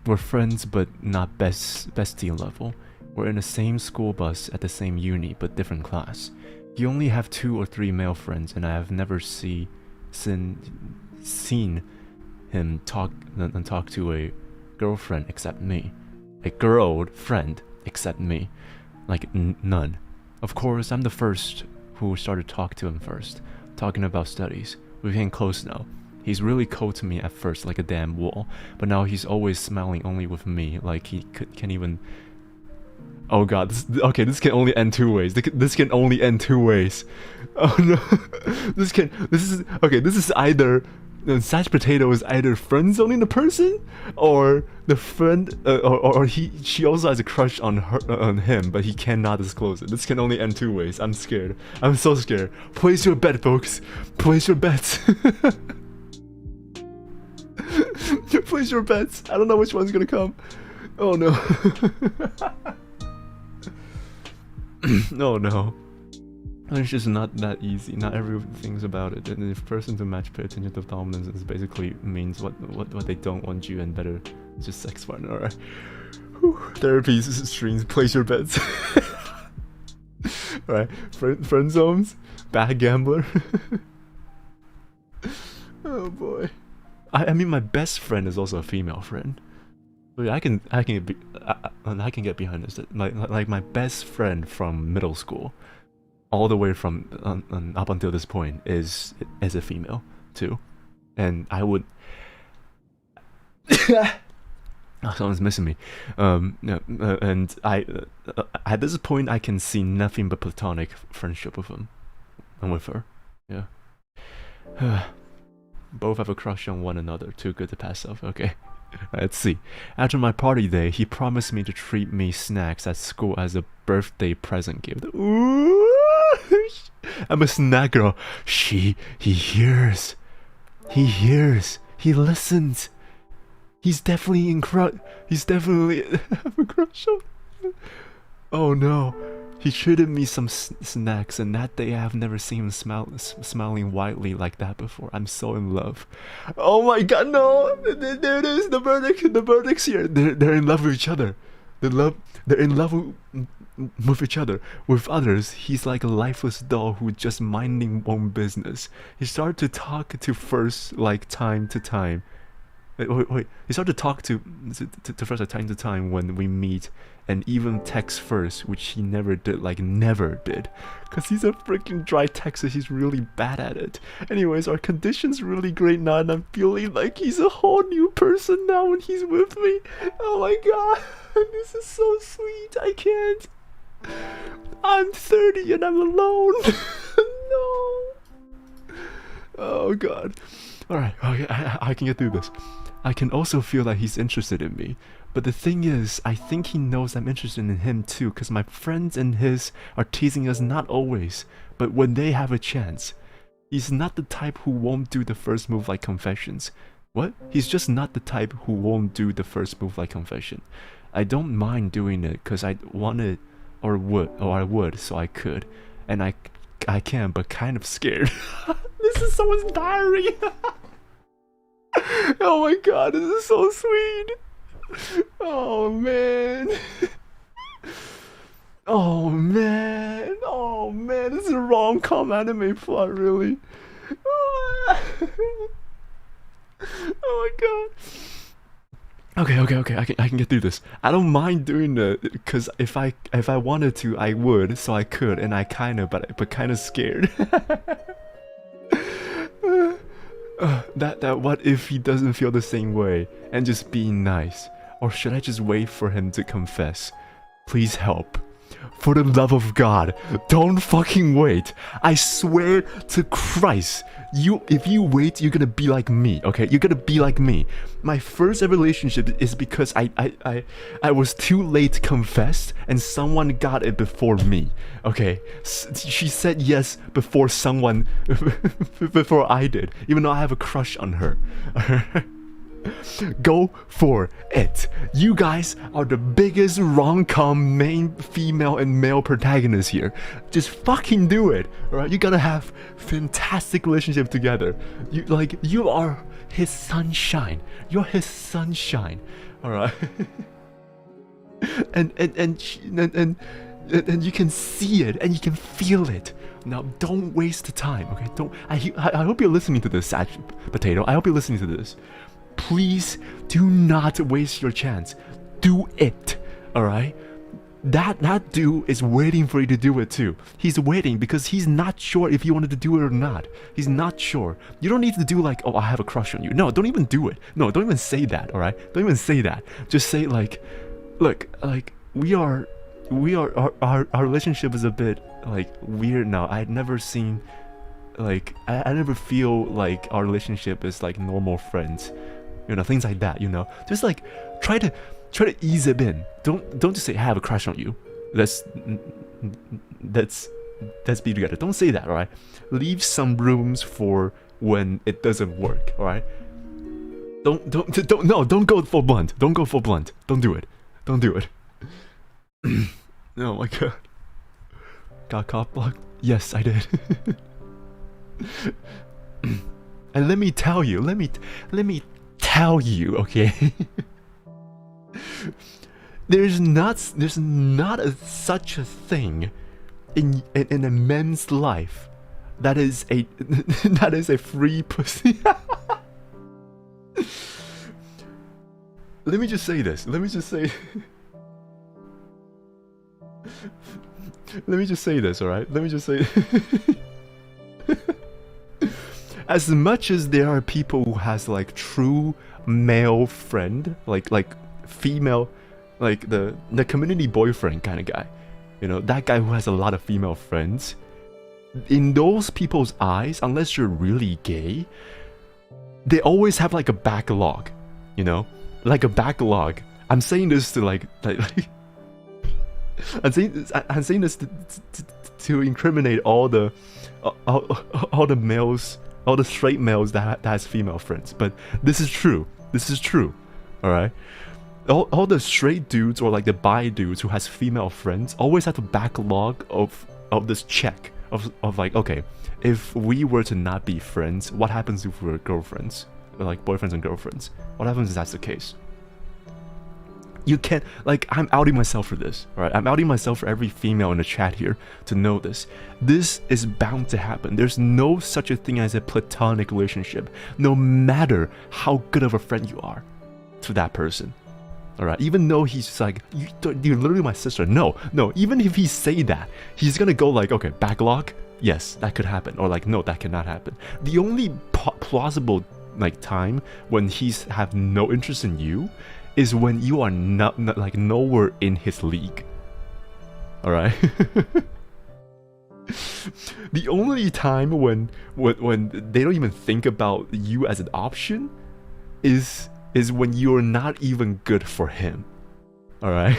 We're friends, but not bestie level. We're in the same school bus at the same uni, but different class. You only have 2 or 3 male friends, and I have never seen him talk to a girlfriend except me. A girl friend except me. Like none. Of course, I'm the first who started talking to him first. Talking about studies. We're getting close now. He's really cold to me at first, like a damn wall. But now he's always smiling only with me, like he can't even... Oh god, this can only end 2 ways. This can only end 2 ways. Oh no. This is either... Sadge Potato is either friend-zoning the person, or the friend, or she also has a crush on him, but he cannot disclose it. This can only end 2 ways. I'm scared. I'm so scared. Place your bet, folks. Place your bets. Place your bets. I don't know which one's gonna come. Oh no. Oh no. It's just not that easy. Not everything's about it. And if person to match pay attention to dominance, it basically means what they don't want you and better just sex partner. Alright. Therapy streams, place your bets. Alright. Friend zones, bad gambler. Oh boy. I mean my best friend is also a female friend. But I can get behind this. Like my best friend from middle school, all the way from up until this point is a female too, and I would. Oh, someone's missing me. And I at this point I can see nothing but platonic friendship with him and with her. Yeah. Both have a crush on one another. Too good to pass up. Okay. Let's see. After my party day, he promised me to treat me snacks at school as a birthday present gift. Ooh, I'm a snack girl. He hears. He hears. He listens. He's definitely He's definitely have a crush on. Oh no. He treated me some snacks, and that day I have never seen him smiling widely like that before. I'm so in love. Oh my god, no! There it is, the verdict. The verdict's here. They're in love with each other. They're in love with each other. With others, he's like a lifeless doll who's just minding own business. He started to talk to first, like time to time. Wait. He started to talk to first at time to time when we meet, and even text first, which he never did, like never did. Cause he's a freaking dry texter, he's really bad at it. Anyways, our condition's really great now, and I'm feeling like he's a whole new person now when he's with me. Oh my god, this is so sweet, I can't. I'm 30 and I'm alone. No. Oh god. Alright, okay, I can get through this. I can also feel that he's interested in me. But the thing is, I think he knows I'm interested in him too, because my friends and his are teasing us not always, but when they have a chance. He's not the type who won't do the first move like confessions. What? He's just not the type who won't do the first move like confession. I don't mind doing it because I wanted or I would so I could. And I can, but kind of scared. This is someone's diary. Oh my god, this is so sweet. Oh man. Oh man. Oh man, this is a rom-com anime plot, really. Oh my god. Okay, I can get through this. I don't mind doing it because if I wanted to, I would, so I could, and I kinda, but kinda scared. That what if he doesn't feel the same way and just being nice, or should I just wait for him to confess? Please help. For the love of God, don't fucking wait. I swear to Christ, if you wait, you're gonna be like me, okay? You're gonna be like me. My first ever relationship is because I was too late to confess, and someone got it before me, okay? She said yes before someone, before I did, even though I have a crush on her. Go for it. You guys are the biggest rom-com main female and male protagonists here. Just fucking do it, alright? You gotta have fantastic relationship together. You are his sunshine. You're his sunshine, alright? and you can see it and you can feel it. Now don't waste the time, okay? I hope you're listening to this, Sadge Potato. I hope you're listening to this. Please do not waste your chance. Do it, alright? That dude is waiting for you to do it too. He's waiting because he's not sure if you wanted to do it or not. He's not sure. You don't need to do like, oh, I have a crush on you. No, don't even do it. No, don't even say that, alright? Don't even say that. Just say like, look, like, our relationship is a bit like weird now. I'd never seen like, I never feel like our relationship is like normal friends. You know, things like that, you know. Just like try to ease it in. Don't just say I have a crush on you. Let's be together. Don't say that, alright? Leave some rooms for when it doesn't work, alright? Don't go full blunt. Don't go full blunt. Don't do it. Don't do it. Oh my god. Got cop blocked? Yes, I did. And let me tell you, okay? there's not such a thing in a man's life that is a free pussy. Let me just say this. Let me just say this, alright? Let me just say as much as there are people who has like true male friend, like female, like the community boyfriend kind of guy, you know, that guy who has a lot of female friends, in those people's eyes, unless you're really gay, they always have like a backlog, you know, like a backlog. I'm saying this to like I'm saying this to incriminate all the males, all the straight males that has female friends, but this is true. This is true, all right. All the straight dudes or like the bi dudes who has female friends always have a backlog of this check of like, okay, if we were to not be friends, what happens if we're girlfriends, or like boyfriends and girlfriends? What happens if that's the case? You can't, like, I'm outing myself for this, right? I'm outing myself for every female in the chat here to know this. This is bound to happen. There's no such a thing as a platonic relationship, no matter how good of a friend you are to that person. Alright, even though he's just like, you're literally my sister. No, even if he say that, he's gonna go like, okay, backlog? Yes, that could happen. Or like, no, that cannot happen. The only plausible like time when he's have no interest in you is when you are not like nowhere in his league. Alright? The only time when they don't even think about you as an option is when you're not even good for him. Alright?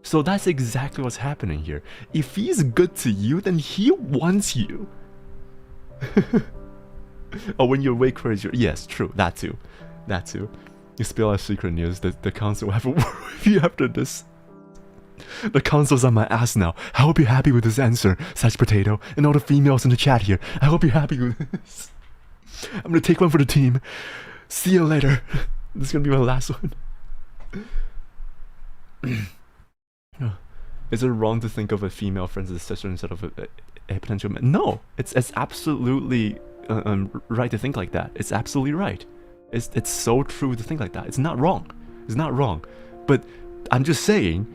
So that's exactly what's happening here. If he's good to you, then he wants you. Oh, when you're way crazier. Yes, true. That too. That too. You spill out secret news. The council will have a word with you after this. The council's on my ass now. I hope you're happy with this answer, Sadge Potato, and all the females in the chat here. I hope you're happy with this. I'm gonna take one for the team. See you later. This is gonna be my last one. Is it wrong to think of a female friend as a sister instead of a potential man? No, it's absolutely right to think like that. It's absolutely right. It's so true to think like that. It's not wrong. It's not wrong. But I'm just saying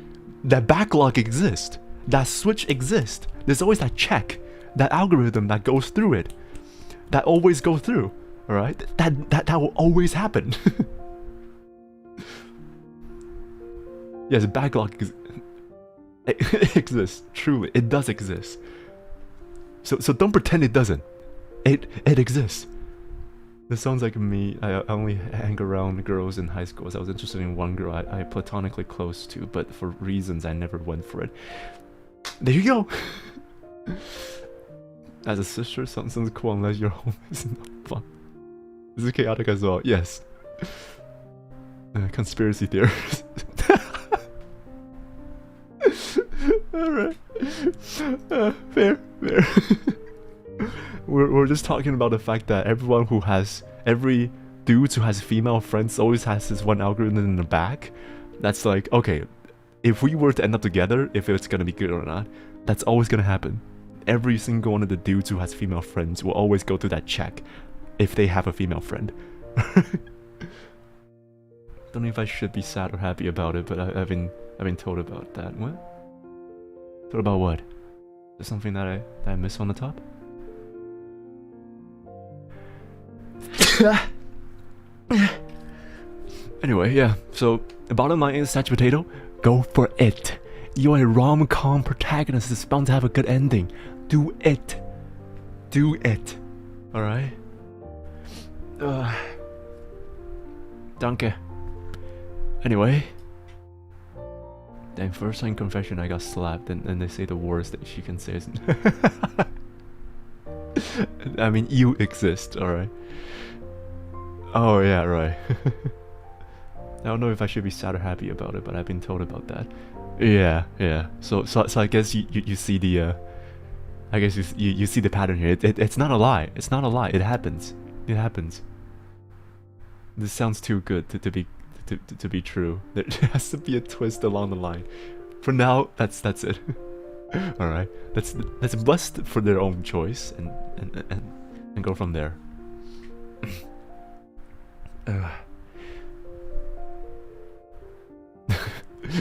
that backlog exists. That switch exists. There's always that check, that algorithm that goes through it. That always goes through. Alright? That will always happen. Yes, backlog it exists. Truly, it does exist. So don't pretend it doesn't. It exists. This sounds like me. I only hang around girls in high school. I was interested in one girl I platonically close to, but for reasons I never went for it. There you go. As a sister, sounds cool unless your home is not fun. This is chaotic as well. Yes. Conspiracy theories. Alright. Fair. We're just talking about the fact that every dude who has female friends always has this one algorithm in the back. That's like, okay, if we were to end up together, if it's gonna be good or not, that's always gonna happen. Every single one of the dudes who has female friends will always go through that check if they have a female friend. Don't know if I should be sad or happy about it, but I've been told about that. What? Told about what? Is there something that I missed on the top? Anyway, yeah. So the bottom line is, Sadge Potato, go for it. You're a rom-com protagonist that's bound to have a good ending. Do it. Do it. Alright? Danke. Anyway. Then first time confession, I got slapped, and they say the worst that she can say is I mean, you exist, alright? Oh yeah, right. I don't know if I should be sad or happy about it, but I've been told about that. Yeah. So I guess you see the I guess you see the pattern here. It's not a lie. It's not a lie. It happens. It happens. This sounds too good to be true. There has to be a twist along the line. For now, that's it. All right. That's blessed for their own choice, and go from there.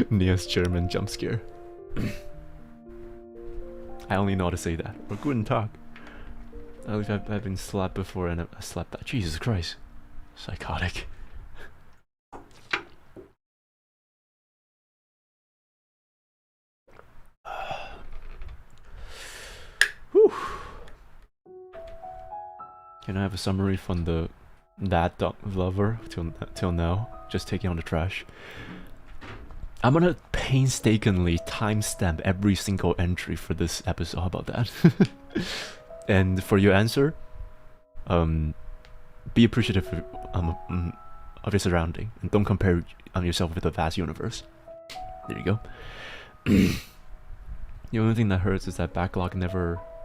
Nious Heiramond Jumpscare. I only know how to say that. Or guten Tag. At least I've been slapped before and I slapped that. Jesus Christ. Psychotic. Whew. Can I have a summary from that dog lover till now? Just taking on the trash. I'm gonna painstakingly timestamp every single entry for this episode. How about that? And for your answer, be appreciative of your surrounding, and don't compare yourself with the vast universe. There you go. The only thing that hurts is that backlog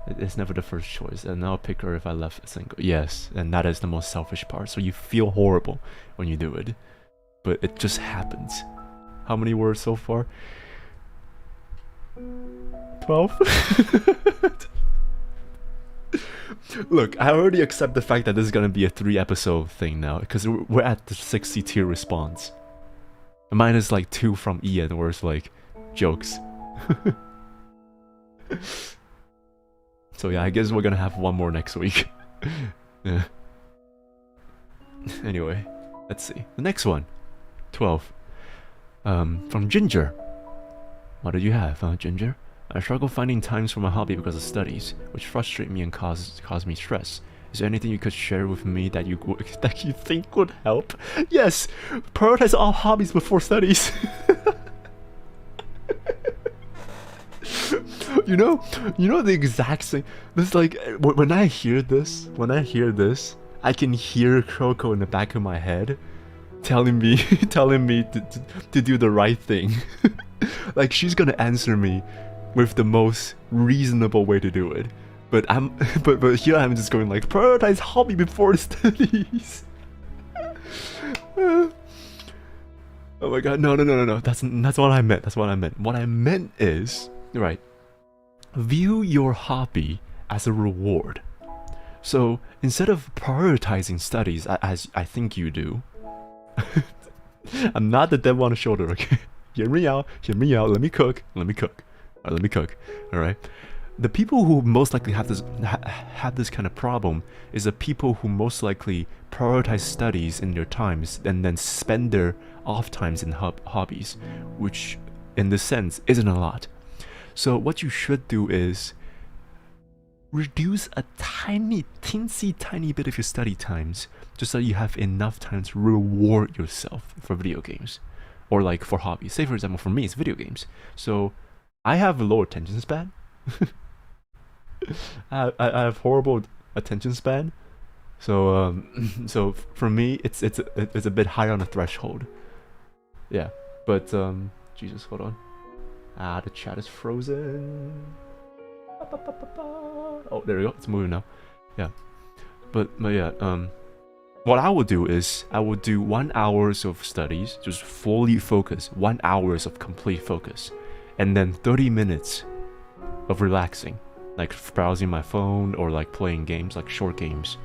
it's never the first choice, and I'll pick her if I left single. Yes, and that is the most selfish part. So you feel horrible when you do it, but it just happens. How many words so far? 12? Look, I already accept the fact that this is gonna be a 3-episode thing now, because we're at the 60 tier response. Minus like 2 from Ian, where it's like jokes. So yeah, I guess we're gonna have one more next week. Yeah. Anyway, let's see. The next one. 12. From Ginger. What did you have, Ginger? I struggle finding times for my hobby because of studies, which frustrate me and cause me stress. Is there anything you could share with me that you think would help? Yes! Prioritize all hobbies before studies! You know the exact same. This like when I hear this, I can hear Kroko in the back of my head, telling me to do the right thing. Like she's gonna answer me with the most reasonable way to do it. But here I'm just going like prioritize hobby before studies. Oh my god, no. That's what I meant. What I meant is, right, view your hobby as a reward. So instead of prioritizing studies as I think you do, I'm not the devil on the shoulder, okay? Hear me out, let me cook. Alright? The people who most likely have this kind of problem is the people who most likely prioritize studies in their times and then spend their off times in hobbies, which in this sense isn't a lot. So what you should do is reduce a teensy tiny bit of your study times just so you have enough time to reward yourself for video games or like for hobbies. Say for example, for me it's video games. So I have a low attention span. I have horrible attention span, so so for me it's a bit higher on the threshold. Yeah, but Jesus, hold on. The chat is frozen. Oh, there we go. It's moving now. Yeah, but yeah. What I would do is I would do 1 hour of studies, just fully focus, 1 hour of complete focus, and then 30 minutes of relaxing. Like browsing my phone or like playing games, like short games,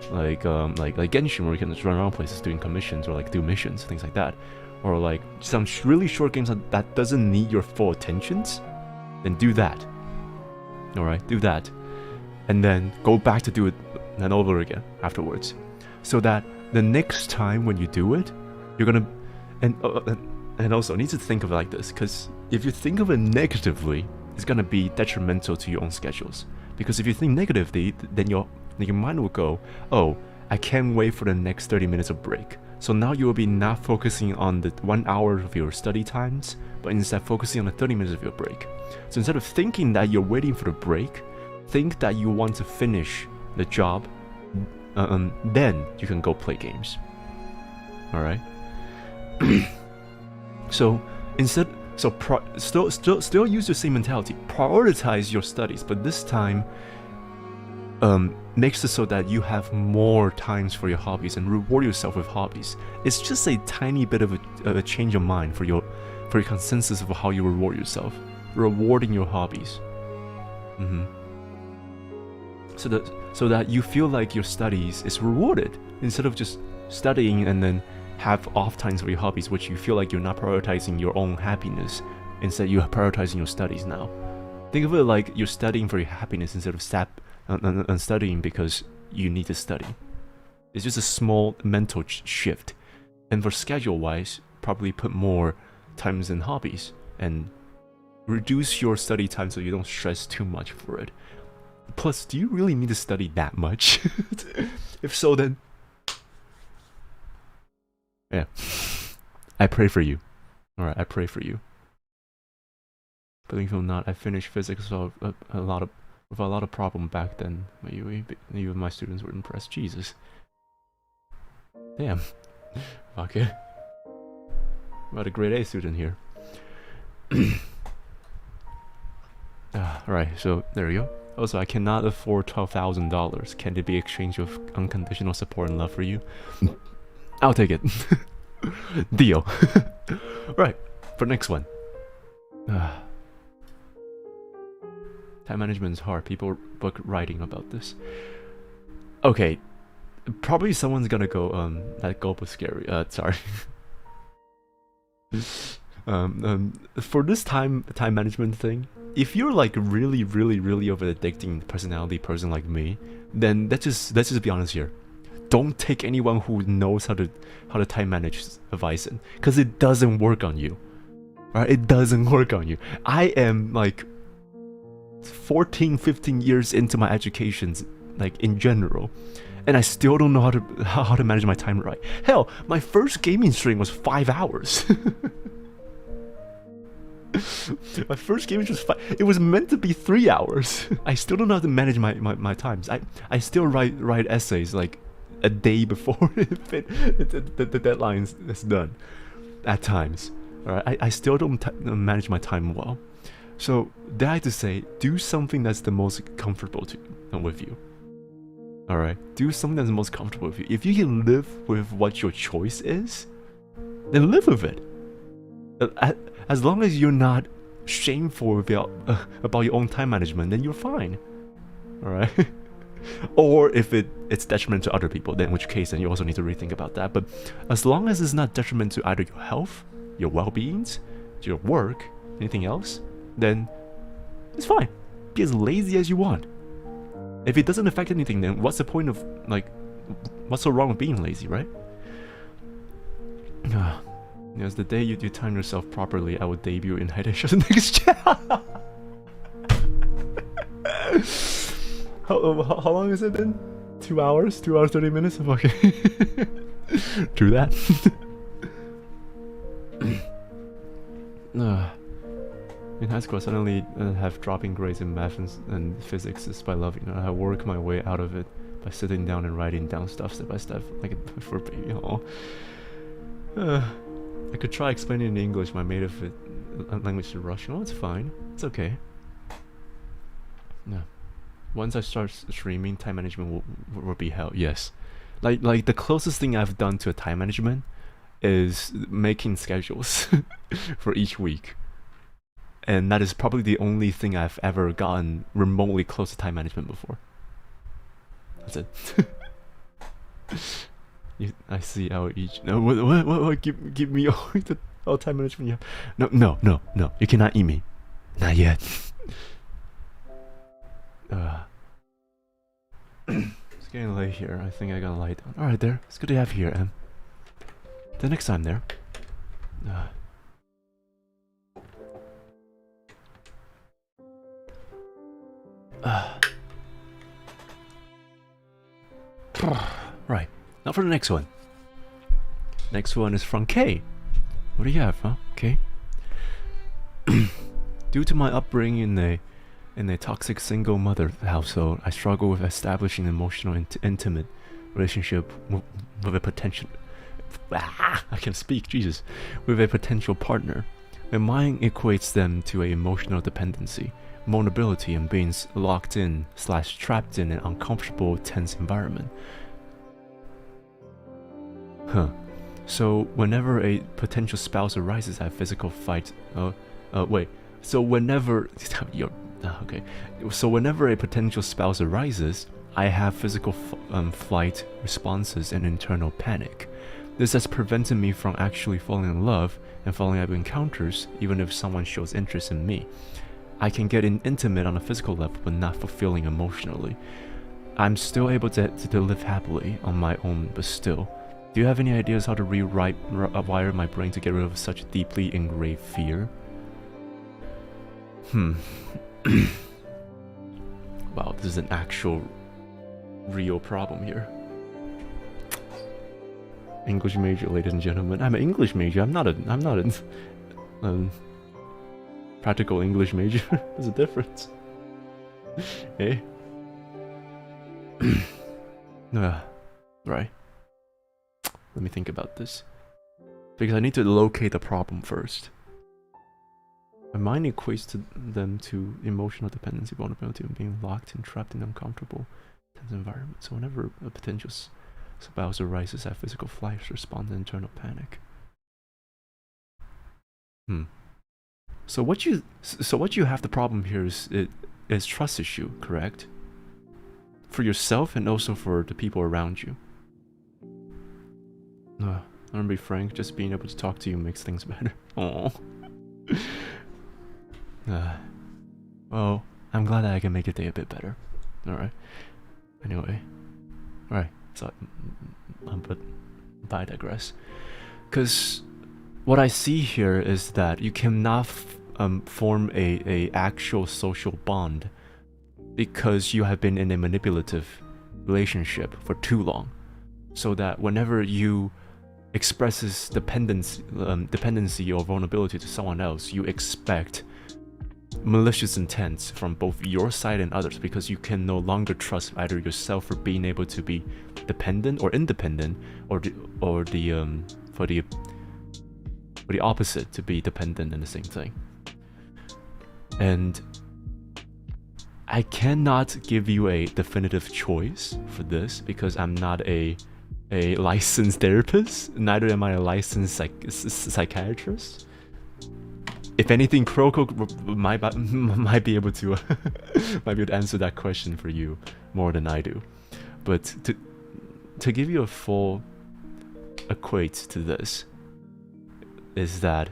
like Genshin, where you can just run around places doing commissions or like do missions, things like that, or like some really short games that doesn't need your full attentions. Then do that. All right, do that, and then go back to do it and over again afterwards, so that the next time when you do it, you're gonna and also need to think of it like this, because if you think of it negatively, it's gonna be detrimental to your own schedules. Because if you think negatively, then your mind will go, oh, I can't wait for the next 30 minutes of break. So now you will be not focusing on the 1 hour of your study times, but instead focusing on the 30 minutes of your break. So instead of thinking that you're waiting for the break, think that you want to finish the job, then you can go play games. Alright? So instead, still use the same mentality. Prioritize your studies, but this time makes it so that you have more times for your hobbies and reward yourself with hobbies. It's just a tiny bit of a change of mind for your consensus of how you reward yourself. Rewarding your hobbies. So that you feel like your studies is rewarded instead of just studying and then have off times for your hobbies, which you feel like you're not prioritizing your own happiness. Instead, you're prioritizing your studies now. Think of it like you're studying for your happiness instead of studying because you need to study. It's just a small mental shift. And for schedule-wise, probably put more times in hobbies and reduce your study time so you don't stress too much for it. Plus, do you really need to study that much? If so, then yeah, I pray for you. Alright, I pray for you. Believe it or not, I finished physics with a lot of problem back then. Mayui, even my students were impressed. Jesus. Damn. Okay. About a grade A student here. Alright, so there you go. Also, I cannot afford $12,000. Can it be exchanged with unconditional support and love for you? I'll take it. Deal. Right, for next one. Time management is hard. People book writing about this. Okay, probably someone's gonna go, that gulp was scary. Sorry. For this time management thing, if you're like really of an addicting personality person like me, then let's just be honest here. Don't take anyone who knows how to time manage advice in, because it doesn't work on you. Alright, it doesn't work on you. I am like 14-15 years into my educations, like in general, and I still don't know how to manage my time right. Hell, my first gaming stream was 5 hours. My first game was just it was meant to be 3 hours. I still don't know how to manage my times. I still write essays like a day before the deadline is done. At times, alright. I still don't manage my time well. So dare I to say, do something that's the most comfortable with you. Alright, do something that's the most comfortable with you. If you can live with what your choice is, then live with it. As long as you're not shameful about your own time management, then you're fine. Alright? Or if it's detriment to other people, then in which case then you also need to rethink about that. But as long as it's not detriment to either your health, your well-being, your work, anything else, then it's fine. Be as lazy as you want. If it doesn't affect anything, then what's the point of, like, what's so wrong with being lazy, right? Yes, the day you time yourself properly, I will debut in Haidaisha next year. How long has it been? 2 hours? 2 hours, 30 minutes? Okay. True that. In high school, I suddenly have dropping grades in math and physics despite loving it. I work my way out of it by sitting down and writing down stuff step by step, like for a baby. I could try explaining in English my native language to Russian. Oh, it's fine. It's okay. No. Once I start streaming, time management will be hell. Yes. Like the closest thing I've done to a time management is making schedules for each week. And that is probably the only thing I've ever gotten remotely close to time management before. That's it. I see our each. No, what? Give me all time management you have. No. You cannot eat me. Not yet. It's getting late here. I think I gotta lie down. Alright, there. It's good to have you here, Em. Till next time, there. Right. Now for the next one. Next one is from K. What do you have, huh? K? Due to my upbringing in a toxic single mother household, I struggle with establishing an emotional intimate relationship with a potential... I can speak, Jesus. With a potential partner. My mind equates them to an emotional dependency, vulnerability, and being locked in / trapped in an uncomfortable, tense environment. So whenever a potential spouse arises, I have physical fight. So whenever So whenever a potential spouse arises, I have physical flight responses and internal panic. This has prevented me from actually falling in love and following up encounters, even if someone shows interest in me. I can get intimate on a physical level, but not fulfilling emotionally. I'm still able to live happily on my own, but still. Do you have any ideas how to rewire my brain to get rid of such deeply engraved fear? Wow, this is an actual, real problem here. English major, ladies and gentlemen. I'm an English major. I'm not a practical English major. There's a difference. Hey. Right. Let me think about this. Because I need to locate the problem first. My mind equates them to emotional dependency, vulnerability, and being locked and trapped in uncomfortable, tense environment. So whenever a potential spouse arises, I have physical flight response and internal panic. So what you have the problem here is trust issue, correct? For yourself and also for the people around you. I'm gonna be frank, just being able to talk to you makes things better. Aww. Well, I'm glad that I can make your day a bit better. Alright. Anyway. Alright, so but I digress. Because what I see here is that you cannot form a actual social bond because you have been in a manipulative relationship for too long. So that whenever you expresses dependency or vulnerability to someone else, you expect malicious intent from both your side and others, because you can no longer trust either yourself for being able to be dependent or independent, or for the opposite, to be dependent in the same thing. And I cannot give you a definitive choice for this because I'm not a licensed therapist, neither am I a licensed psychiatrist. If anything, Kuroko might be able to answer that question for you more than I do. But to give you a full equate to this is that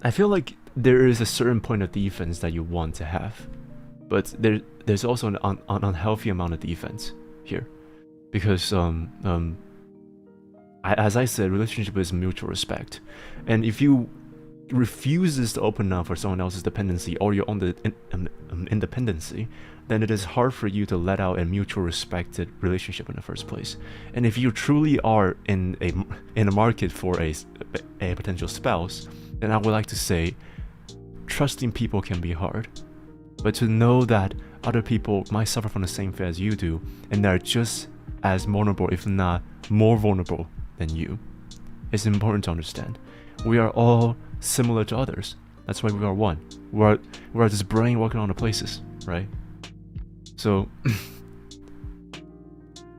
I feel like there is a certain point of defense that you want to have, but there's also an unhealthy amount of defense here, because as I said, relationship is mutual respect, and if you refuses to open up for someone else's dependency or your own independency, then it is hard for you to let out a mutual respected relationship in the first place. And if you truly are in a market for a potential spouse, then I would like to say, trusting people can be hard, but to know that other people might suffer from the same fate as you do, and they're just as vulnerable, if not more vulnerable than you, it's important to understand. We are all similar to others. That's why we are one. We're this brain walking on the places, right? So,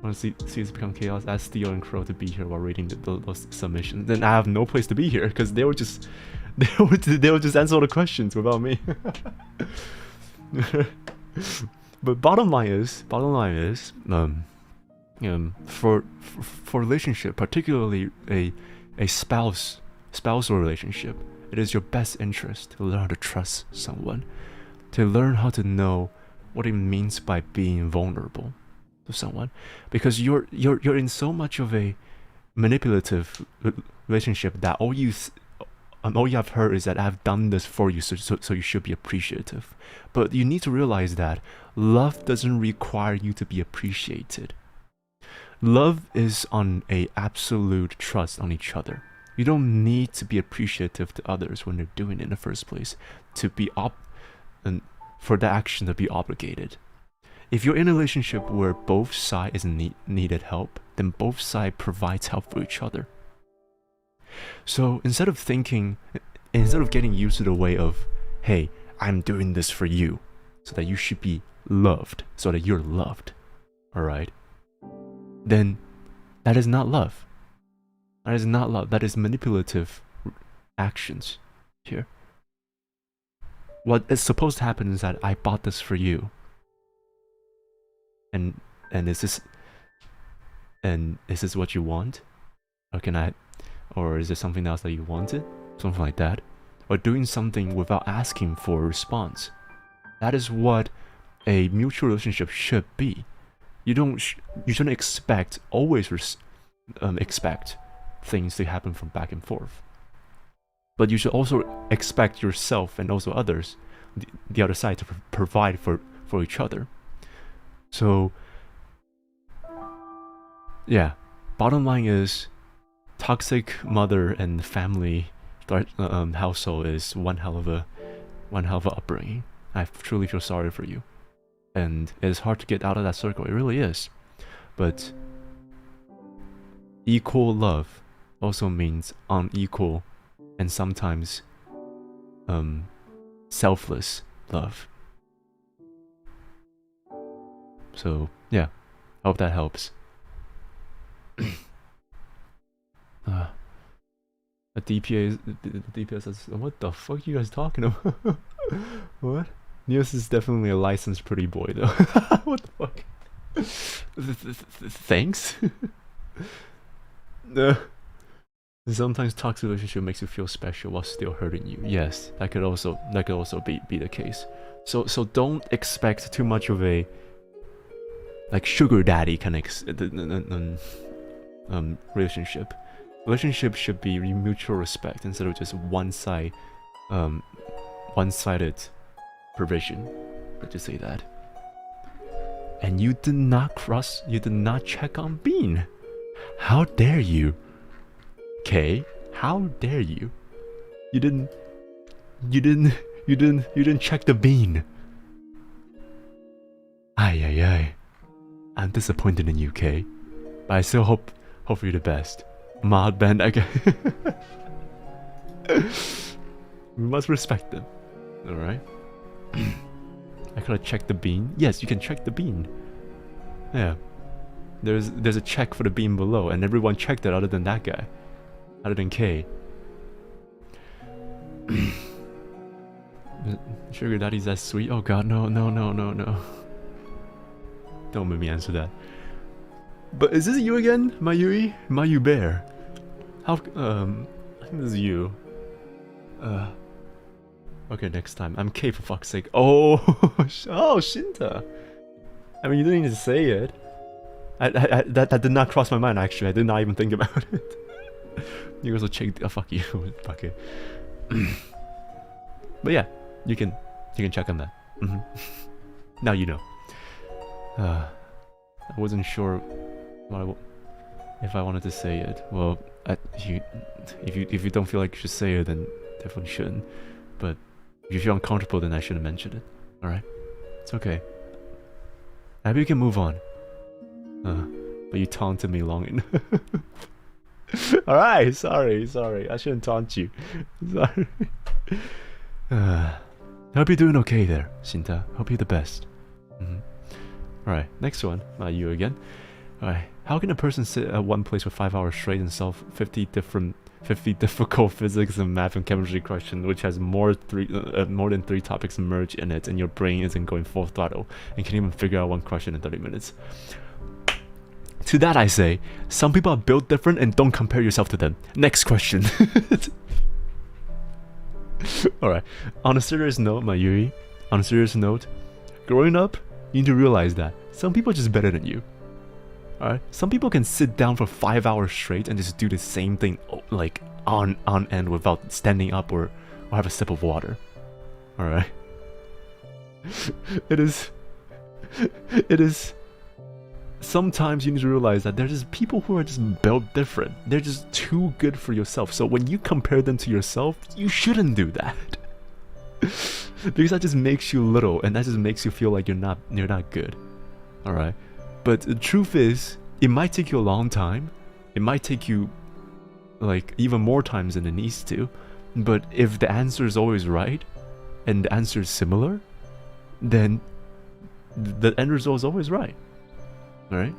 want to see this become chaos? Ask Theo and Crow to be here while reading those submissions. Then I have no place to be here because they would just answer all the questions without me. But bottom line is, for relationship, particularly a spousal relationship, it is your best interest to learn how to trust someone, to learn how to know what it means by being vulnerable to someone, because you're in so much of a manipulative relationship that all you have heard is that I've done this for you, so you should be appreciative. But you need to realize that love doesn't require you to be appreciated. Love is on a absolute trust on each other. You don't need to be appreciative to others when they're doing it in the first place to be and for the action to be obligated. If you're in a relationship where both sides needed help, then both sides provides help for each other. So instead of getting used to the way of, hey, I'm doing this for you, so that you should be loved, so that you're loved, alright? Then that is not love. That is not love. That is manipulative actions here. What is supposed to happen is that I bought this for you. And is this what you want? Or is there something else that you wanted? Something like that. Or doing something without asking for a response. That is what a mutual relationship should be. You shouldn't expect expect things to happen from back and forth. But you should also expect yourself and also others, the other side, to provide for each other. So, yeah, bottom line is, toxic mother and family household is one hell of a upbringing. I truly feel sorry for you, and it is hard to get out of that circle. It really is. But equal love also means unequal and sometimes selfless love. So yeah, hope that helps. A DPA says, what the fuck are you guys talking about? What? Nious is definitely a licensed pretty boy though. What the fuck? Thanks. Sometimes toxic relationship makes you feel special while still hurting you. Yes, that could also be the case. So don't expect too much of a like sugar daddy kind of relationship. Relationship should be mutual respect instead of just one-sided provision. Let's just say that. and you did not check on Bean. How dare you? K, how dare you? You didn't check the Bean. Ay. I'm disappointed in you, K. But I still hope for you the best. Mod band, I guess. We must respect them. Alright? I gotta check the Bean. Yes, you can check the Bean. Yeah. There's a check for the Bean below, and everyone checked it other than that guy. Other than K. Sugar daddy's that sweet? Oh god, no. Don't make me answer that. But is this you again, Mayui? Mayu Bear? How, I think this is you. Okay, next time. I'm K for fuck's sake. Oh, oh, Shinta. I mean, you didn't need to say it. That did not cross my mind, actually. I did not even think about it. You also checked. Oh, fuck you. Fuck it. But yeah, you can check on that. Now you know. I wasn't sure if I wanted to say it. Well, if you don't feel like you should say it, then definitely shouldn't. But if you feel uncomfortable, then I shouldn't mention it. All right, it's okay. Maybe we can move on. But you taunted me long enough. All right, sorry. I shouldn't taunt you. Sorry. Hope you're doing okay there, Shinta. Hope you're the best. Alright, next one. You again. Alright, how can a person sit at one place for 5 hours straight and solve 50 difficult physics and math and chemistry questions, which has more than 3 topics merged in it, and your brain isn't going full throttle and can't even figure out one question in 30 minutes? To that I say, some people are built different and don't compare yourself to them. Next question. Alright, on a serious note, Mayui, growing up, you need to realize that some people are just better than you. Alright? Some people can sit down for 5 hours straight and just do the same thing like on end without standing up or have a sip of water. Alright? It is sometimes you need to realize that there's just people who are just built different. They're just too good for yourself. So when you compare them to yourself, you shouldn't do that. Because that just makes you little, and that just makes you feel like you're not good. Alright? But the truth is, it might take you a long time. It might take you like even more times than it needs to. But if the answer is always right, and the answer is similar, then the end result is always right. Alright?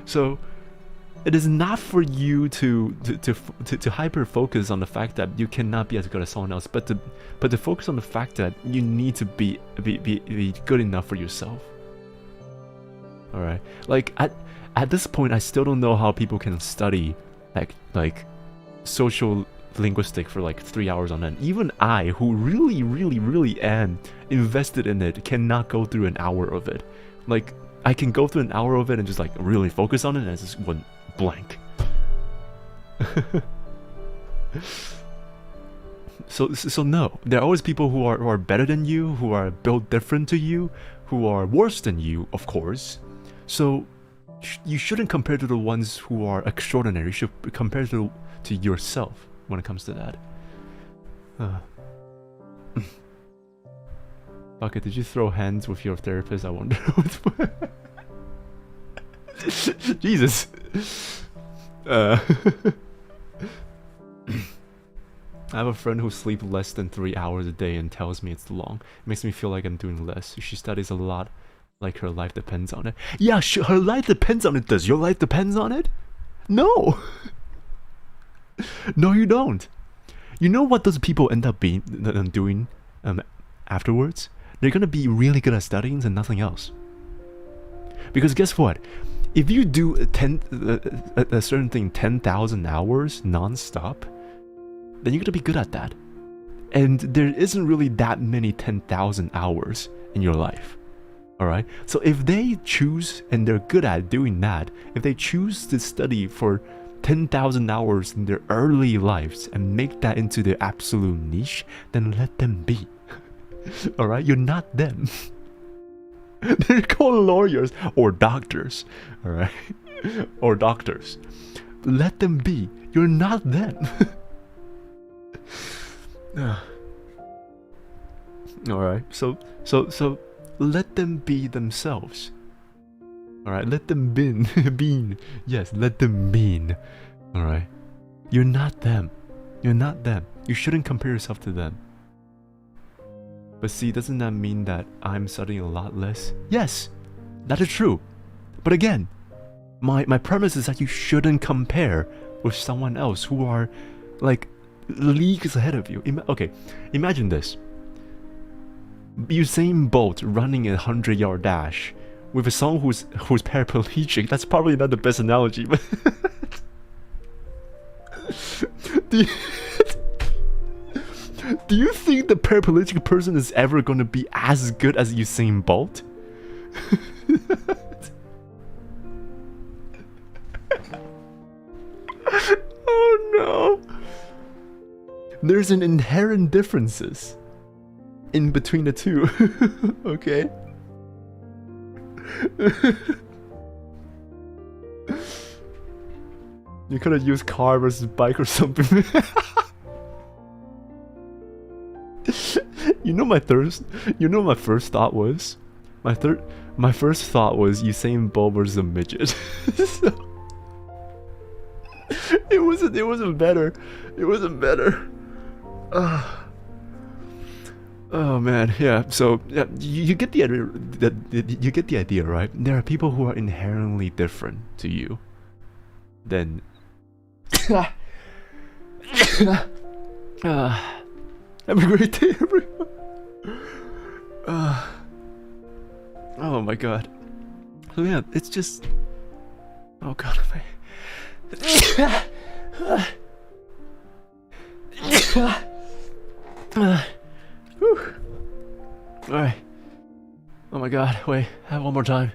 So it is not for you to hyper focus on the fact that you cannot be as good as someone else, but to focus on the fact that you need to be good enough for yourself. Alright? Like at this point, I still don't know how people can study like social linguistic for like 3 hours on end. Even I, who really am invested in it, cannot go through an hour of it. Like, I can go through an hour of it and just like really focus on it, and it's just one blank. So no, there are always people who are better than you, who are built different to you, who are worse than you, of course. So you shouldn't compare to the ones who are extraordinary. You should compare to yourself when it comes to that. Okay, did you throw hands with your therapist? I wonder. Jesus. I have a friend who sleeps less than 3 hours a day and tells me it's long. It makes me feel like I'm doing less. She studies a lot, like her life depends on it. Yeah, her life depends on it. Does your life depends on it? No. No, you don't. You know what those people end up doing afterwards? They're gonna be really good at studying and nothing else. Because guess what? If you do a certain thing 10,000 hours non-stop, then you're gonna be good at that. And there isn't really that many 10,000 hours in your life. Alright? So if they choose, and they're good at doing that, if they choose to study for 10,000 hours in their early lives and make that into their absolute niche, then let them be. Alright? You're not them. They're called lawyers or doctors, alright? Or doctors. Let them be. You're not them. Alright, so let them be themselves. Alright, let them bean. Yes, let them bean. Alright. You're not them. You're not them. You shouldn't compare yourself to them. But see, doesn't that mean that I'm studying a lot less? Yes, that is true. But again, my premise is that you shouldn't compare with someone else who are like leagues ahead of you. Okay, imagine this. Usain Bolt running a 100-yard dash with someone who's paraplegic. That's probably not the best analogy, but do you think the paraplegic person is ever going to be as good as Usain Bolt? Oh no. There's an inherent differences in between the two. Okay. You could have used car versus bike or something. You know my first thought was? My first thought was Usain Bolt versus a midget. So, it wasn't better. It wasn't better. Oh man, yeah. So yeah, you get the idea. You get the idea, right? There are people who are inherently different to you than. Have a great day, everyone. Oh my god. So yeah, it's just. Oh god, Alright. Oh my god, wait, have one more time.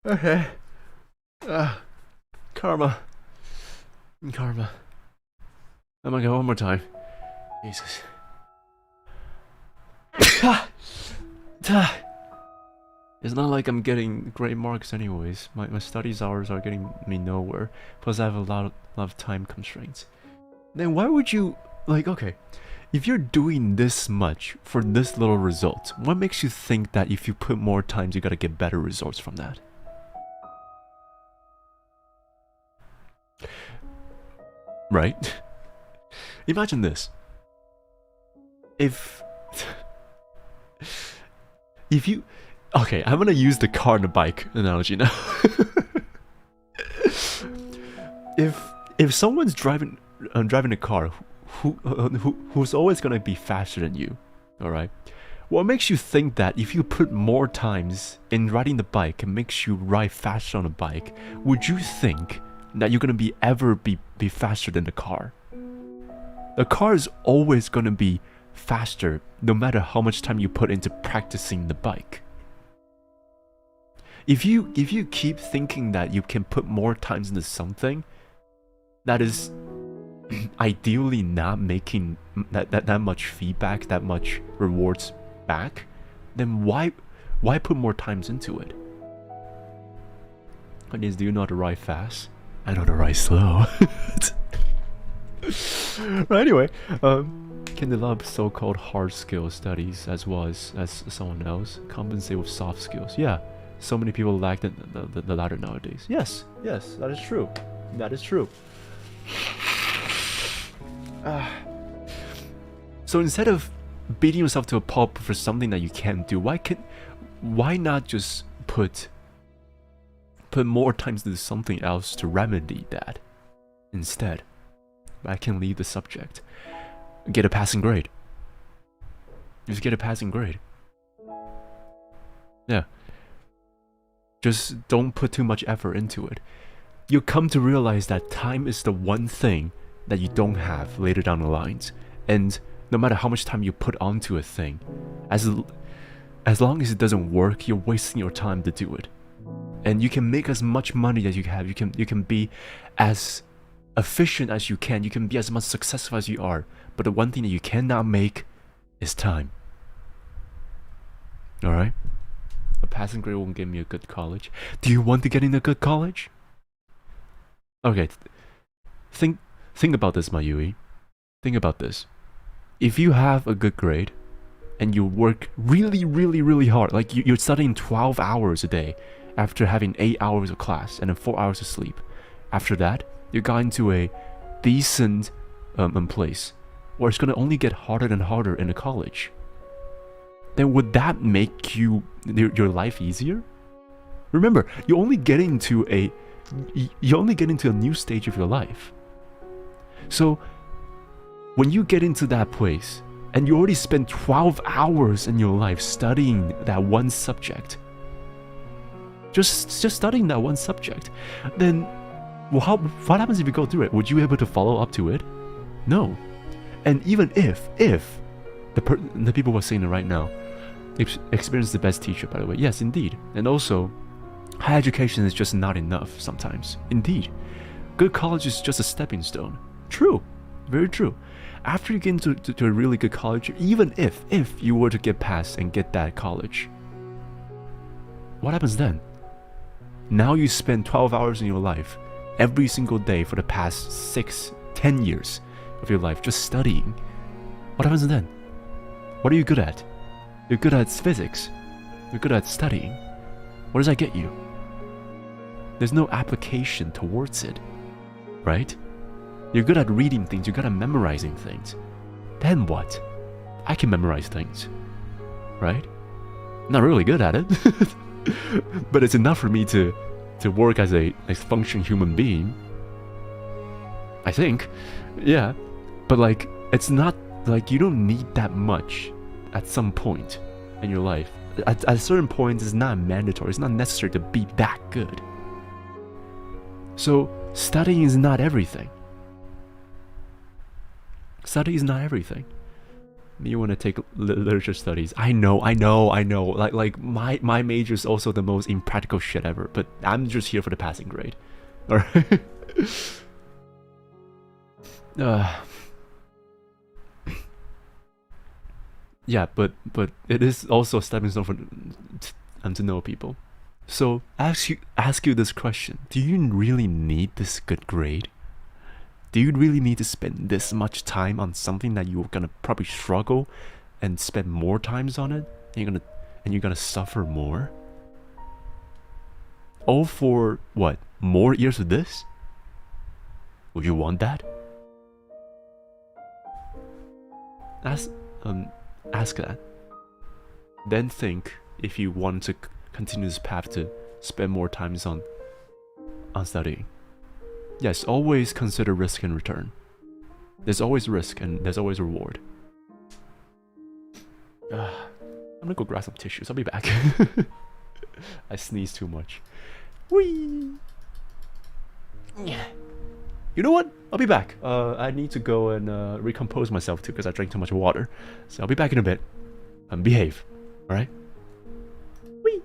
Okay. Karma. Oh my god, one more time. Jesus. It's not like I'm getting great marks anyways. My studies hours are getting me nowhere. Plus I have a lot of time constraints. Then why would you, like, okay, if you're doing this much for this little result, what makes you think that if you put more times you gotta get better results from that? Right? Imagine this. If you... Okay, I'm gonna use the car and the bike analogy now. If someone's driving a car who's always gonna be faster than you, all right? What makes you think that if you put more times in riding the bike, it makes you ride faster on a bike? Would you think that you're gonna be faster than the car? The car is always gonna be faster, no matter how much time you put into practicing the bike. If you keep thinking that you can put more times into something that is ideally not making that much feedback, that much rewards back, then why put more times into it? That is, do you know how to ride fast? I know how to ride slow. Right, anyway, can develop so-called hard skill studies as well as someone else compensate with soft skills? Yeah. So many people lack the latter nowadays. Yes, that is true. That is true. So instead of beating yourself to a pulp for something that you can't do, why not just put more times into something else to remedy that instead? I can leave the subject. Get a passing grade. Just get a passing grade. Yeah. Just don't put too much effort into it. You'll come to realize that time is the one thing that you don't have later down the lines. And no matter how much time you put onto a thing, as long as it doesn't work, you're wasting your time to do it. And you can make as much money as you have. You can be as efficient as you can be as much successful as you are, but the one thing that you cannot make is time. Alright? A passing grade won't give me a good college. Do you want to get in a good college? Okay, think about this, Mayui. Think about this. If you have a good grade, and you work really hard, like you're studying 12 hours a day after having 8 hours of class and then 4 hours of sleep. After that, you got into a decent place where it's gonna only get harder and harder in the college. Then would that make your life easier? Remember, you're only getting into a new stage of your life. So when you get into that place and you already spent 12 hours in your life studying that one subject, just studying that one subject, then what happens if you go through it? Would you be able to follow up to it? No. And even if the people who are saying it right now experience the best teacher, by the way, yes, indeed. And also, higher education is just not enough sometimes. Indeed. Good college is just a stepping stone. True. Very true. After you get into a really good college, even if you were to get past and get that college, what happens then? Now you spend 12 hours in your life every single day for the past 6-10 years of your life just studying. What happens then? What are you good at? You're good at physics. You're good at studying. What does that get you? There's no application towards it, right? You're good at reading things, you're good at memorizing things. Then what? I can memorize things, right? Not really good at it, but it's enough for me to work as a functioning human being. I think, yeah. But like, it's not like you don't need that much at some point in your life. At a certain point, it's not mandatory. It's not necessary to be that good. So studying is not everything. Study is not everything. You want to take literature studies. I know. Like my major is also the most impractical shit ever, but I'm just here for the passing grade. Alright? Yeah, but it is also a stepping stone for to know people. So ask you this question: do you really need this good grade? Do you really need to spend this much time on something that you're gonna probably struggle and spend more times on it? And you're gonna suffer more? All for what? More years of this? Would you want that? Ask that. Then think if you want to continue this path to spend more times on studying. Yes, always consider risk and return. There's always risk and there's always reward. I'm gonna go grab some tissues. I'll be back. I sneeze too much. Whee! You know what? I'll be back. I need to go and recompose myself too because I drank too much water. So I'll be back in a bit. Behave. Alright? Whee!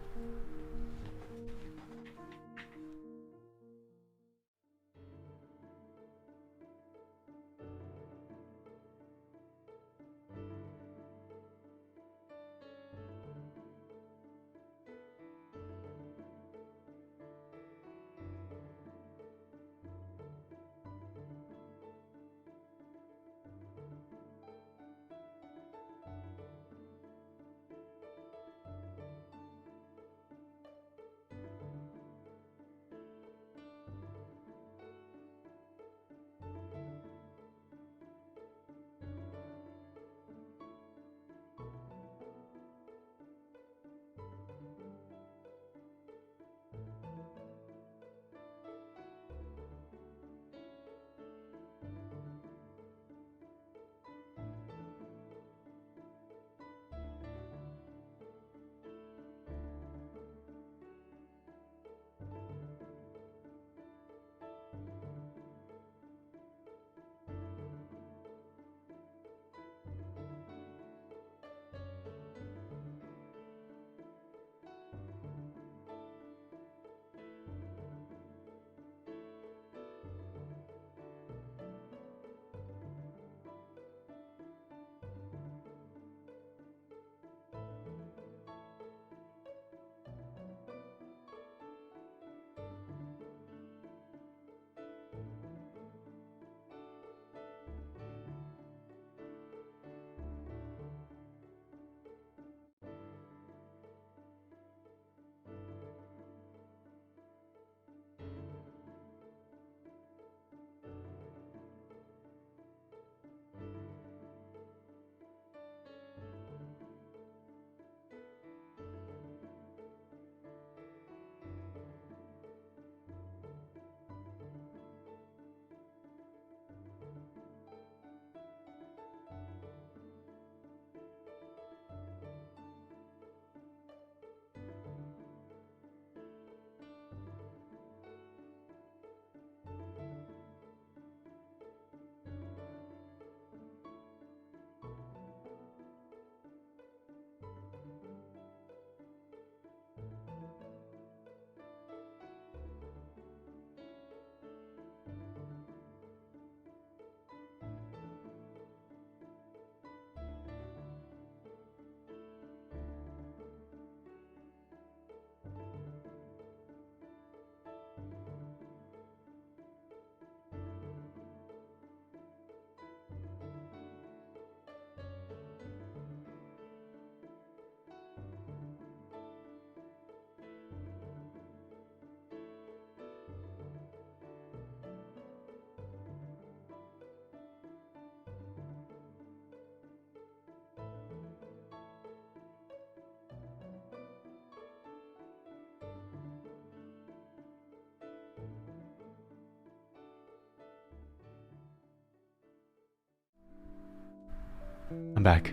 I'm back.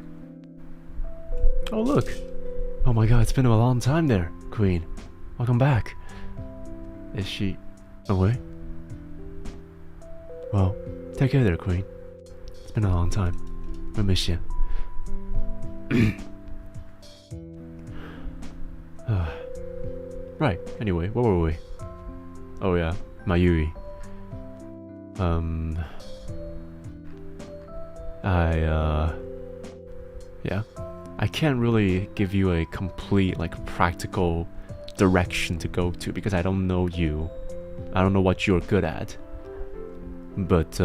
Oh, look. Oh my god, it's been a long time there, Queen. Welcome back. Is she away? Well, take care there, Queen. It's been a long time. I miss you. Right, anyway, where were we? Oh yeah, Mayui. Yeah. I can't really give you a complete, like, practical direction to go to because I don't know you. I don't know what you're good at. But,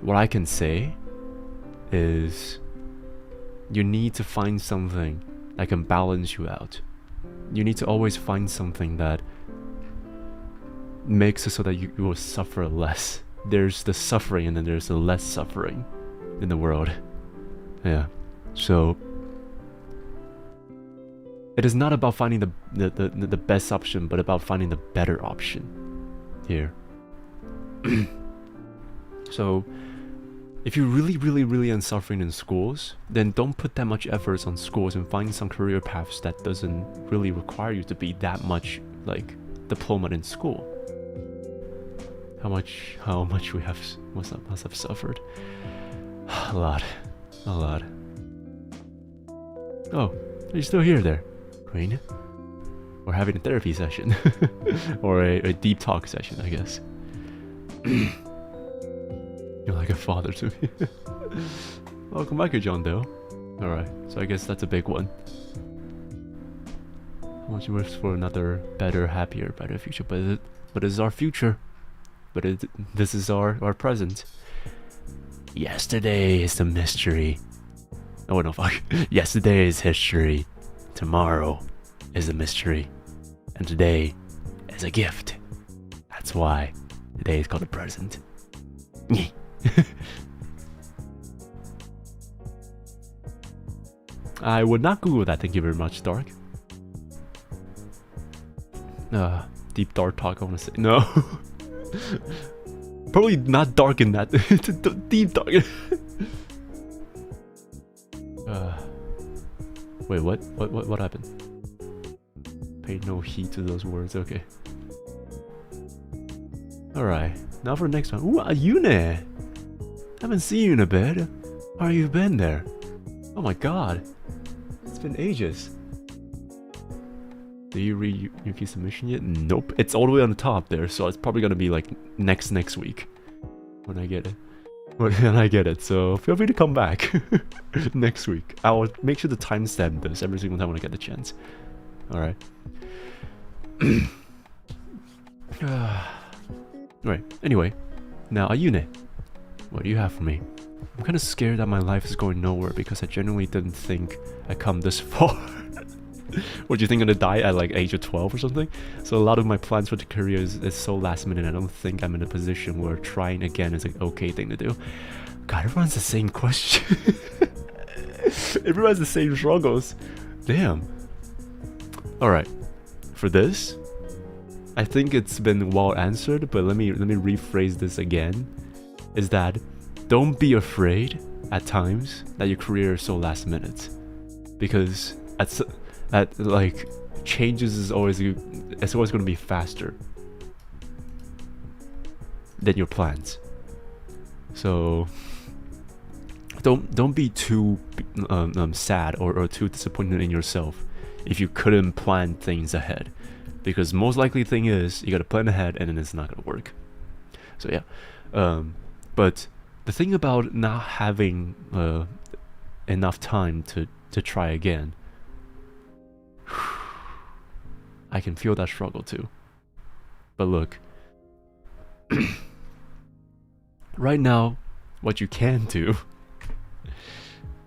what I can say is you need to find something that can balance you out. You need to always find something that makes it so that you will suffer less. There's the suffering and then there's the less suffering in the world. Yeah. So it is not about finding the best option, but about finding the better option here. So if you're really unsuffering in schools, then don't put that much efforts on schools and find some career paths that doesn't really require you to be that much like diploma in school. How much we must have suffered. A lot. Oh, you're still here there, Queen. We're having a therapy session. Or a deep talk session, I guess. You're like a father to me. Welcome back, John Doe. Alright, so I guess that's a big one. How much you wish for another better, happier, brighter future, but it is our future. But this is our present. Yesterday is the mystery. Oh no, fuck. Yesterday is history. Tomorrow is a mystery. And today is a gift. That's why today is called the present. I would not Google that, thank you very much, Dark. Deep dark talk, I want to say. No. Probably not dark in that. Deep dark. Wait, what happened? Pay no heed to those words, okay. Alright, now for the next one. Ooh, Ayune! Haven't seen you in a bit. How have you been there? Oh my god. It's been ages. Do you read Yuki's submission yet? Nope. It's all the way on the top there, so it's probably gonna be like next week. When I get it. When I get it, so feel free to come back. Next week. I'll make sure to timestamp this every single time when I get the chance. Alright. Right, anyway. Now, Ayune. What do you have for me? I'm kind of scared that my life is going nowhere because I genuinely didn't think I'd come this far. What, do you think I'm gonna die at like age of 12 or something? So a lot of my plans for the career is so last minute. I don't think I'm in a position where trying again is an okay thing to do. God, everyone's the same question. Everyone's the same struggles. Damn. Alright. For this, I think it's been well answered, but let me rephrase this again. Is that don't be afraid at times that your career is so last minute. Because at like changes is always going to be faster than your plans. So don't be too sad or too disappointed in yourself if you couldn't plan things ahead, because most likely thing is you gotta plan ahead and then it's not gonna work. So yeah, but the thing about not having enough time to try again, I can feel that struggle too. But look, right now, what you can do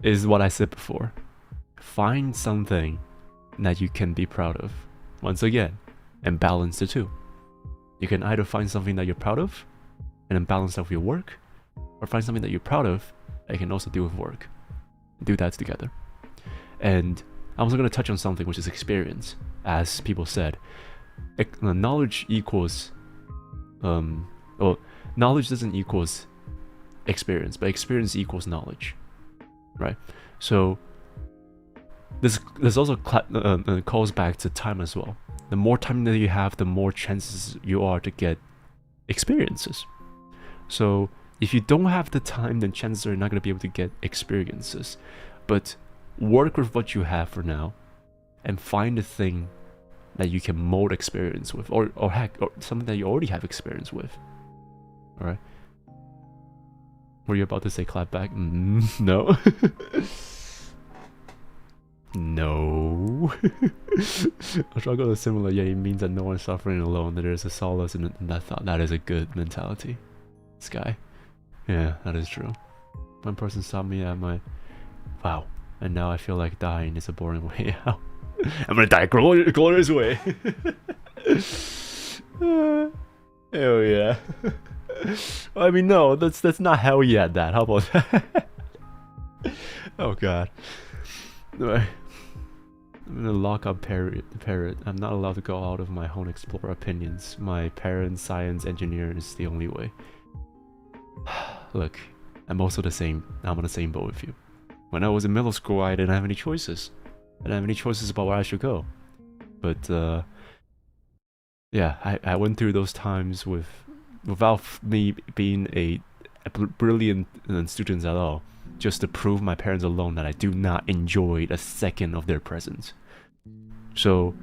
is what I said before. Find something that you can be proud of, once again, and balance the two. You can either find something that you're proud of, and then balance that with your work, or find something that you're proud of, that you can also do with work. Do that together. And I'm also going to touch on something which is experience. As people said, knowledge equals, well, knowledge doesn't equals experience, but experience equals knowledge. right? So this also calls back to time as well. The more time that you have, the more chances you are to get experiences. So if you don't have the time, then chances are you're not going to be able to get experiences. But work with what you have for now and find a thing that you can mold experience with, or heck, or something that you already have experience with. Alright? Were you about to say clap back? No. No. A struggle is similar, yet it means that no one's suffering alone, that there is a solace in that thought. That is a good mentality. Sky. Yeah, that is true. One person stopped me at my... Wow. And now I feel like dying is a boring way out. I'm gonna die a glorious way. Hell yeah. I mean, no, that's not hell yeah at that. How about that? Oh god. Anyway. I'm gonna lock up parrot. I'm not allowed to go out of my home, explore opinions. My parents, science, engineer is the only way. Look, I'm also the same. I'm on the same boat with you. When I was in middle school, I didn't have any choices. I didn't have any choices about where I should go. But yeah, I went through those times without me being a brilliant student at all, just to prove my parents alone that I do not enjoy a second of their presence. So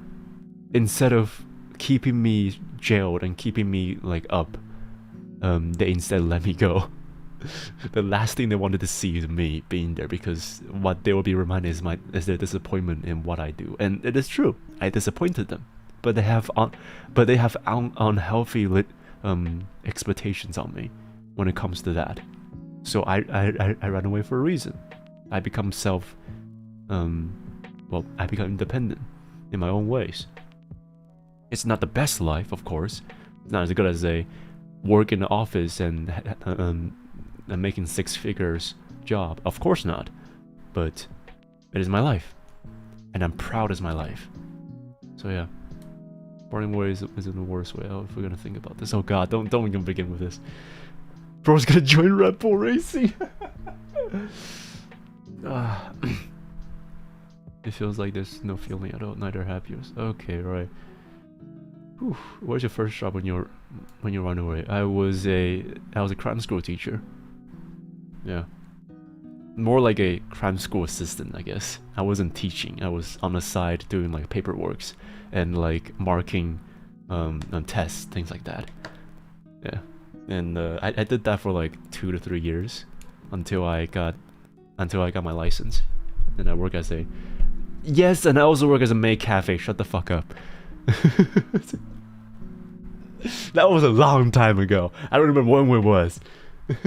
instead of keeping me jailed and keeping me like up, they instead let me go. The last thing they wanted to see is me being there, because what they will be reminded is their disappointment in what I do, and it is true. I disappointed them, but they have unhealthy expectations on me when it comes to that. So I ran away for a reason. I become I become independent in my own ways. It's not the best life, of course. It's not as good as a work in the office and making 6 figures job. Of course not. But it is my life. And I'm proud as my life. So yeah. Boring way isn't the worst way out if we're gonna think about this. Oh god, don't even begin with this. Bro's gonna join Red Bull Racing. It feels like there's no feeling at all, neither happy. Okay, right. Whew. What was your first job when you ran away? I was a crime school teacher. Yeah. More like a crime school assistant, I guess. I wasn't teaching. I was on the side doing like paperworks and like marking tests, things like that. Yeah. And I did that for like 2 to 3 years until I got my license. And I work as a... Yes, and I also work as a maid cafe. Shut the fuck up. That was a long time ago. I don't remember when it was. I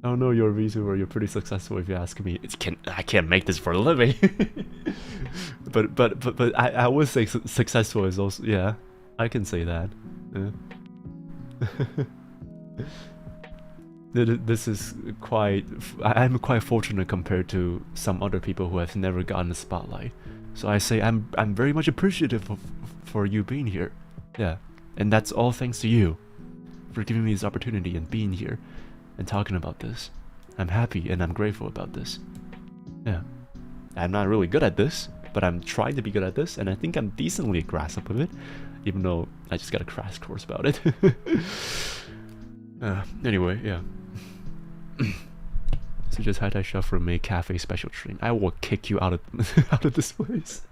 don't know your VTuber. You're pretty successful if you ask me. I can't make this for a living. but I would say successful is also, yeah. I can say that. Yeah. This is quite... I'm quite fortunate compared to some other people who have never gotten the spotlight. So I say I'm very much appreciative for you being here. Yeah, and that's all thanks to you for giving me this opportunity and being here and talking about this. I'm happy and I'm grateful about this. Yeah, I'm not really good at this, but I'm trying to be good at this, and I think I'm decently grasp of it, even though I just got a crash course about it. Anyway, yeah. So just high-tech shop for a cafe special treat. I will kick you out of this place.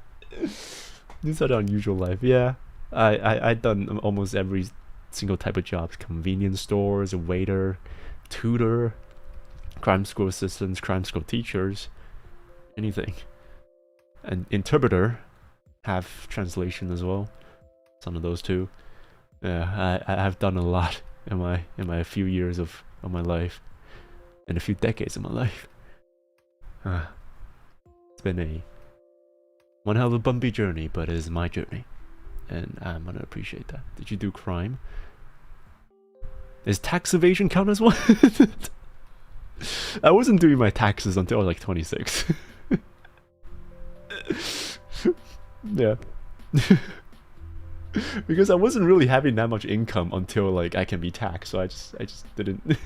These are the unusual life. Yeah, I've done almost every single type of jobs: convenience stores, waiter, tutor, crime school assistants, crime school teachers, anything. And interpreter, have translation as well. Some of those too. Yeah, I've done a lot in my few years of my life, and a few decades of my life. It's been one hell of a bumpy journey, but it is my journey, and I'm gonna appreciate that. Did you do crime? Is tax evasion count as one? I wasn't doing my taxes until I was like 26. Yeah. Because I wasn't really having that much income until like I can be taxed, so I just didn't.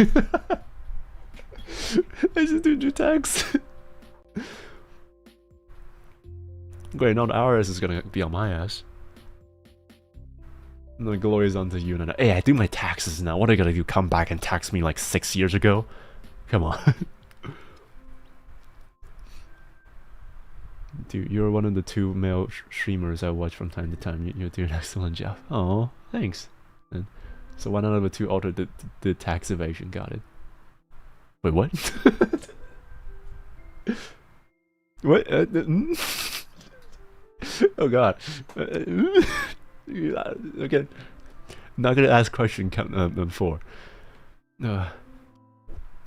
I just did your tax. Great, now the IRS is gonna be on my ass. And the glory is onto you. And hey, I do my taxes now. What are you gonna do? Come back and tax me like 6 years ago? Come on. Dude, you're one of the 2 male streamers I watch from time to time. You do an excellent job. Oh, thanks. And so one out of the 2 altered the tax evasion. Got it. Wait, what? What? Oh god. Okay. Not gonna ask question count 4.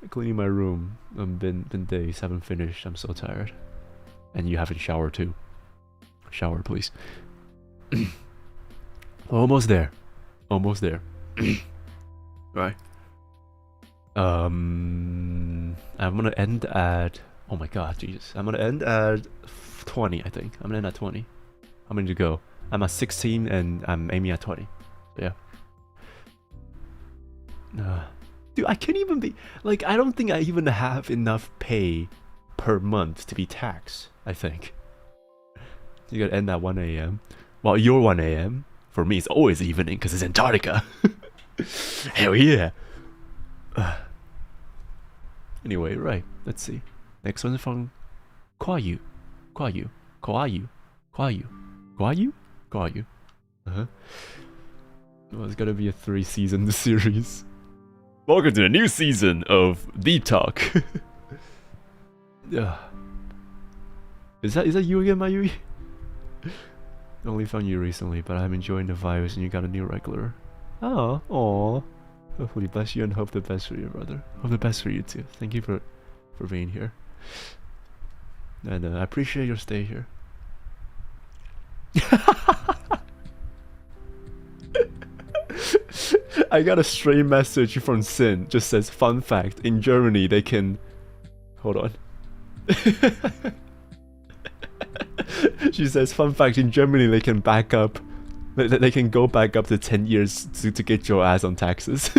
Cleaning my room. Been days. Haven't finished. I'm so tired. And you haven't showered too. Shower, please. Almost there. Almost there. Right. I'm gonna end at. Oh my god, Jesus. I'm gonna end at 20, I think. I'm gonna end at 20. How many to go? I'm at 16 and I'm aiming at 20. So yeah. Dude, I can't even be. Like, I don't think I even have enough pay per month to be taxed, I think. You gotta end at 1 AM. Well, your 1 AM. For me, it's always evening because it's Antarctica. Hell yeah. Anyway, right. Let's see. Next one's from Kwayu. Kwayu. Kwayu. Kwayu. Kwayu? Kwayu. Uh-huh. Well, it's gotta be a 3-season series. Welcome to the new season of Deep Talk. Is that you again, Mayui? I only found you recently, but I'm enjoying the vibes and you got a new regular. Oh, aw. Hopefully bless you and hope the best for you, brother. Hope the best for you too. Thank you for being here. And I appreciate your stay here. I got a stray message from Sin. Just says, fun fact, in Germany they can... Hold on. She says, fun fact, in Germany they can back up. They can go back up to 10 years to get your ass on taxes.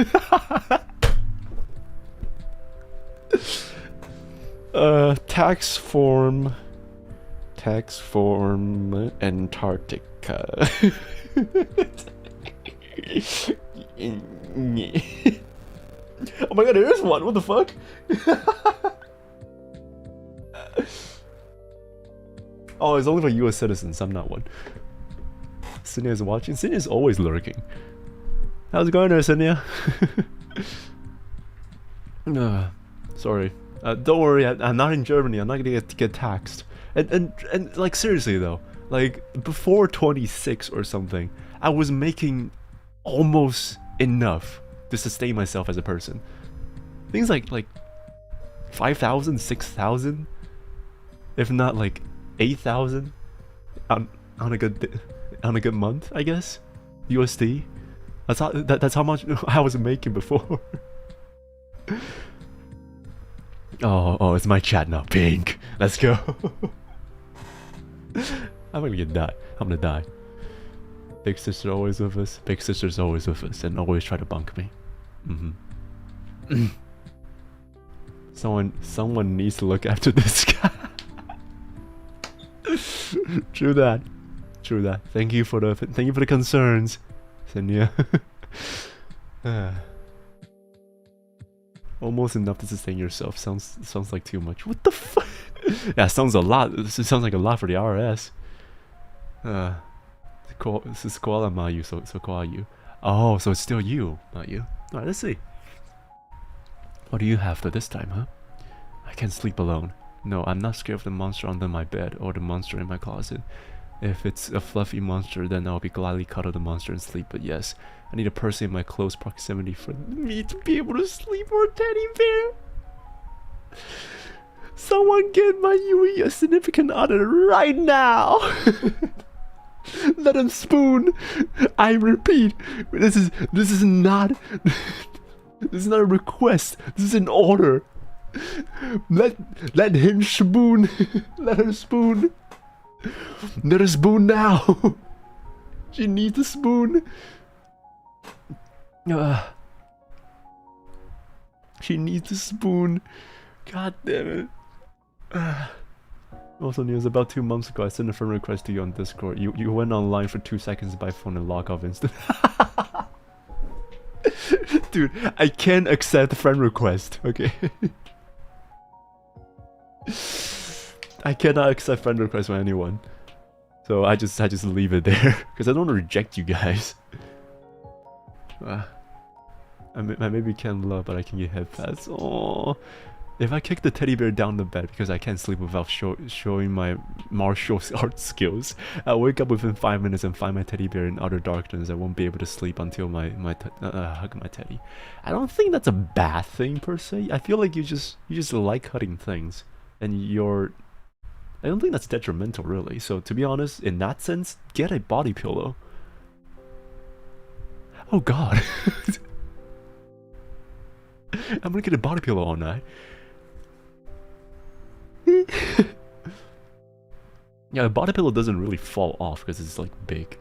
Tax form Antarctica. Oh my god, there is one. What the fuck? Oh, it's only for US citizens. I'm not one. Sydney is watching. Sydney is always lurking. How's it going there, Sydney? Sorry. Don't worry. I'm not in Germany. I'm not gonna get taxed. And like seriously though, like before 26 or something, I was making almost enough to sustain myself as a person. Things like 5,000, 6,000, if not like 8,000 on a good month, I guess. USD. That's how much I was making before. Oh, it's my chat now. Pink. Let's go. I'm gonna die. I'm gonna die. Big sister always with us. Big sister's always with us and always try to bunk me. Someone needs to look after this guy. True that. True that. Thank you for the concerns, Senya. Almost enough to sustain yourself. Sounds like too much. What the fuck? Yeah, sounds a lot. This sounds like a lot for the RS. This is Koala Mayu, so Koala. Oh, so it's still you, not you. Alright, let's see. What do you have for this time, huh? I can't sleep alone. No, I'm not scared of the monster under my bed or the monster in my closet. If it's a fluffy monster, then I'll be gladly cuddle the monster and sleep, but yes, I need a person in my close proximity for me to be able to sleep, or a teddy bear. Someone get Mayui a significant other right now. Let him spoon. I repeat, this is not a request. This is an order. Let him spoon. Let her spoon. Let her spoon now. She needs a spoon. She needs a spoon. God damn it. Also, news about 2 months ago, I sent a friend request to you on Discord. You went online for 2 seconds by phone and log off instant. Dude, I can't accept friend request, okay? I cannot accept friend requests from anyone. So I just leave it there. Because I don't want to reject you guys. I maybe can't love, but I can get head pass. Oh, if I kick the teddy bear down the bed because I can't sleep without showing my martial arts skills, I'll wake up within 5 minutes and find my teddy bear in utter darkness. I won't be able to sleep until hug my teddy. I don't think that's a bad thing per se. I feel like you just like hugging things, and I don't think that's detrimental really. So to be honest, in that sense, get a body pillow. Oh god. I'm gonna get a body pillow all night. Yeah, a body pillow doesn't really fall off because it's like big.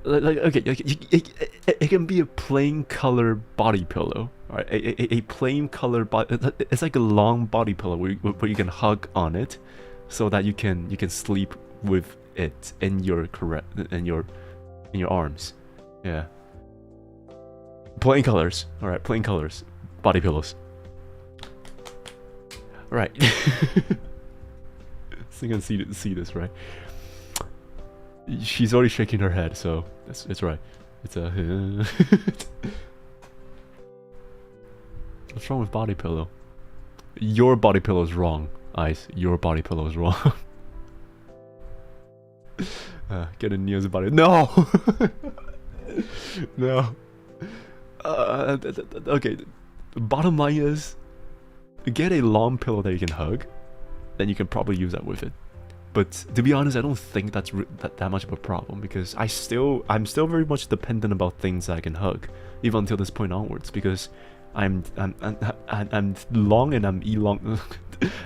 Okay, it can be a plain color body pillow. Alright, a plain color body. It's like a long body pillow where you can hug on it, so that you can sleep with it in your arms. Yeah. Plain colors. Alright, plain colors. Body pillows. Right. So you can see this, right? She's already shaking her head, so it's right. It's a... What's wrong with body pillow? Your body pillow is wrong, Ice. Your body pillow is wrong. Get a Nious body... No! No. Okay, the bottom line is, get a long pillow that you can hug, then you can probably use that with it. But to be honest, I don't think that's that much of a problem, because I'm still very much dependent about things that I can hug, even until this point onwards, because I'm long and I'm elong.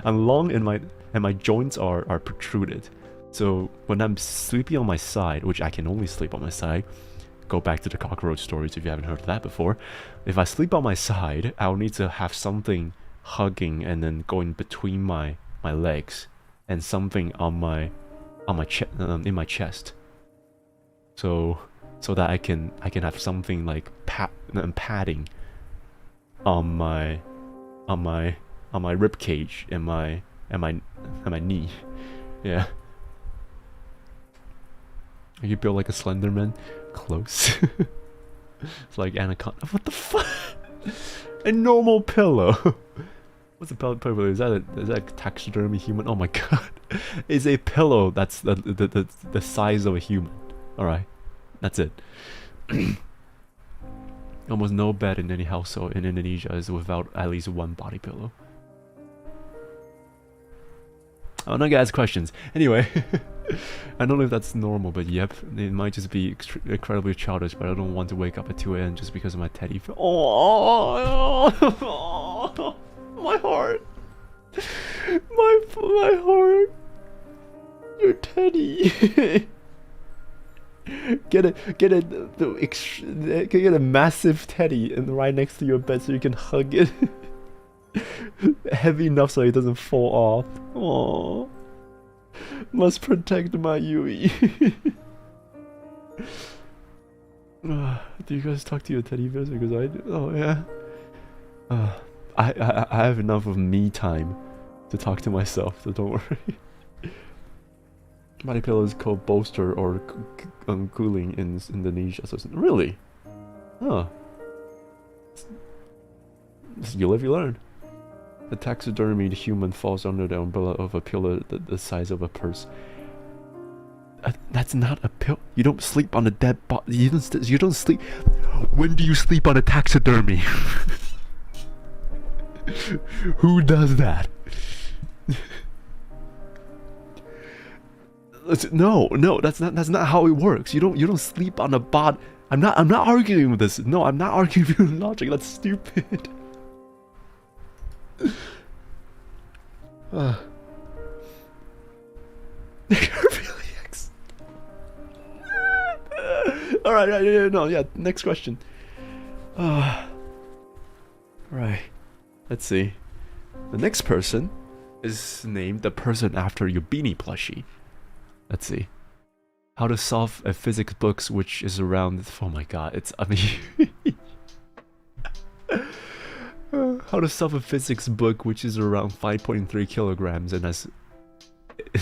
I'm long and my joints are protruded. So when I'm sleeping on my side, which I can only sleep on my side, go back to the cockroach stories if you haven't heard of that before. If I sleep on my side, I'll need to have something hugging and then going between my legs, and something on my in my chest. So that I can have something like padding on my rib cage and my knee. Yeah. You build like a Slenderman. Close. It's like anaconda. What the fuck? A normal pillow. What's a pillow? Is that a taxidermy human? Oh my god. It's a pillow that's the size of a human. Alright. That's it. Almost no bed in any household in Indonesia is without at least one body pillow. I'm not gonna ask questions. Anyway, I don't know if that's normal, but yep, it might just be incredibly childish, but I don't want to wake up at 2 AM just because of my teddy. Oh, my heart. My heart. Your teddy. Get a massive teddy and right next to your bed so you can hug it. Heavy enough so it doesn't fall off. Aww. Must protect Mayui. Do you guys talk to your teddy bears? Because I do. Oh yeah. I have enough of me time to talk to myself, so don't worry. Body pillow is called bolster or cooling in Indonesia. So really? Huh. You live, you learn. A taxidermied human falls under the umbrella of a pillow the size of a purse. That's not a pill. You don't sleep on a dead body. You don't sleep. When do you sleep on a taxidermy? Who does that? No, that's not how it works. You don't sleep on a body. I'm not arguing with this. No, I'm not arguing with your logic. That's stupid. Alright, no, yeah, next question. Right. Let's see. The next person is named the person after your BEANIE plushie. Let's see. How to solve a physics book which is around... Oh my god, it's... I mean... How to solve a physics book which is around 5.3 kilograms and has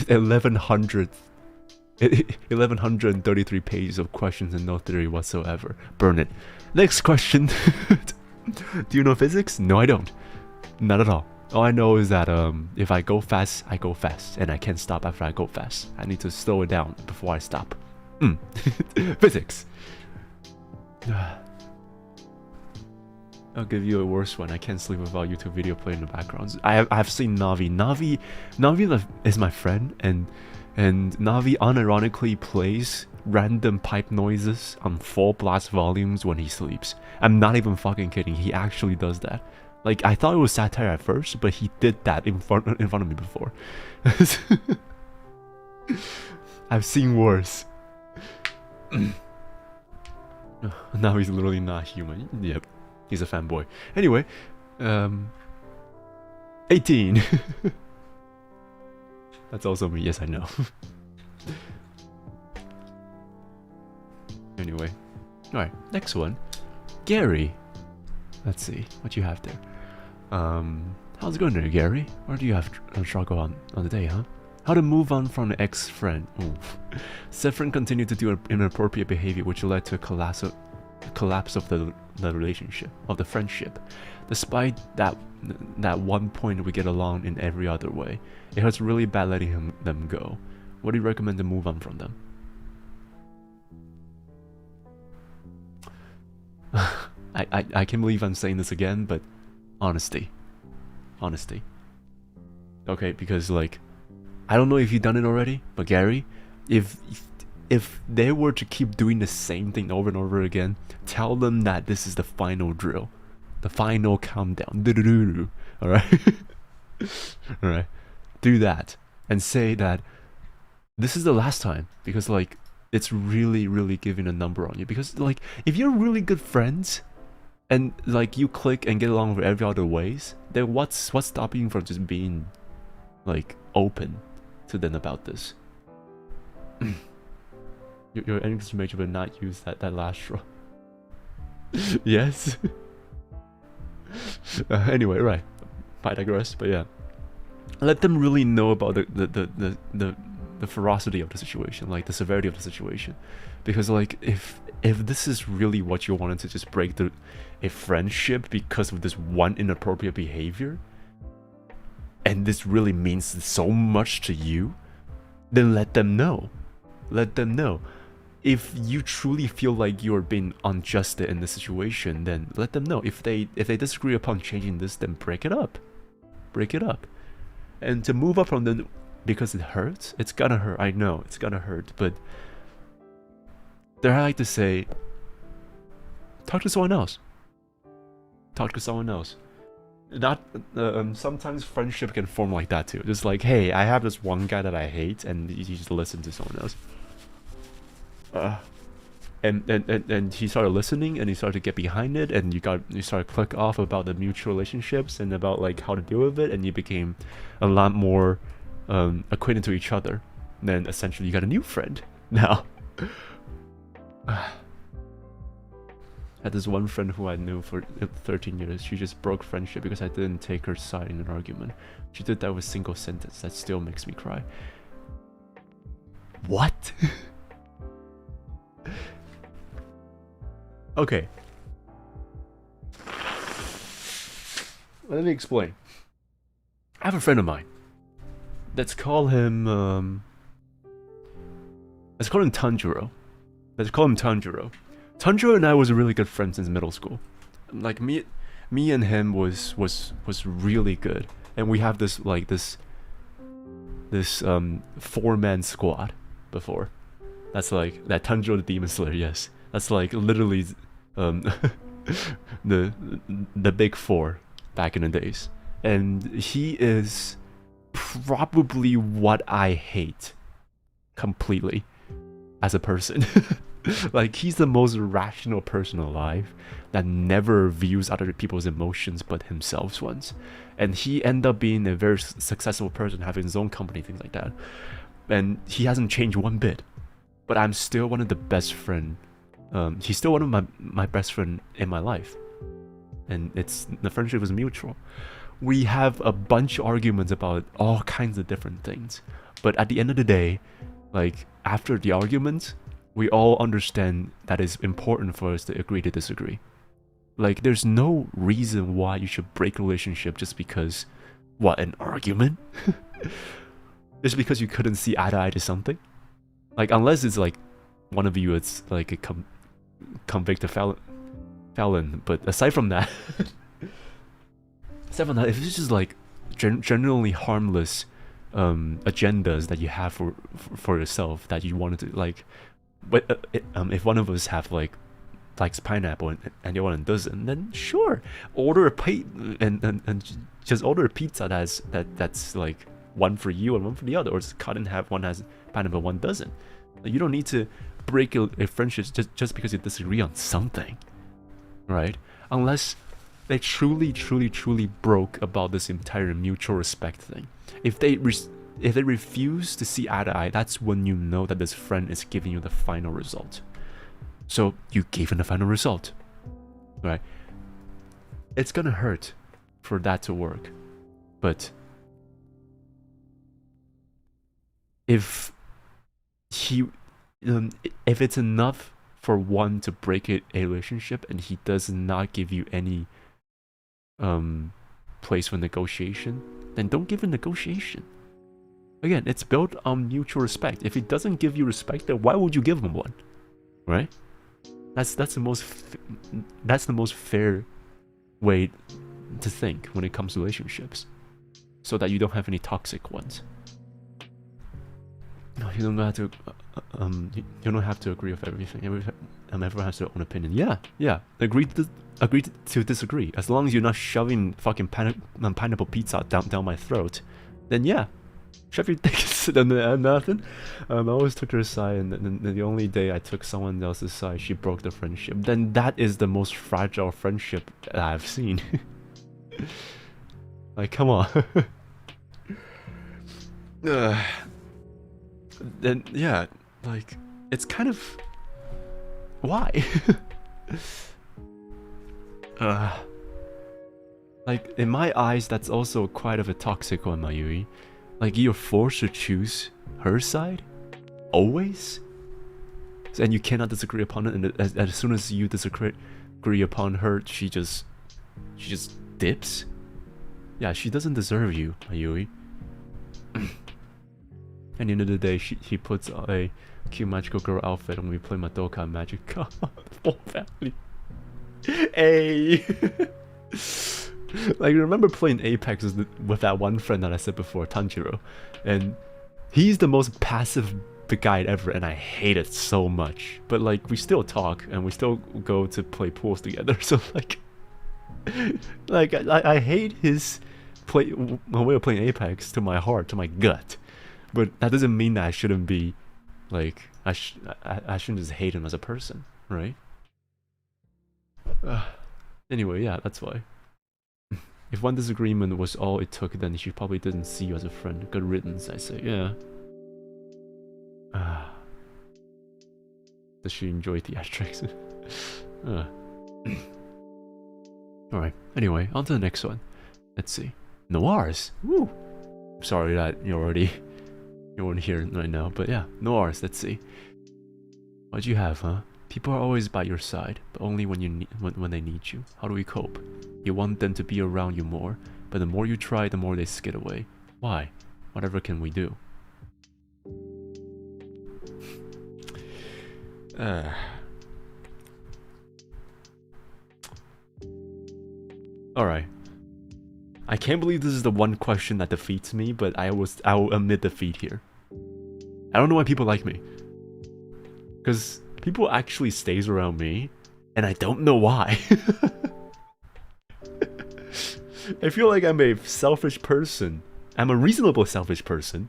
1133 pages of questions and no theory whatsoever. Burn it. Next question. Do you know physics? No, I don't. Not at all. All I know is that if I go fast, I go fast, and I can't stop after I go fast. I need to slow it down before I stop. Physics. I'll give you a worse one. I can't sleep without YouTube video playing in the background. I've seen Navi. Navi is my friend, and Navi unironically plays random pipe noises on full blast volumes when he sleeps. I'm not even fucking kidding. He actually does that. Like, I thought it was satire at first, but he did that in front of me before. I've seen worse. Now he's literally not human. Yep, he's a fanboy. Anyway, 18. That's also me. Yes, I know. Anyway, all right. Next one, Gary. Let's see what you have there. How's it going there, Gary? Where do you have a struggle on the day, huh? How to move on from an ex-friend. Said friend continued to do inappropriate behavior, which led to a collapse of the relationship, of the friendship. Despite that one point we get along in every other way, it hurts really bad letting them go. What do you recommend to move on from them? I can't believe I'm saying this again, but honesty. Okay, because like, I don't know if you've done it already, but Gary, if they were to keep doing the same thing over and over again, tell them that this is the final drill, the final countdown. All right, all right, do that and say that this is the last time, because like it's really giving a number on you. Because like, if you're really good friends and like you click and get along with every other ways, then what's stopping you from just being like open to them about this? Your English major will not use that last straw. Yes. Anyway, right. I digress. But yeah, let them really know about the ferocity of the situation, like the severity of the situation, because like if this is really what you wanted to just break a friendship because of this one inappropriate behavior, and this really means so much to you, then let them know. Let them know. If you truly feel like you're being unjust in the situation, then let them know. If they disagree upon changing this, then break it up. Break it up. And to move up from them, because it hurts, it's gonna hurt. I know it's gonna hurt, but I like to say, talk to someone else. Talk to someone else. Not sometimes friendship can form like that too. Just like, hey, I have this one guy that I hate, and you just listen to someone else. And he started listening, and he started to get behind it, and you started to click off about the mutual relationships and about like how to deal with it, and you became a lot more acquainted to each other. And then essentially you got a new friend now. I had this one friend who I knew for 13 years. She just broke friendship because I didn't take her side in an argument. She did that with a single sentence. That still makes me cry. What? Okay. Let me explain. I have a friend of mine. Let's call him Tanjiro. Let's call him Tanjiro. Tanjiro and I was really good friends since middle school. Like me and him was really good, and we have this 4-man squad before. That's like that Tanjiro the Demon Slayer. Yes, that's like literally the big 4 back in the days, and he is probably what I hate completely as a person. Like, he's the most rational person alive. that never views other people's emotions but himself's ones. And he ended up being a very successful person, having his own company, things like that. And he hasn't changed one bit. But I'm still one of the best friend. He's still one of my best friend in my life. And the friendship is mutual. We have a bunch of arguments about all kinds of different things. But at the end of the day, like, after the argument, we all understand that it's important for us to agree to disagree. Like, there's no reason why you should break a relationship just because, what, an argument? Just because you couldn't see eye to eye to something? Like, unless it's like, one of you is like a convicted felon. But aside from that, if it's just like generally harmless agendas that you have for yourself that you wanted to, like, but if one of us likes pineapple and the other one doesn't, then sure, order a and just order a pizza that's like one for you and one for the other, or just cut in half, one has pineapple, one doesn't. You don't need to break a friendship just because you disagree on something, right? Unless they truly broke about this entire mutual respect thing. If they refuse to see eye to eye, that's when you know that this friend is giving you the final result. So you gave him the final result, right? It's gonna hurt for that to work, but if it's enough for one to break a relationship and he does not give you any place for negotiation, then don't give a negotiation. Again, it's built on mutual respect. If he doesn't give you respect, then why would you give him one, right? That's the most fair way to think when it comes to relationships, so that you don't have any toxic ones. No, you don't have to. You don't have to agree with everything. Everyone has their own opinion. Yeah. Agree to disagree. As long as you're not shoving fucking pineapple pizza down my throat, then yeah, shove your dick and nothing. I always took her side, and the only day I took someone else's side, she broke the friendship. Then that is the most fragile friendship that I've seen. Like, come on. Then yeah, like, it's kind of why. Like, in my eyes, that's also quite of a toxic one, Mayui. Like, you're forced to choose her side always, and you cannot disagree upon it. And as soon as you disagree upon her, she just dips. Yeah, she doesn't deserve you, Mayui. At the end of the day, he puts a cute magical girl outfit and we play Madoka Magic Card. Full family. Hey! Like, remember playing Apex with that one friend that I said before, Tanjiro, and he's the most passive guy ever, and I hate it so much. But like, we still talk and we still go to play pools together. So like, I hate his way of playing Apex to my heart, to my gut. But that doesn't mean that I shouldn't be, like, I shouldn't just hate him as a person, right? Anyway, yeah, that's why. If one disagreement was all it took, then she probably didn't see you as a friend. Good riddance, I say, yeah. Does she enjoy theatrics? Alright, anyway, on to the next one. Let's see. Noirs! Woo! Sorry that you weren't here right now, but yeah, Noirs, let's see. What'd you have, huh? People are always by your side, but only when they need you. How do we cope? You want them to be around you more, but the more you try, the more they skid away. Why? Whatever can we do? Alright. I can't believe this is the one question that defeats me, but I will admit defeat here. I don't know why people like me. Because people actually stays around me, and I don't know why. I feel like I'm a selfish person. I'm a reasonably selfish person.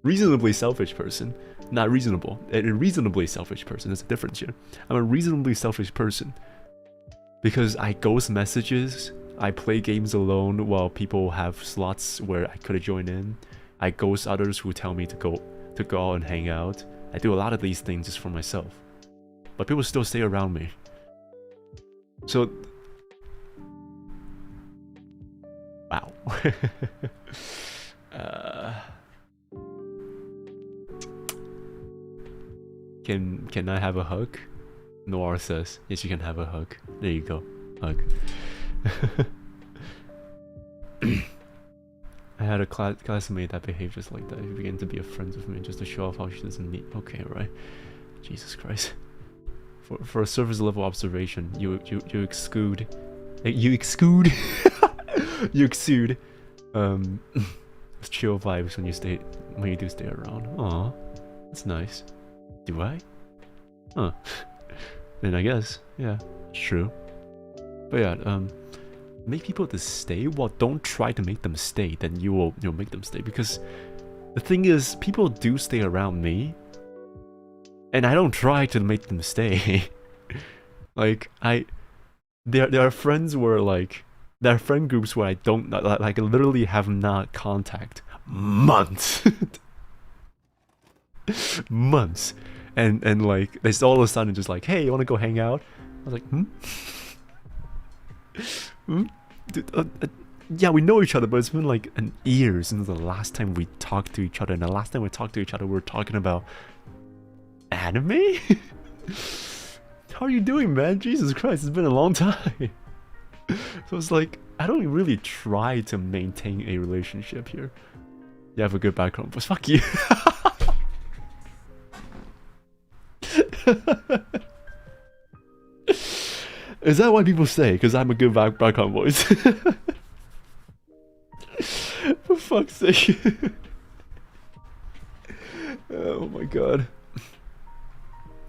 Reasonably selfish person. Not reasonable. A reasonably selfish person. There's a difference here. I'm a reasonably selfish person. Because I ghost messages, I play games alone while people have slots where I could join in. I ghost others who tell me to go out and hang out. I do a lot of these things just for myself. But people still stay around me. So... Wow. Can I have a hug? Noir says, yes, you can have a hug. There you go. Hug. I had a classmate that behaved just like that. She began to be a friend with me just to show off how she doesn't need. Okay, right. Jesus Christ. For a surface level observation, you exude you exude chill vibes when you do stay around. Aw, that's nice. Do I? Huh. Then I guess, yeah, true. But yeah, make people to stay. Well, don't try to make them stay. Then you'll make them stay, because the thing is, people do stay around me, and I don't try to make them stay. Like there are friends where there are friend groups where I don't like literally have not contact months, months, and like there's all of a sudden just like, hey, you want to go hang out? I was like, Dude, yeah, we know each other, but it's been like an year since the last time we talked to each other, and the last time we talked to each other, we were talking about anime. How are you doing, man? Jesus Christ, it's been a long time. So it's like, I don't really try to maintain a relationship here. You have a good background, but fuck you. Is that what people say? Because I'm a good background voice. For fuck's sake. Oh my god.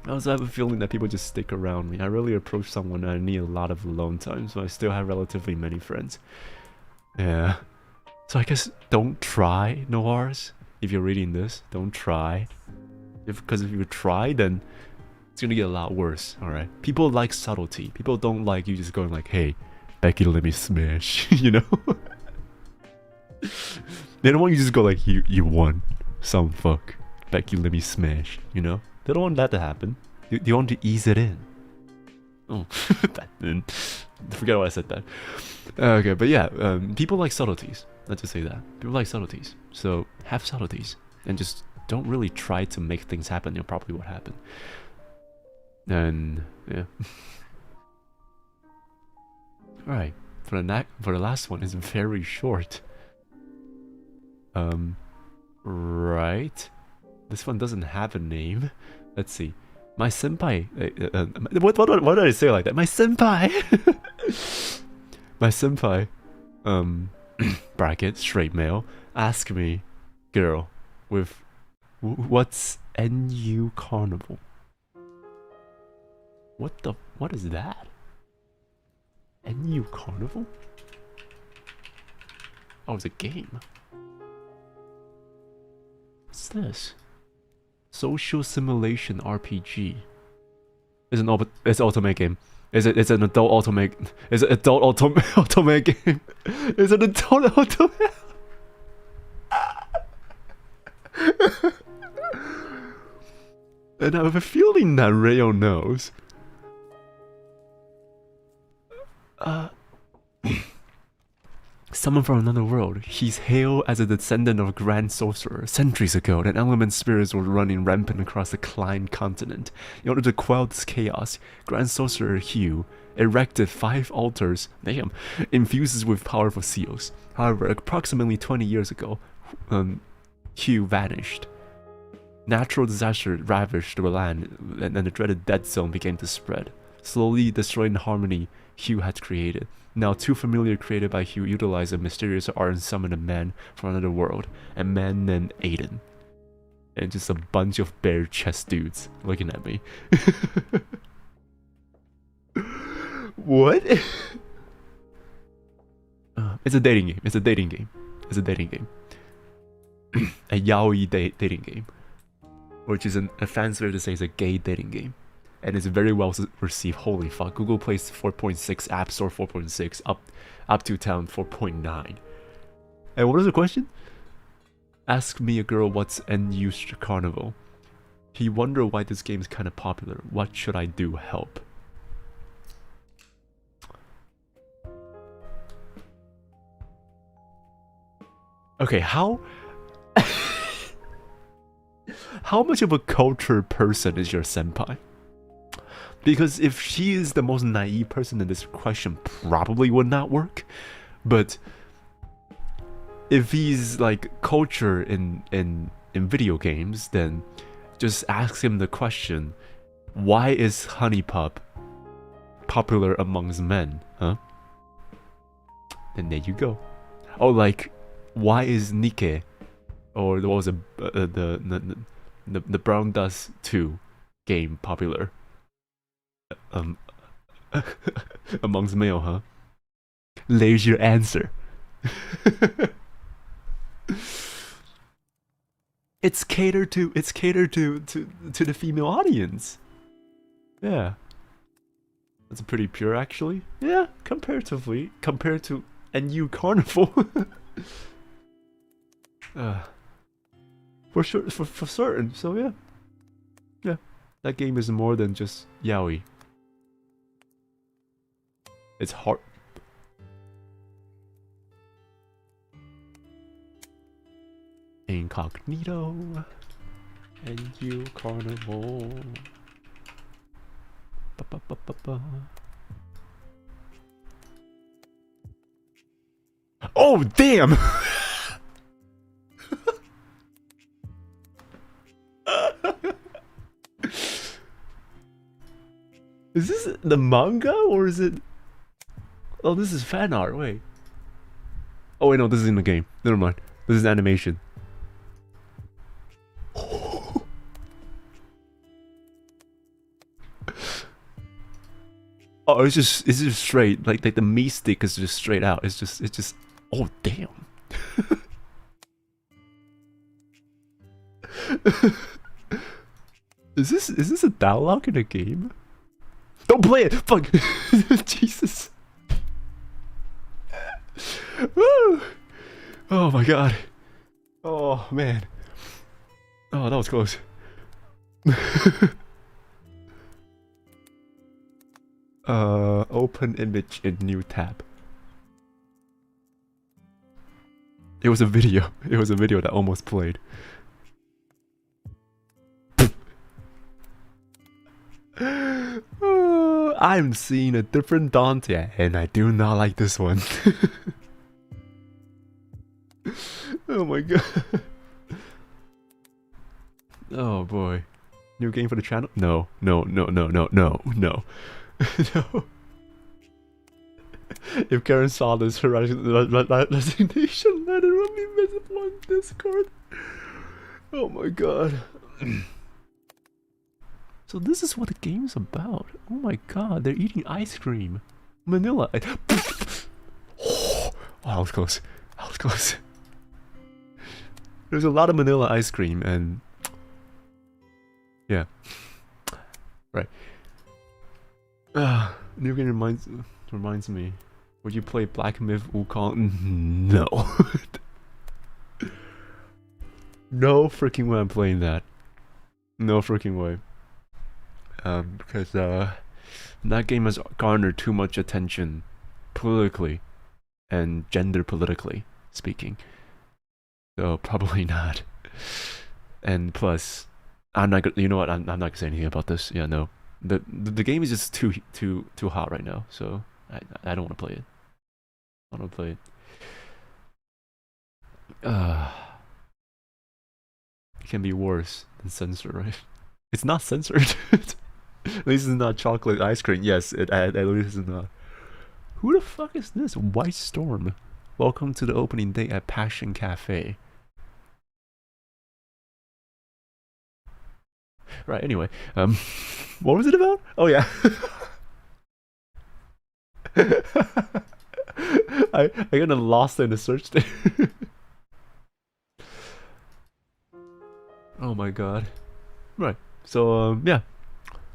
I also have a feeling that people just stick around me. I really approach someone and I need a lot of alone time, so I still have relatively many friends. Yeah. So I guess don't try, Noirs. If you're reading this, don't try. Because if you try, then it's gonna get a lot worse, alright? People like subtlety. People don't like you just going like, hey, Becky, let me smash, you know? They don't want you to just go like, you won. Some fuck. Becky, let me smash, you know? They don't want that to happen. They want to ease it in. Oh, forget why I said that. Okay, but yeah, people like subtleties. Let's just say that. People like subtleties. So have subtleties. And just don't really try to make things happen. You'll probably what happened. And yeah. Alright. For the last one is very short. Right. This one doesn't have a name. Let's see. My senpai. What did I say like that? My senpai. My senpai. Bracket straight male. Ask me, girl, with what's NU Carnival? What is that? NU Carnival? Oh, it's a game. What's this? Social simulation RPG. It's ultimate game. It's an adult ultimate. It's an adult ultimate game. It's an adult ultimate. And I have a feeling that Rayo knows. Someone from another world. He's hailed as a descendant of a grand sorcerer. Centuries ago, an element spirits were running rampant across the Klein continent. In order to quell this chaos, Grand Sorcerer Hugh erected 5 altars, infuses with powerful seals. However, approximately 20 years ago, Hugh vanished. Natural disaster ravaged the land, and the dreaded dead zone began to spread, slowly destroying the harmony Hugh had created. Now, 2 familiar created by Hugh utilize a mysterious art and summon a man from another world, a man named Aiden. And just a bunch of bare chest dudes looking at me. What? It's a dating game. It's a dating game. It's a dating game. A yaoi dating game. Which is a fancy way to say it's a gay dating game. and it's very well received. Holy fuck, Google Play 4.6, App Store 4.6, up to town 4.9. And what is the question? Ask me a girl what's unused Carnival. He wonder why this game is kind of popular. What should I do? Help. Okay, how much of a cultured person is your senpai? Because if she is the most naive person, then this question probably would not work. But if he's like culture in video games, then just ask him the question, why is Honey Pup popular amongst men? Huh? Then there you go. Oh, like, why is Nike, or what was it, the Brown Dust 2 game popular amongst male, huh? There's your answer. It's catered to the female audience. Yeah. That's pretty pure, actually. Yeah, comparatively, compared to NU Carnival. For sure, for certain. So yeah, yeah, that game is more than just yaoi. It's hard. Incognito, NU Carnival. Ba, ba, ba, ba, ba. Oh damn! Is this the manga or is it? Oh, this is fan art. Wait. Oh wait, no, this is in the game. Never mind. This is animation. Oh, it's just straight. Like the me stick is just straight out. It's just. Oh damn. Is this a dialogue in a game? Don't play it! Fuck! Jesus. Oh my god. Oh man. Oh, that was close. Open image in new tab. It was a video. It was a video that almost played. I'm seeing a different Dante, and I do not like this one. Oh my god. Oh boy. New game for the channel? No. No. If Karen saw this, her resignation letter will be visible on Discord. Oh my god. So this is what the game's about. Oh my god, they're eating ice cream. Manila. Oh, I was close. I was close. There's a lot of Manila ice cream and... yeah. Right. New game reminds me. Would you play Black Myth Wukong? No. No freaking way I'm playing that. No freaking way. Because that game has garnered too much attention politically and gender politically speaking. So probably not. And plus, I'm not gonna, you know what? I'm not gonna say anything about this. Yeah, no. The game is just too hot right now. So I don't want to play it. I don't want to play it. It can be worse than censored, right? It's not censored. At least it's not chocolate ice cream. Yes, at least it's not. Who the fuck is this? White Storm. Welcome to the opening day at Passion Cafe. Right, anyway. What was it about? Oh yeah. I got lost in the search there. Oh my god. Right. So yeah.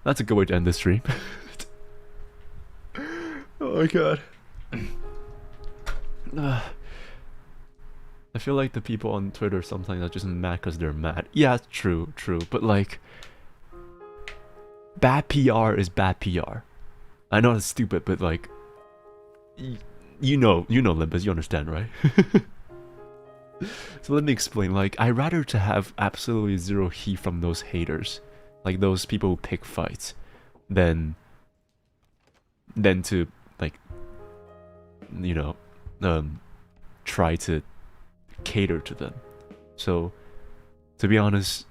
That's a good way to end the stream. Oh my god. I feel like the people on Twitter sometimes are just mad because they're mad. Yeah, true, but like, bad PR is bad PR. I know it's stupid, but like, you know, Limbus, you understand, right? So let me explain. Like, I'd rather to have absolutely zero heat from those haters, like those people who pick fights, than to like, you know, try to cater to them. So, to be honest,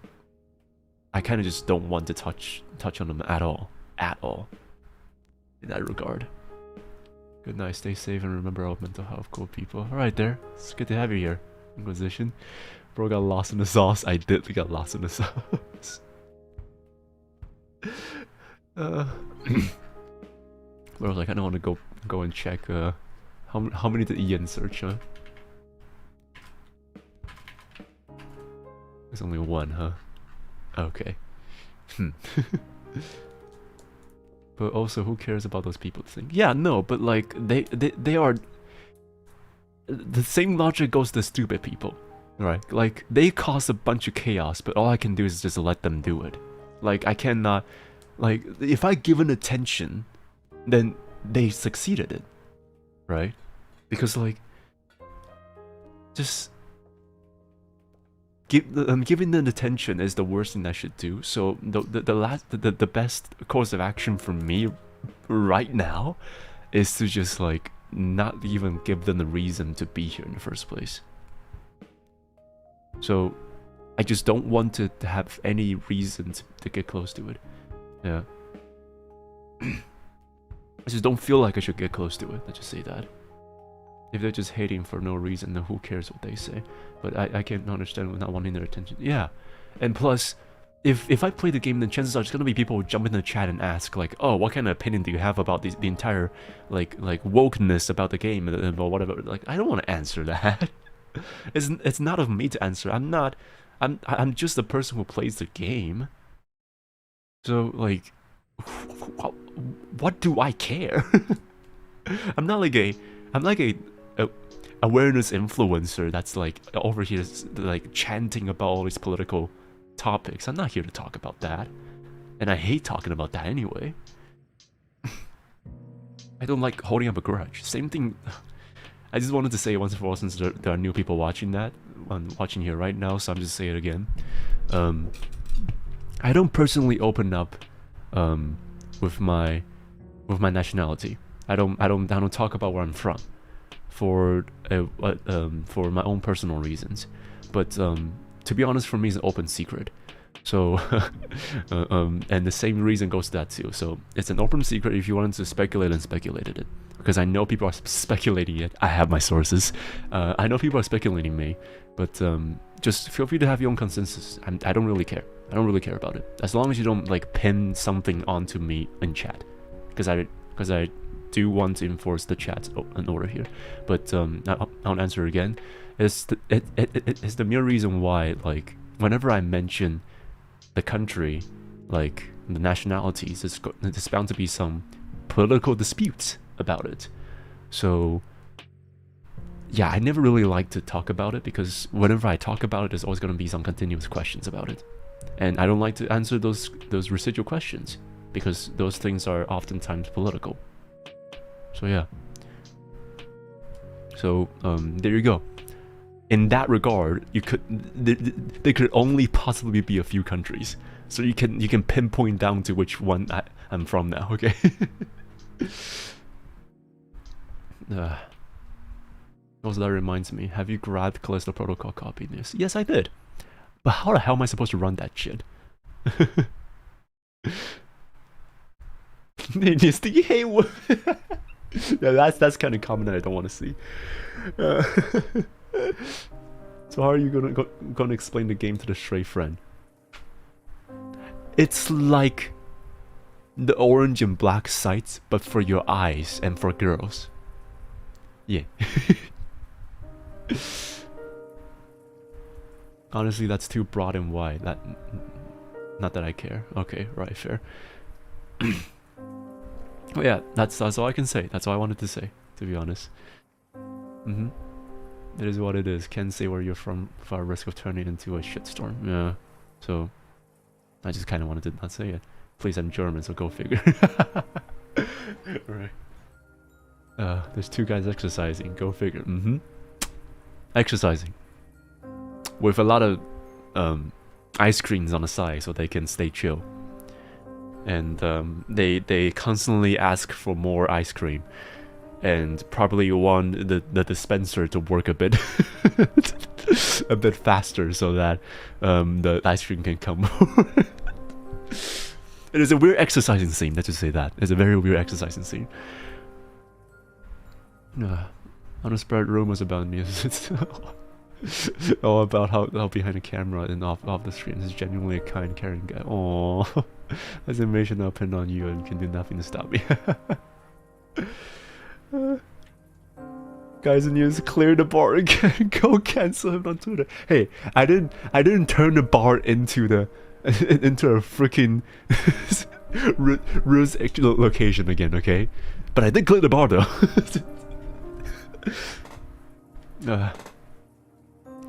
I kind of just don't want to touch on them at all, in that regard. Good night, stay safe, and remember our mental health, cool people. All right, there. It's good to have you here, Inquisition. Bro got lost in the sauce. I did get lost in the sauce. But I was like, I don't want to go and check. How many did Ian search? Huh? There's only one, huh? Okay. But also, who cares about those people thing? Yeah, no, but like they are. The same logic goes to stupid people, right? Like, they cause a bunch of chaos, but all I can do is just let them do it. Like, I cannot, like, if I give an attention, then they succeeded it, right? Because like, just giving them attention is the worst thing I should do. So the best course of action for me right now is to just like not even give them the reason to be here in the first place. So I just don't want to have any reason to get close to it. Yeah. I just don't feel like I should get close to it. Let's just say that. If they're just hating for no reason, then who cares what they say? But I can't understand not wanting their attention. Yeah. And plus, if I play the game, then chances are there's gonna be people who jump in the chat and ask like, oh, what kind of opinion do you have about the entire like wokeness about the game or whatever. Like, I don't want to answer that. It's not of me to answer. I'm just a person who plays the game. So like, what do I care? I'm like a awareness influencer that's like over here like chanting about all these political topics. I'm not here to talk about that, and I hate talking about that anyway. I don't like holding up a grudge. Same thing. I just wanted to say it once and for all, since there are new people watching watching here right now, so I'm just saying it again. I don't personally open up with my nationality. I don't talk about where I'm from for my own personal reasons. But to be honest, for me, it's an open secret. So and the same reason goes to that too. So it's an open secret. If you wanted to speculate, and speculated it, because I know people are speculating it. I have my sources. I know people are speculating me, but just feel free to have your own consensus. I don't really care. I don't really care about it, as long as you don't like pin something onto me in chat, because I do want to enforce the chat in order here. But I'll answer again. It's the mere reason why, like, whenever I mention the country, like the nationalities, there's bound to be some political disputes about it. So yeah, I never really like to talk about it, because whenever I talk about it, there's always going to be some continuous questions about it, and I don't like to answer those residual questions, because those things are oftentimes political. So yeah. So there you go. In that regard, there could only possibly be a few countries, so you can pinpoint down to which one I'm from now. Okay. Also, that reminds me, have you grabbed Callisto Protocol copy news? Yes, I did. But how the hell am I supposed to run that shit? Yeah, that's kind of common that I don't want to see. So how are you gonna explain the game to the stray friend? It's like the orange and black sites, but for your eyes and for girls. Yeah. Honestly, that's too broad and wide. Not that I care. Okay, right, fair. Oh yeah, that's all I can say. That's all I wanted to say, to be honest. It is what it is. Can't say where you're from without risk of turning into a shitstorm. Yeah. So I just kind of wanted to not say it. Please, I'm German, so go figure. Right. There's two guys exercising. Go figure. Exercising with a lot of ice creams on the side, so they can stay chill. And they constantly ask for more ice cream, and probably want the dispenser to work a bit a bit faster, so that the ice cream can come more. It is a weird exercising scene. Let's just say that it's a very weird exercising scene. Unspread rumors about me. Oh, about how behind the camera and off the screen is genuinely a kind, caring guy. Oh, as a mission I'll pin on you and can do nothing to stop me. Guys, and use clear the bar again. Go cancel him on Twitter. Hey, I didn't turn the bar into the into a freaking Ruse location again, okay? But I did clear the bar though.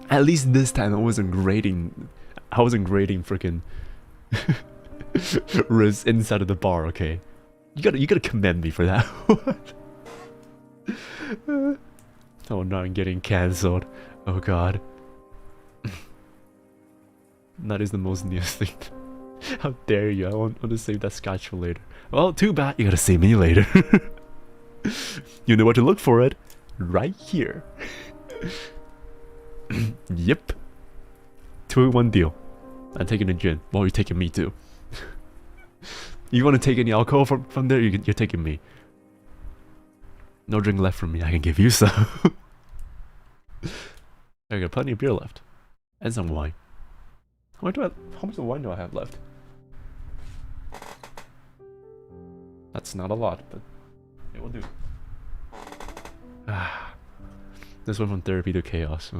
At least this time I wasn't grading freaking Riz inside of the bar, okay? You gotta commend me for that. Oh no, I'm getting cancelled. Oh god. That is the most Nious thing. How dare you? I want to save that scotch for later. Well, too bad you gotta see me later. You know where to look for it. Right here. Yep. 2-in-1 deal. I'm taking a gin. Well, you're taking me too. You want to take any alcohol from there? You're taking me. No drink left from me. I can give you some. I got plenty of beer left. And some wine. How much wine do I have left? That's not a lot, but it will do. This went from therapy to chaos.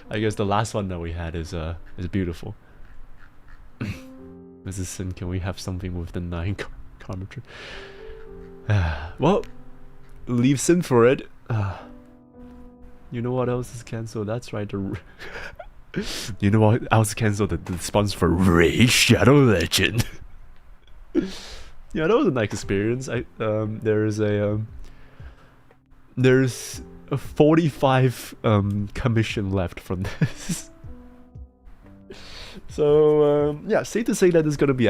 I guess the last one that we had is beautiful. Mrs. Sin, can we have something with the 9 kilometer? Well, leave Sin for it. You know what else is cancelled? That's right. You know what else cancelled? The sponsor for Raid Shadow Legend. Yeah, that was a nice experience. There's a 45 commission left from this. So yeah, safe to say that this is gonna be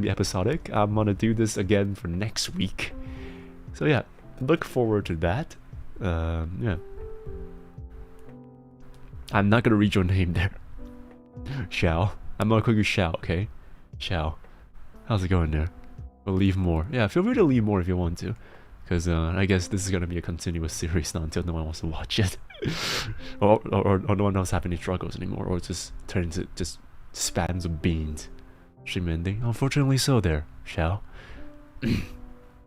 episodic. I'm gonna do this again for next week. So yeah, look forward to that. Yeah. I'm not gonna read your name there. Xiao. I'm gonna call you Xiao, okay? Xiao. How's it going there? We'll leave more. Yeah, feel free to leave more if you want to. Because I guess this is gonna be a continuous series now until no one wants to watch it. or no one else have any struggles anymore. Or just turn into just spams of beans. Stream ending. Unfortunately so there, Xiao.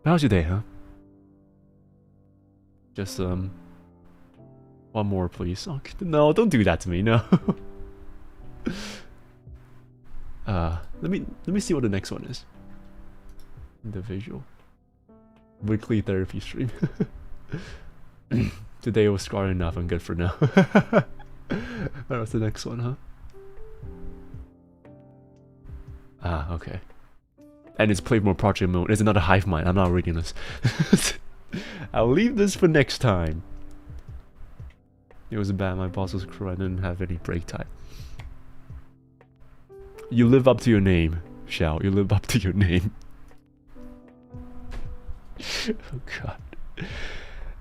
How's your day, huh? Just one more, please. Oh, no, don't do that to me. No. Let me see what the next one is. Individual. Weekly therapy stream. Today was scarred enough. I'm good for now. What's the next one, huh? Ah, okay. And it's Played More Project Mode. It's another hive mind. I'm not reading this. I'll leave this for next time. It was bad. My boss was cruel. I didn't have any break time. You live up to your name, Xiao. You live up to your name. Oh god.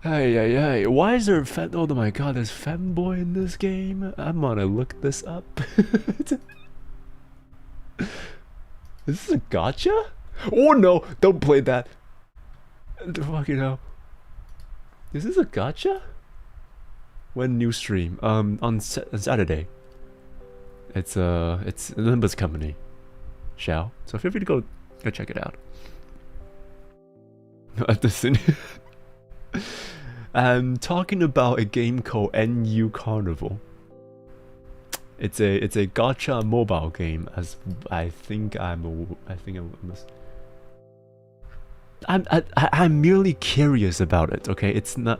Hey. Why is there a oh my god, there's femboy in this game? I'm gonna look this up. Is this a gacha? Oh no, don't play that. Fucking hell. Is this a gacha? When new stream? On Saturday. It's Nimbus Company. Xiao. So feel free to go check it out. I'm talking about a game called NU Carnival. It's a gacha mobile game. As I think I must I'm merely curious about it, okay? It's not...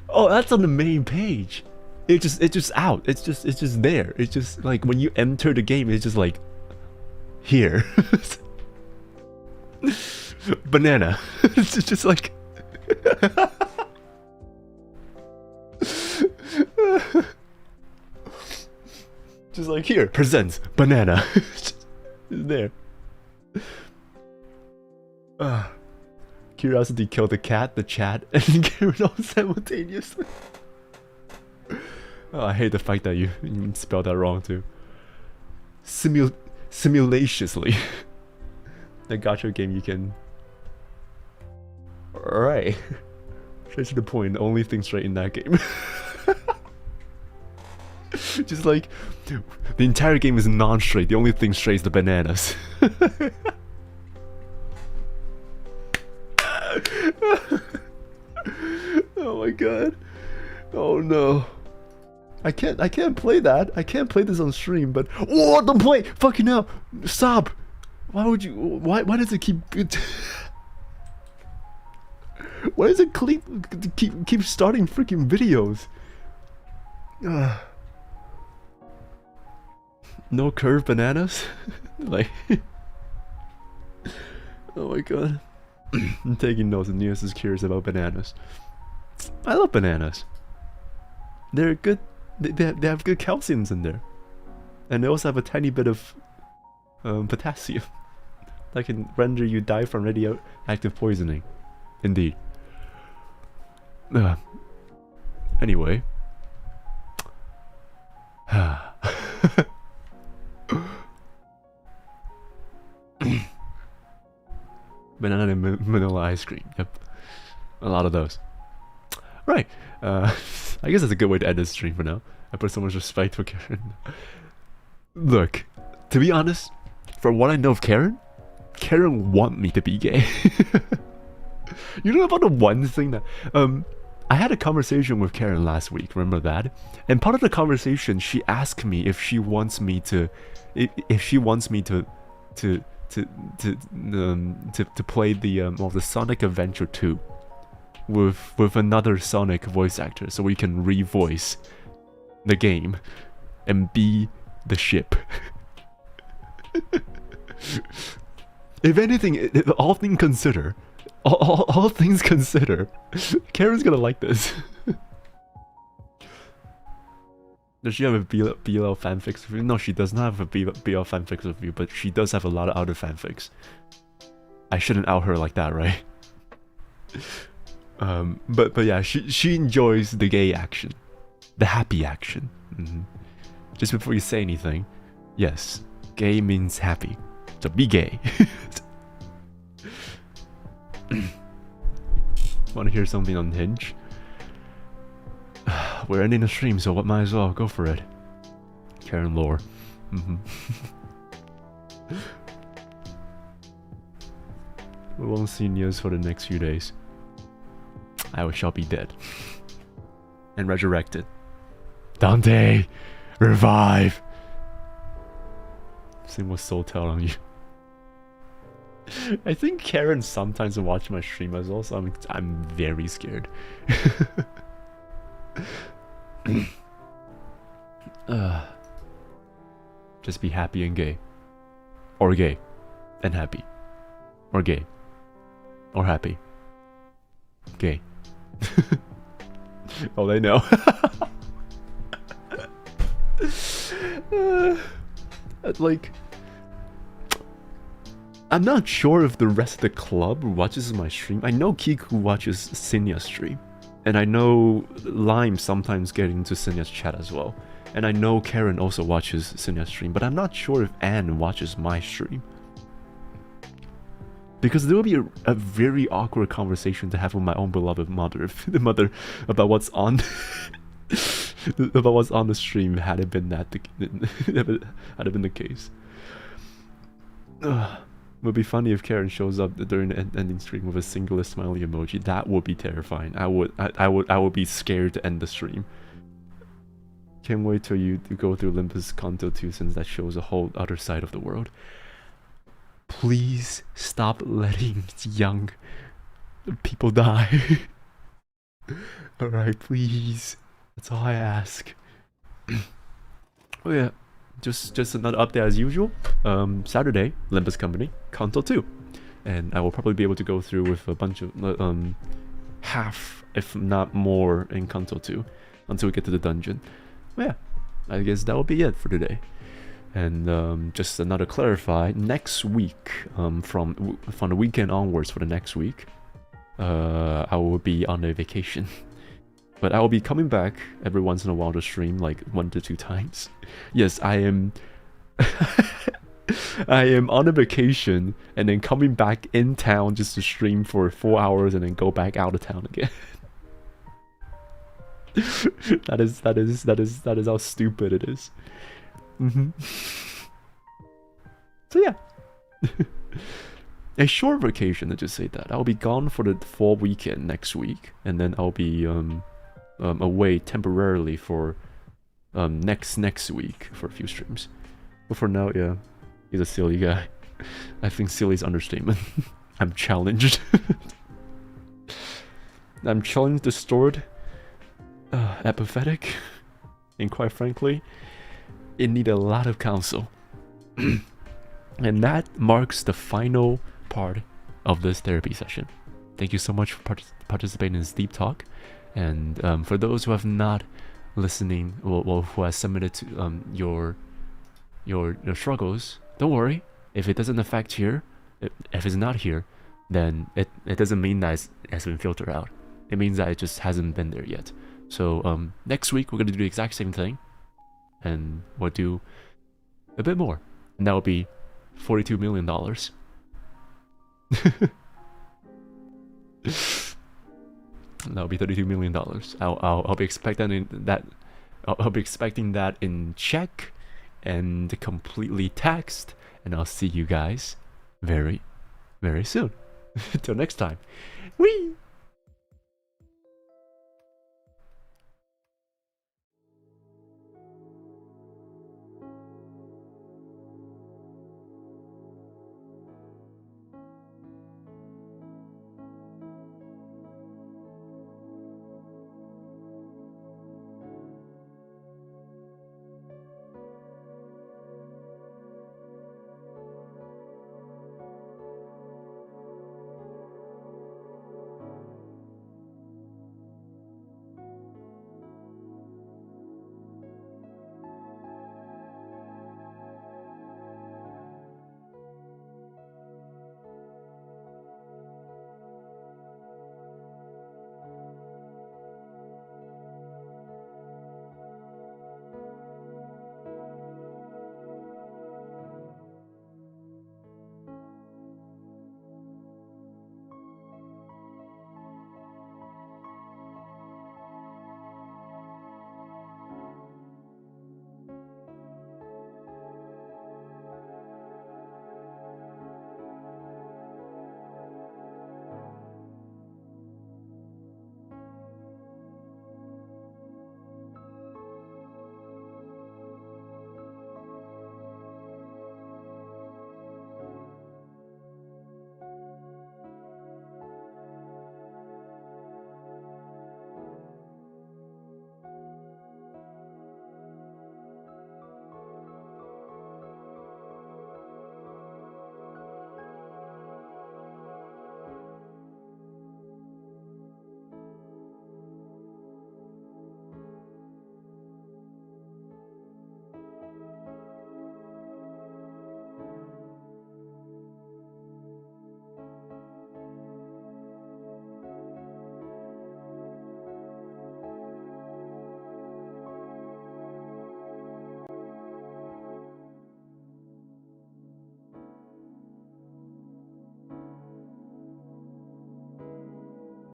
Oh, that's on the main page. It's just out. It's just there. It's just like when you enter the game, it's just like here. Banana. It's just like just like here, presents banana. Just there. Curiosity killed the cat, the chat, and Karen all simultaneously. Oh, I hate the fact that you spelled that wrong too. Simulatiously. The gacha game you can... Alright. Straight to the point, the only thing straight in that game. Just like, the entire game is non-straight, the only thing straight is the bananas. Oh my god. Oh no. I can't play that. I can't play this on stream, but... Oh, don't play! Fucking hell! Stop! Why would you... Why does it keep... Why does it keep starting freaking videos? No curved bananas? Like... Oh my god. I'm taking notes and Nious is curious about bananas. I love bananas. They're good. They have good calciums in there. And they also have a tiny bit of potassium that can render you die from radioactive poisoning. Indeed. Anyway. Banana and vanilla ice cream. Yep. A lot of those. Right. I guess that's a good way to end this stream for now. I put so much respect for Karen. Look, to be honest, for what I know of Karen want me to be gay. You know about the one thing that... I had a conversation with Karen last week, remember that? And part of the conversation, she asked me if she wants me to... If she wants me to play the Sonic Adventure 2 with another Sonic voice actor, so we can revoice the game and be the ship. If anything, all things considered, all things considered, Karen's gonna like this. Does she have a BL fanfics review? No, she does not have a BL fanfics review, but she does have a lot of other fanfics. I shouldn't out her like that, right? But yeah, she enjoys the gay action. The happy action. Just before you say anything, yes, gay means happy. So be gay. Want to hear something unhinged? We're ending the stream, so what might as well go for it. Karen lore. We won't see Nious for the next few days. I shall be dead. And resurrected. Dante! Revive! Same with Soul Tell on you. I think Karen sometimes watch my stream as well, so I'm very scared. Just be happy and gay. Or gay. And happy. Or gay. Or happy. Gay. Oh, they know. Like, I'm not sure if the rest of the club watches my stream. I know Kiku watches Sinya's stream. And I know Lime sometimes get into Sinya's chat as well. And I know Karen also watches Sinya's stream. But I'm not sure if Anne watches my stream. Because there will be a very awkward conversation to have with my own beloved mother. The mother about what's on... about what's on the stream had it been that had it been the case. It would be funny if Karen shows up during the ending stream with a singular smiley emoji. That would be terrifying. I would be scared to end the stream. Can't wait till you go through Olympus Kanto 2, since that shows a whole other side of the world. please stop letting young people die. Alright, please. That's all I ask. Oh yeah, just another update as usual. Saturday, Limbus Company, Console 2. And I will probably be able to go through with a bunch of, half, if not more, in Console 2 until we get to the dungeon. But yeah, I guess that will be it for today. And just another clarify, next week, from the weekend onwards for the next week, I will be on a vacation. But I will be coming back every once in a while to stream, like 1 to 2 times. Yes, I am... I am on a vacation and then coming back in town just to stream for 4 hours and then go back out of town again. that is how stupid it is. So yeah. A short vacation, let's just say that. I'll be gone for the fall weekend next week, and then I'll be away temporarily for next week for a few streams. But for now, yeah, he's a silly guy. I think silly is understatement. I'm challenged. I'm challenged, distorted, apathetic, and quite frankly, it needs a lot of counsel. And that marks the final part of this therapy session. Thank you so much for participating in this deep talk. And for those who have not listening, well, who has submitted to your struggles, don't worry. If it doesn't affect here, if it's not here, then it doesn't mean that it has been filtered out. It means that it just hasn't been there yet. So next week we're gonna do the exact same thing, and we'll do a bit more, and that will be $42 million. That'll be $32 million. I'll be expecting that. I'll be expecting that in check and completely taxed. And I'll see you guys very, very soon. Till next time. Whee!